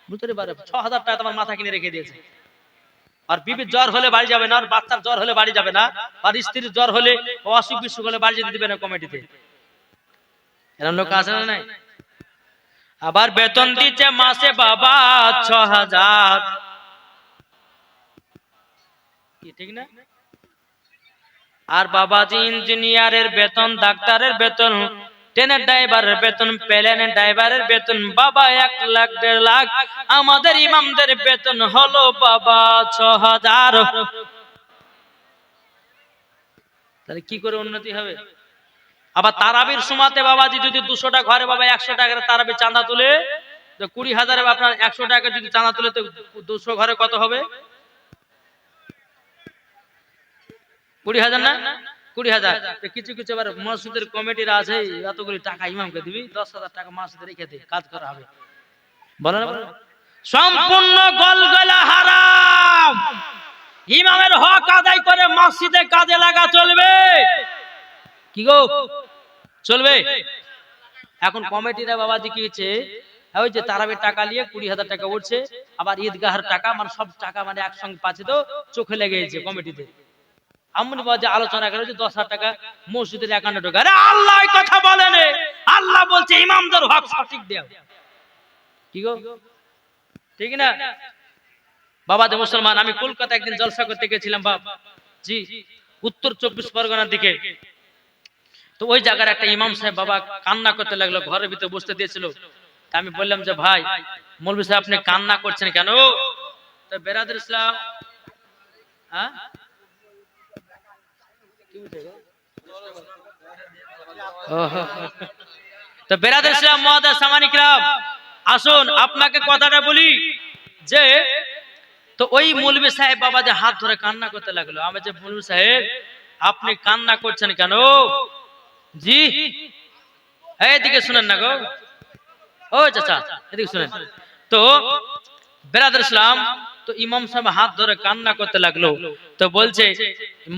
বুঝতে পারে 6000 টাকা তোমার মাথা কিনে রেখে দিয়েছে আর বিবির জ্বর হলে বাড়ি যাবে না আর বাচ্চার জ্বর হলে বাড়ি যাবে না আর স্ত্রীর জ্বর হলে অসুখ বিসুখ হলে বাড়ি যেতে দিবে না কমিটিতে এরকম লোক আছে না নাই আবার বেতন দিচ্ছে মাসে বাবা 6000 কি ঠিক না আর বাবাজি ইঞ্জিনিয়ারের বেতন ডাক্তারের বেতন ট্রেনের ড্রাইভারের বেতন প্লেনের ড্রাইভারের বেতন বাবা 1 লাখ 1.5 লাখ আমাদের ইমামদের বেতন হলো বাবা 6000 তাহলে কি করে উন্নতি হবে আবার তারাবির সময়তে বাবাজি যদি 200 টাকা ঘরে বাবা 100 টাকার তারাবি চাঁদা তুলে তো 20000 এ আপনার 100 টাকা যদি চাঁদা তুলে তো 200 ঘরে কত হবে 20000 না 20000 কিছু কিছু আবার মসজিদের কমিটির আছে এতগুলি টাকা ইমামকে দিবি 10000 টাকা মসজিদে রেখে দে কাজ করা হবে বলেন না সম্পূর্ণ গলগলা হারাম ইমামের হক আদায় করে মসজিদে কাজে লাগা চলবে কি গো চলবে এখন কমিটিরা বাবাজি কি হচ্ছে ওই যে তারাবির টাকা নিয়ে 20000 টাকা উঠছে আবার ঈদগাহের টাকা মানে সব টাকা মানে একসঙ্গে পাচ্ছে তো চোখে লেগে গেছে কমিটিতে আমনি বাজে আলোচনা করে যে 10000 টাকা মসজিদের অ্যাকাউন্টে ঢোকে আরে আল্লাহ এই কথা বলেন আল্লাহ বলছে ইমামদের হক সঠিক দাও কি গো ঠিক না বাবা যে মুসলমান আমি কলকাতা একদিন জলসা করতে গেছিলাম বাবা জি উত্তর 24 পরগনার দিকে তো ওই জায়গার একটা ইমাম সাহেব বাবা কান্না করতে লাগলো ঘরের ভিতরে বসতে দিয়েছিল আমি বললাম যে ভাই মৌলভী সাহেব আপনি কান্না করছেন কেন তো বেরাদর ইসলাম হ্যাঁ তো বেরাদর ইসলাম মুআদ্দাস সামানি কিরাম আসুন আপনাকে কথাটা বলি যে তো ওই মৌলভী সাহেব বাবা যে হাত ধরে কান্না করতে লাগলো আমি যে মৌলভী সাহেব আপনি কান্না করছেন কেন জি এইদিকে শুনেন না গো ও চাচা এদিকে শুনেন তো বেরাদর ইসলাম তো ইমাম সাহেব হাত ধরে কান্না করতে লাগলো। তো বলছে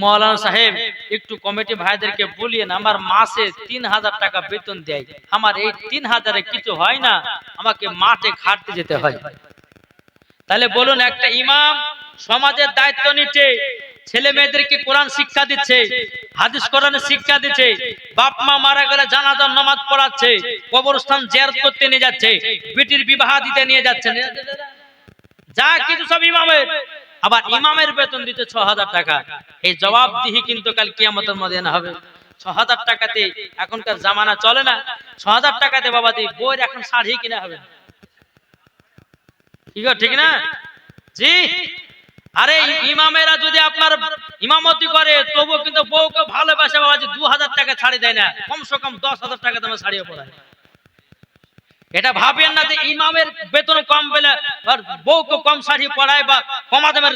মৌলানা সাহেব একটু কমিটি ভাইদেরকে বলিয়েন, আমার মাসে 3000 টাকা বেতন দেয়, আমার এই 3000-এ কিছু হয় না, আমাকে মাঠে খাটতে যেতে হয়। তাহলে বলুন, একটা ইমাম সমাজের দায়িত্ব নিচ্ছে, ছেলে মেয়েদেরকে কোরআন শিক্ষা দিচ্ছে, হাদিস কোরআনের শিক্ষা দিচ্ছে, বাপ মা মারা গেলে জানাজার নামাজ পড়াচ্ছে, কবরস্থান জিয়ারত করতে নিয়ে যাচ্ছে, বেটির বিবাহ দিতে নিয়ে যাচ্ছে, যা কিছু সব ইমামের। আবার ইমামের বেতন দিতে 6000 টাকা। এই জবাবদিহি কিন্তু কাল কিয়ামতের ময়দানে হবে। 6000 টাকাতে এখনকার জামানা চলে না। 6000 টাকাতে বাবাজি বইয়ের এখন শাড়ি কিনা হবে, ঠিক না? জি। আরে ইমামেরা যদি আপনার ইমামতি করে তবু কিন্তু বউকে ভালোবাসে বাবাজি 2000 টাকা ছাড়ি দেয় না, কমসে কম 10,000 টাকা দামে শাড়িও পরায়। এটা ভাবেন না যে ইমামের বেতন কম পেলে আর বউকে কম শাড়ি পরায় বা কমা দামের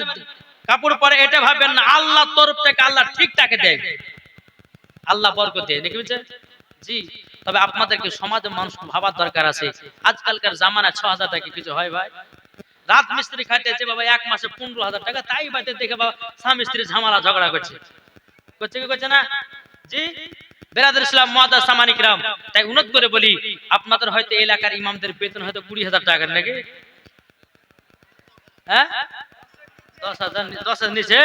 কাপড় পরে, এটা ভাবেন না। আল্লাহর তরফ থেকে আল্লাহ ঠিকঠাক দেয়, আল্লাহ বরকত দেয়, দেখি বুঝছেন? জি। তবে আপনাদেরকে সমাজের মানুষ ভাবার দরকার আছে। আজকালকার জামানা 6000 টাকা কিছু হয় ভাই? রাত মিস্ত্রি খাইতেছে বাবা 1 মাসে 15,000 টাকা, তাই বাইতে দেখে বাবা স্বামী স্ত্রী ঝামেলা ঝগড়া করছে কি করছে না? জি। বেরাদর ইসলাম মুআদ্দাস সামানিক রাম, তাই উন্নত করে বলি, আপনাদের হয়তো এলাকার ইমামদের বেতন হয়তো 20,000 টাকা নাকি? হ্যাঁ, 10,000 নিচে?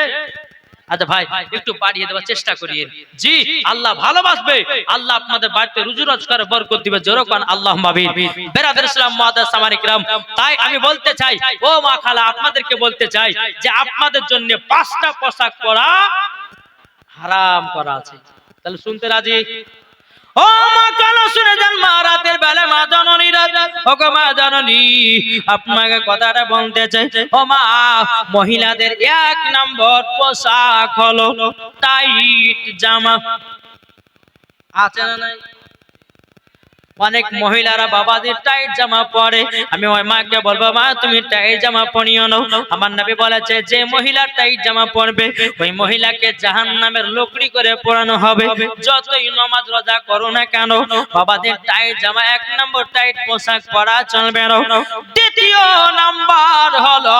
আচ্ছা ভাই একটু বাড়িয়ে দেওয়ার চেষ্টা করিয়েন। জি, আল্লাহ ভালোবাসবে, আল্লাহ আপনাদের বাড়িতে রুজি রোজগার বরকত দিবে, জোরকান আল্লাহুম্মা আমিন। বেরাদর ইসলাম মুআদ্দাস সামানিক রাম, তাই আমি বলতে চাই, ও মা খালা, আপনাদেরকে বলতে চাই যে আপনাদের জন্য 5টা পোশাক পরা হারাম করা আছে। তাহলে শুনতে রাজি? ও মা কালো শুনে যান, মা রাতের বেলা মা জননী, ও গো মা জননী, আপনাকে কথাটা বলতে চাই। ও মা, মহিলাদের 1 নম্বর পোশাক হলো টাইট জামা। আছে না নাই? অনেক মহিলারা বাবাদের টাইট জামা পরে। আমি ওই মাকে বলবো, মা তুমি টাইট জামা পরিও না। আমার নবী বলেছে যে মহিলা টাইট জামা পরবে ওই মহিলাকে জাহান্নামের লকড়ি করে পোড়ানো হবে, যতই নামাজ রোজা করো না কেন। বাবাদের টাইট জামা 1 নম্বর, টাইট পোশাক পরা চলবে না। দ্বিতীয় নাম্বার হলো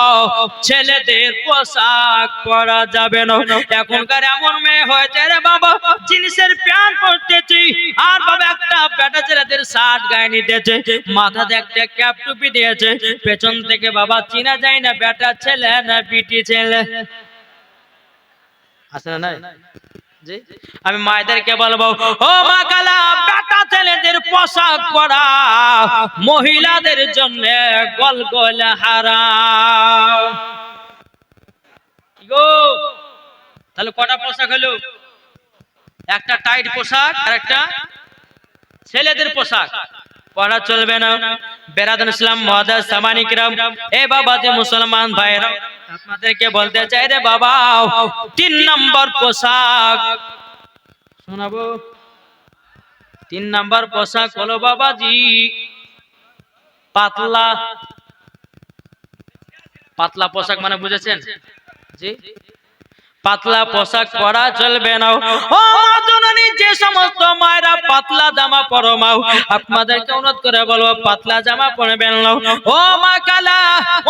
ছেলেদের পোশাক পরা যাবে না। এখনকার এমন মেয়ে হয়েছে রে বাবা, জিন্সের প্যান্ট পরতেছি আর বাবা একটা বেটা ছেলেদের শার্ট গায়ে নিতেছে, মাথাতে একটা ক্যাপ টুপি দিয়েছে, পেছন থেকে বাবা চিনা যায় না বেটা ছেলে না বিটি ছেলে। আছে না নাই? জি। আমি মায়েদেরকে বলবো, ও মা কালা, বেটা ছেলেদের পোশাক পরা মহিলাদের জন্য গলগল হারাম। গো, তাহলে কটা পোশাক হলো? একটা টাইট পোশাক আর একটা ছেলেদের পোশাক পরা চলবে না। বেরাদর ইসলাম মুআদ্দাস সামানিক রাম, এ বাবা যে মুসলমান ভাইরা, আপনাদেরকে বলতে চাই রে বাবা, 3 নম্বর পোশাক শোনাবো। 3 নম্বর পোশাক হলো বাবাজি পাতলা। পাতলা পোশাক মানে বুঝেছেন? জি। পাতলা পোশাক পরা চলবে না। ও মা জননী, যে সমস্ত মায়েরা পাতলা জামা পরো মাও, আপনাদেরকে অনুরোধ করে বলবো পাতলা জামা পরবেন না। ও মা কালা,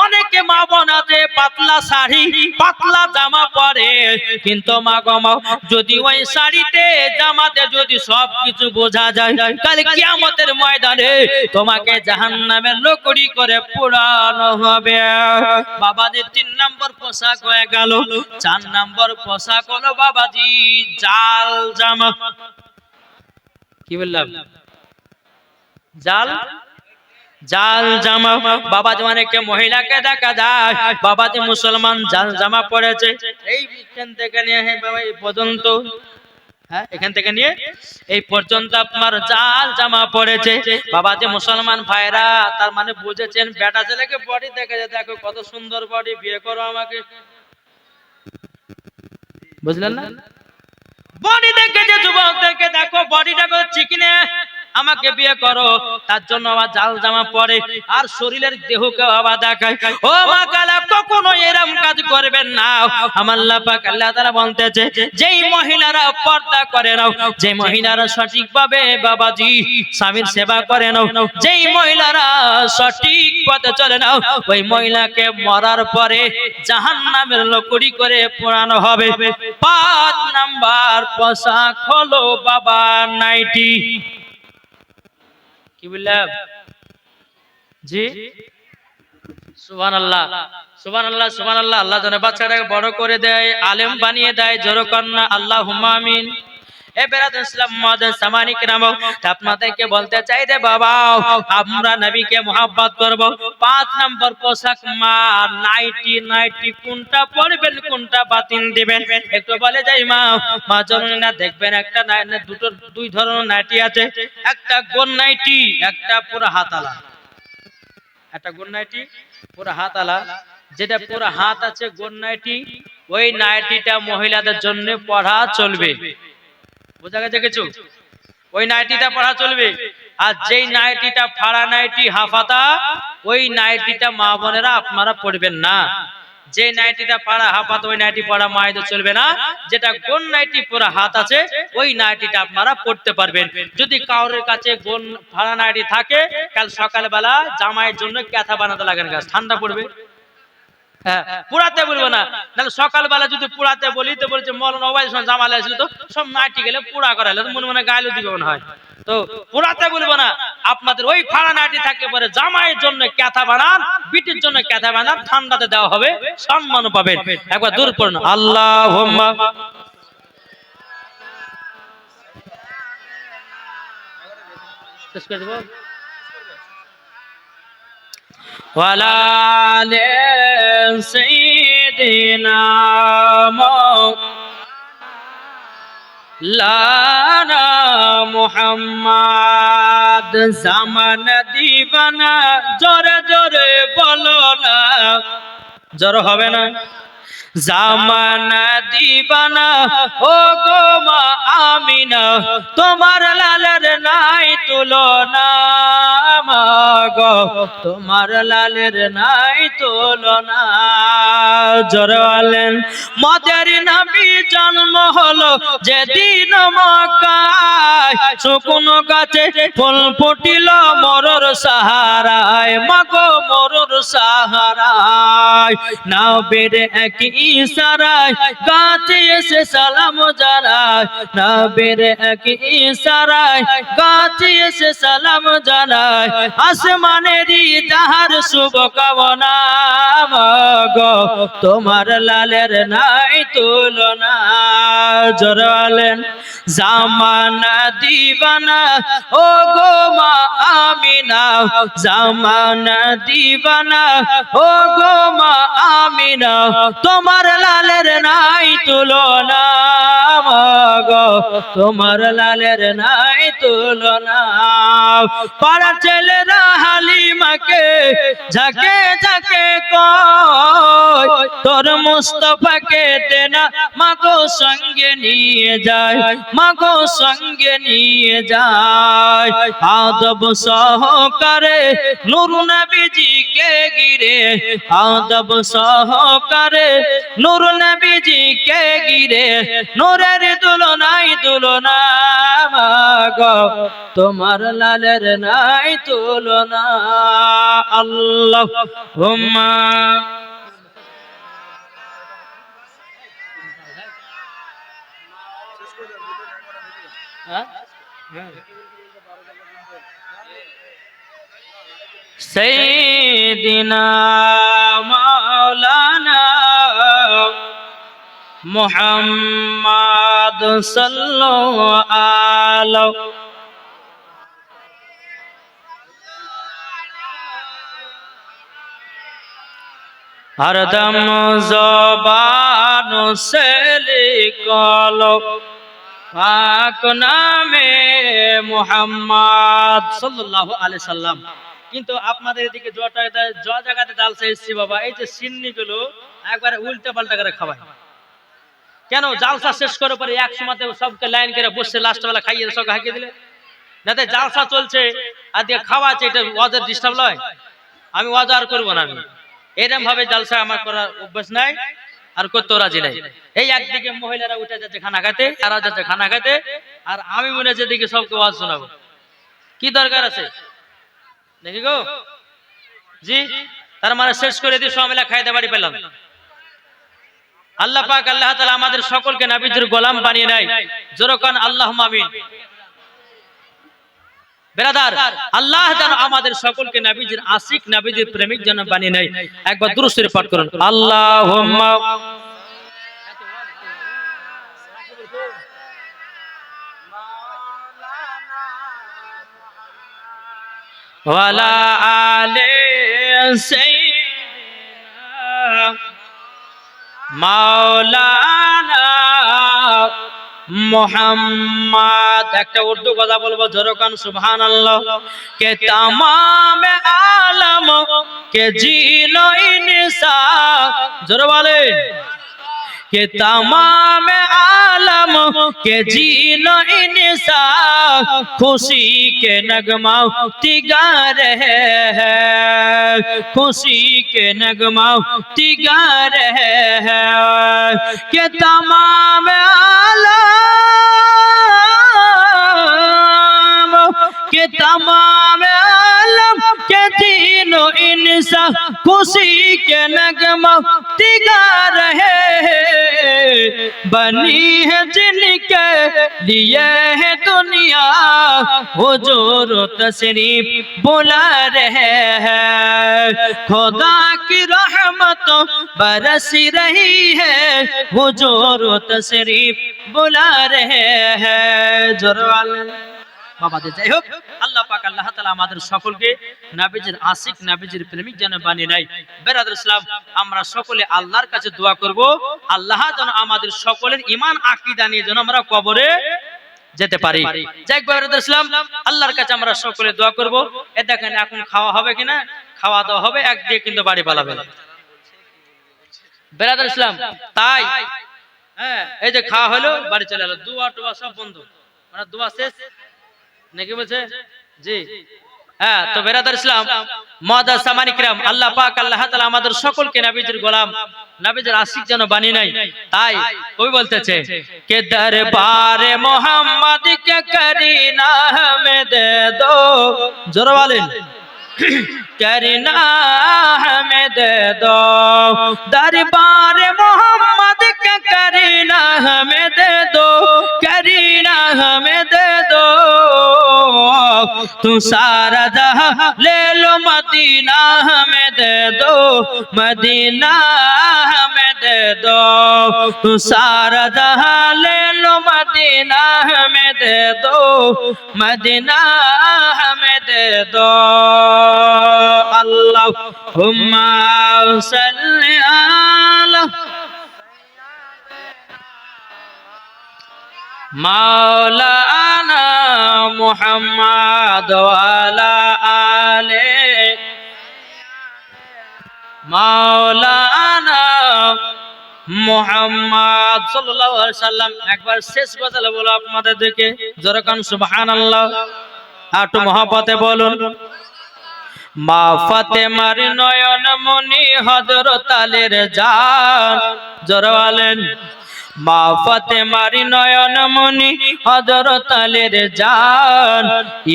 অনেকে মা বোন আছে পাতলা শাড়ি পাতলা জামা পরে, কিন্তু মা গো মা, যদি ওই শাড়িতে জামাতে যদি সবকিছু বোঝা যায়, কাল কিয়ামতের ময়দানে তোমাকে জাহান্নামের লকড়ি করে পোড়ানো হবে। বাবাজি 3 নম্বর পোশাক হয়ে গেল। 4 নম্বর পোশাক হলো বাবাজি জাল জামা। কি বললাম? জাল জামা। বাবাজি অনেকে মহিলাকে দেখা যায় বাবাজি মুসলমান জাল জামা পরেছে, এইখান থেকে নিয়ে বাবা এই পর্যন্ত, হ্যাঁ এখান থেকে নিয়ে এই পর্যন্ত আপনার জাল জামা পড়েছে। বাবাজি মুসলমান ভাইরা, তার মানে বুঝেছেন বেটা ছেলেকে বডি দেখে যে দেখো কত সুন্দর বডি, বিয়ে করো আমাকে। বুঝলেন না? বডি দেখে যে যুবকদেরকে দেখো বডিটা চিকনে, আমাকে বিয়ে করো, তার জন্য আবার জাল জামা পরে আর শরীরের দেহকে আবার দেখায়। ও মা কালা, কখনো এরকম কাজ করবেন না। আমার আল্লাহ পাক আল্লাহ তাআলা বলতেছে, যেই মহিলারা পর্দা করে নাও, যে মহিলারা সঠিকভাবে বাবাজি স্বামীর সেবা করে নাও, যেই মহিলারা সঠিক পথে চলে নাও, ওই মহিলাকে মরার পরে জাহান্নামের লকড়ি করে পোড়ানো হবে। 5 নাম্বার পোশাক হলো বাবা নাইটি। কি বললাম জি? সুবহানাল্লাহ সুবহানাল্লাহ সুবহানাল্লাহ। আল্লাহ যেন বাচ্চাটাকে বড় করে দেয়, আলেম বানিয়ে দেয়, জোরে কন্না আল্লাহুম্মা আমিন। এ বেরাদুল ইসলাম মুআজ্জিজ সামানি কিরাম, আপনাদেরকে বলতে চাই রে বাবা, আমরা নবীকে মুহাব্বত করব। 5 নাম্বার পোশাক মা নাইটি। নাইটি কোনটা পরবেন, কোনটা বাতিন দিবেন, একটু বলে যাই মা। মা জননীরা দেখবেন একটা দুই ধরনের নাইটি আছে, একটা গোল নাইটি, একটা পুরো হাতালা। একটা গোল নাইটি পুরো হাতালা, যেটা পুরো হাত আছে গোল নাইটি, ওই নাইটিটা মহিলাদের জন্য পড়া চলবে। বোঝা গেছে কিছু? ওই নাইটিটা পড়া চলবে। আর যেই নাইটিটা ফাড়া নাইটি হাফাতা, ওই নাইটিটা মা বোনেরা আপনারা পড়বেন না। যে নাইটিটা ফাড়া হাফাতা, ওই নাইটি পড়া মায়েদের চলবে না। যেটা গোল নাইটি পুরো হাত আছে, ওই নাইটিটা আপনারা পড়তে পারবেন। যদি কারোর কাছে গোল ফাড়া নাইটি থাকে, কাল সকালবেলা জামাইয়ের জন্য ক্যাথা বানাতে লাগেন, গাছ ঠান্ডা পড়বে। হ্যাঁ, পুরাতে বলবো না, তাহলে সকালবেলা যদি পুরাতে বলি তো বলছে মৌলানা ওয়াইজ জামালে আসলে তো সব নাইটি গেলে পুরা করাইলে মনে মনে গাইলো দিবে মনে হয়। তো পুরাতে বলবো না, আপনাদের ওই ফাড়া নাইটি থাকলে পরে জামাইয়ের জন্য ক্যাথা বানান, বিটির জন্য ক্যাথা বানান, ঠান্ডাতে দেওয়া হবে, সম্মান পাবেন। একবার দূর পড়ুন আল্লাহুম্মা। শেষ করে দেবো। ওয়ালা আলে সাইয়্যিদিনা লানা মুহাম্মদ। জামান দিবানা, জোরে জোরে বলো না, জোরে হবে না। জামানা দিবানা ও গো মা আমিনা, তোমার লালের নাই তুলনা গো, তোমার লালের নাই তুলনা। জোরে বলেন, মদের নবী জন্ম হলো যেদিন মক্কায়, শুকনো গাছে ফুল ফুটিল মরুর সাহারায়, মাগো মরুর সাহারায়। নবীর এক ইশারায় গাছে এসে সালাম জানায়, নবীর এক ইশারায় গাছে এসে সালাম জানায়। আসমানেরই যাহার শুভ কামনা গো, তোমার লালের নাই তুলনা। জোরে বলেন, জামানা দিবানা ও গো মা আমিনা, জামানা দিবানা ও গো মা আমিনা, তোমার লালের নাই তুলনা গো, তোমার লালের নাই তুলনা। পাড়ার ছেলেরা হালিমাকে ঝাঁকে ঝাঁকে কয়, তোর মুস্তাফাকে দেনা মাগো সঙ্গে নিয়ে যায়, মাগো সঙ্গে নিয়ে যায়। আদব সহকারে নূর নবীজিকে ঘিরে, আদব সহকারে নূর নবীজিকে ঘিরে, নূরের তুলনায় তুলনা গো, তোমার লালের নাই তুলনা। আল্লাহুম্মা। সাইয়্যিদিনা মাওলানা মুহাম্মদ সাল্লাল্লাহু আলাইহি। हरदम ज़बान से लिखलो पाक नामे মুহাম্মদ সাল্লাল্লাহু আলাইহি সাল্লাম। কিন্তু আপনাদের এদিকে জ জায়গাতে জালসা এসেছি বাবা, এই যে সিন্নিগুলো একবারে উল্টা পাল্টা করে খাওয়ায়। কেন? জালসা শেষ করে পরে এক সময়তে সবকে লাইন করে বসে লাস্ট বেলা খাইয়ে সব খাইয়ে দিলে না, জালসা চলছে আর দিয়ে খাওয়াচ্ছে, এটা ওয়াজের ডিস্টার্ব নয়। আমি ওয়াজ আর করবো না, আমি এরকম ভাবে জালসা আমার করার অভ্যাস নাই, আর করতেও রাজি নাই। এই একদিকে মহিলারা উঠে যাচ্ছে খানা খাইতে, তারা যাচ্ছে খানা খাইতে, আর আমি মনে হচ্ছে দিকে সবকে ওয়াজ শোনাবো। কি দরকার আছে দেখি গো জি। তার মানে শেষ করে দিয়ে সব মিলা খাইতে বাড়ি পেলাম। আল্লাহ পাক আল্লাহ তাআলা আমাদের সকলকে নবীজির গোলাম বানিয়ে নেয়। জোরকান আল্লাহুম্মা আমিন। বেরাদার, আল্লাহ যেন আমাদের সকলকে নবীজির আশিক, নবীজির প্রেমিক যেন বানিয়ে নেয়। একবার দুরূদ শরীফ পাঠ করুন। আল্লাহুম্মা ওয়ালা আলে সাইয়্যিদিনা মাওলানা মোহাম্মদ। একটা উর্দু কথা বলবো, জোরকান সুবহানাল্লাহ। কে তামাম আলম কে জিলো ইনসা, জোরে বলেন। کہ تمام عالم کے جیلو انسان خوشی کے نغمہ تگا رہے ہیں، خوشی کے نغمہ تگا رہے ہیں کہ تمام عالم کہ تمام عالم کے جیلو انسان خوشی کے نغمہ تگا رہے ہیں، بنی ہے جن کے لیے ہے دنیا حضور تشریف بلا رہے ہیں، خدا کی رحمت برس رہی ہے حضور تشریف بلا رہے ہیں۔ জোরওয়াল বাবা দে যাই হোক, আল্লাহ পাক আল্লাহ তাআলা আমাদের সকলকে নবীজির আশিক, নবীজির প্রেমিক যেন বানিয়ে নেয়। বেরাদর ইসলাম, আমরা সকলে আল্লাহর কাছে দোয়া করব, আল্লাহ যেন আমাদের সকলের ঈমান আকীদা নিয়ে যেন আমরা কবরে যেতে পারি। যাই হোক বেরাদর ইসলাম, আল্লাহর কাছে আমরা সকলে দোয়া করব। এ দেখেন এখন খাওয়া হবে কিনা, খাওয়া দাওয়া হবে, এক দিয়ে কিন্তু বাড়ি পালাবে বেরাদর ইসলাম। তাই হ্যাঁ, এই যে খাওয়া হলো, বাড়ি চলে এলো, দোয়া টোয়া সব বন্ধ, মানে দোয়া শেষ নাকি বলছে জি। হ্যাঁ, তো বেরাদর ইসলাম মুআদ্দাস সামানি কিরাম, আল্লাহ পাক আল্লাহ তাআলা আমাদের সকলকে নবীজির গোলাম, নবীজির আশিক যেন বানিয়ে নেয়। তাই কবি বলতেছে কে দরবারে মোহাম্মদ কে করিনা হমে দে দো, জোরে বলেন, करीना हमें दे दो, दरबार मोहम्मद के करीना हमें दे दो, करीना हमें दे दो, तू सारा जहां ले लो मदीना हमें दे दो, मदीना हमें दे दो, तू सारा जहां ले लो मदीना हमें दे दो, मदीना हमें दे दो। अल्लाहुम्मा सल्लि अला मौलाना मुहम्मद वाला आले मौलाना মুহাম্মদ সাল্লাল্লাহু আলাইহি সাল্লাম। একবার শেষ গজল বলো আপনাদের দিকে, জোরে কান সুবহানাল্লাহ, একটু মহব্বতে বলুন। মা ফাতেমার নয়ন মনি হযরত আলীর জান, জোরে বলেন, মা ফাতেমার নয়ন মনি হযরত আলীর জান,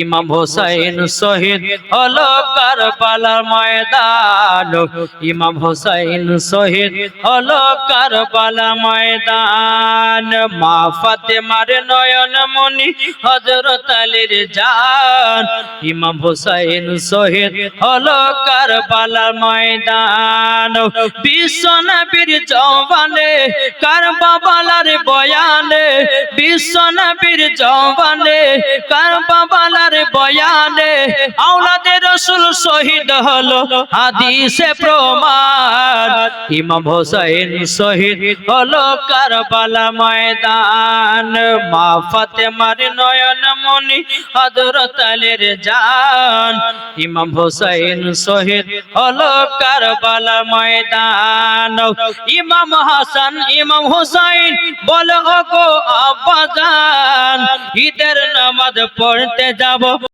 ইমাম হোসেন শহীদ হলো কারবালার ময়দান, ইমাম হোসেন শহীদ হলো কারবালার ময়দান, মা ফাতেমার নয়ন মনি হযরত আলীর জান, ইমাম হোসেন শহীদ হলো কারবালার ময়দান, বিশ্ব নবীর জওয়ানে কারবালার বয়ানে, বিশ্ব নবীর জওয়ানে কারবালার বয়ানে, আওলাদে রাসূল শহীদ হলো হাদিসে প্রমাণ, ইমাম হোসেন শহীদ হলো কারবালা ময়দান, মা ফাতেমার নয়ন মনি হযরত আলীর জান, ইমাম হোসেন শহীদ হলো কারবালা ময়দান, ইমাম হাসান ইমাম হুসাইন বলো গো আব্বাজান, ঈদের নামাজ পড়তে যাব।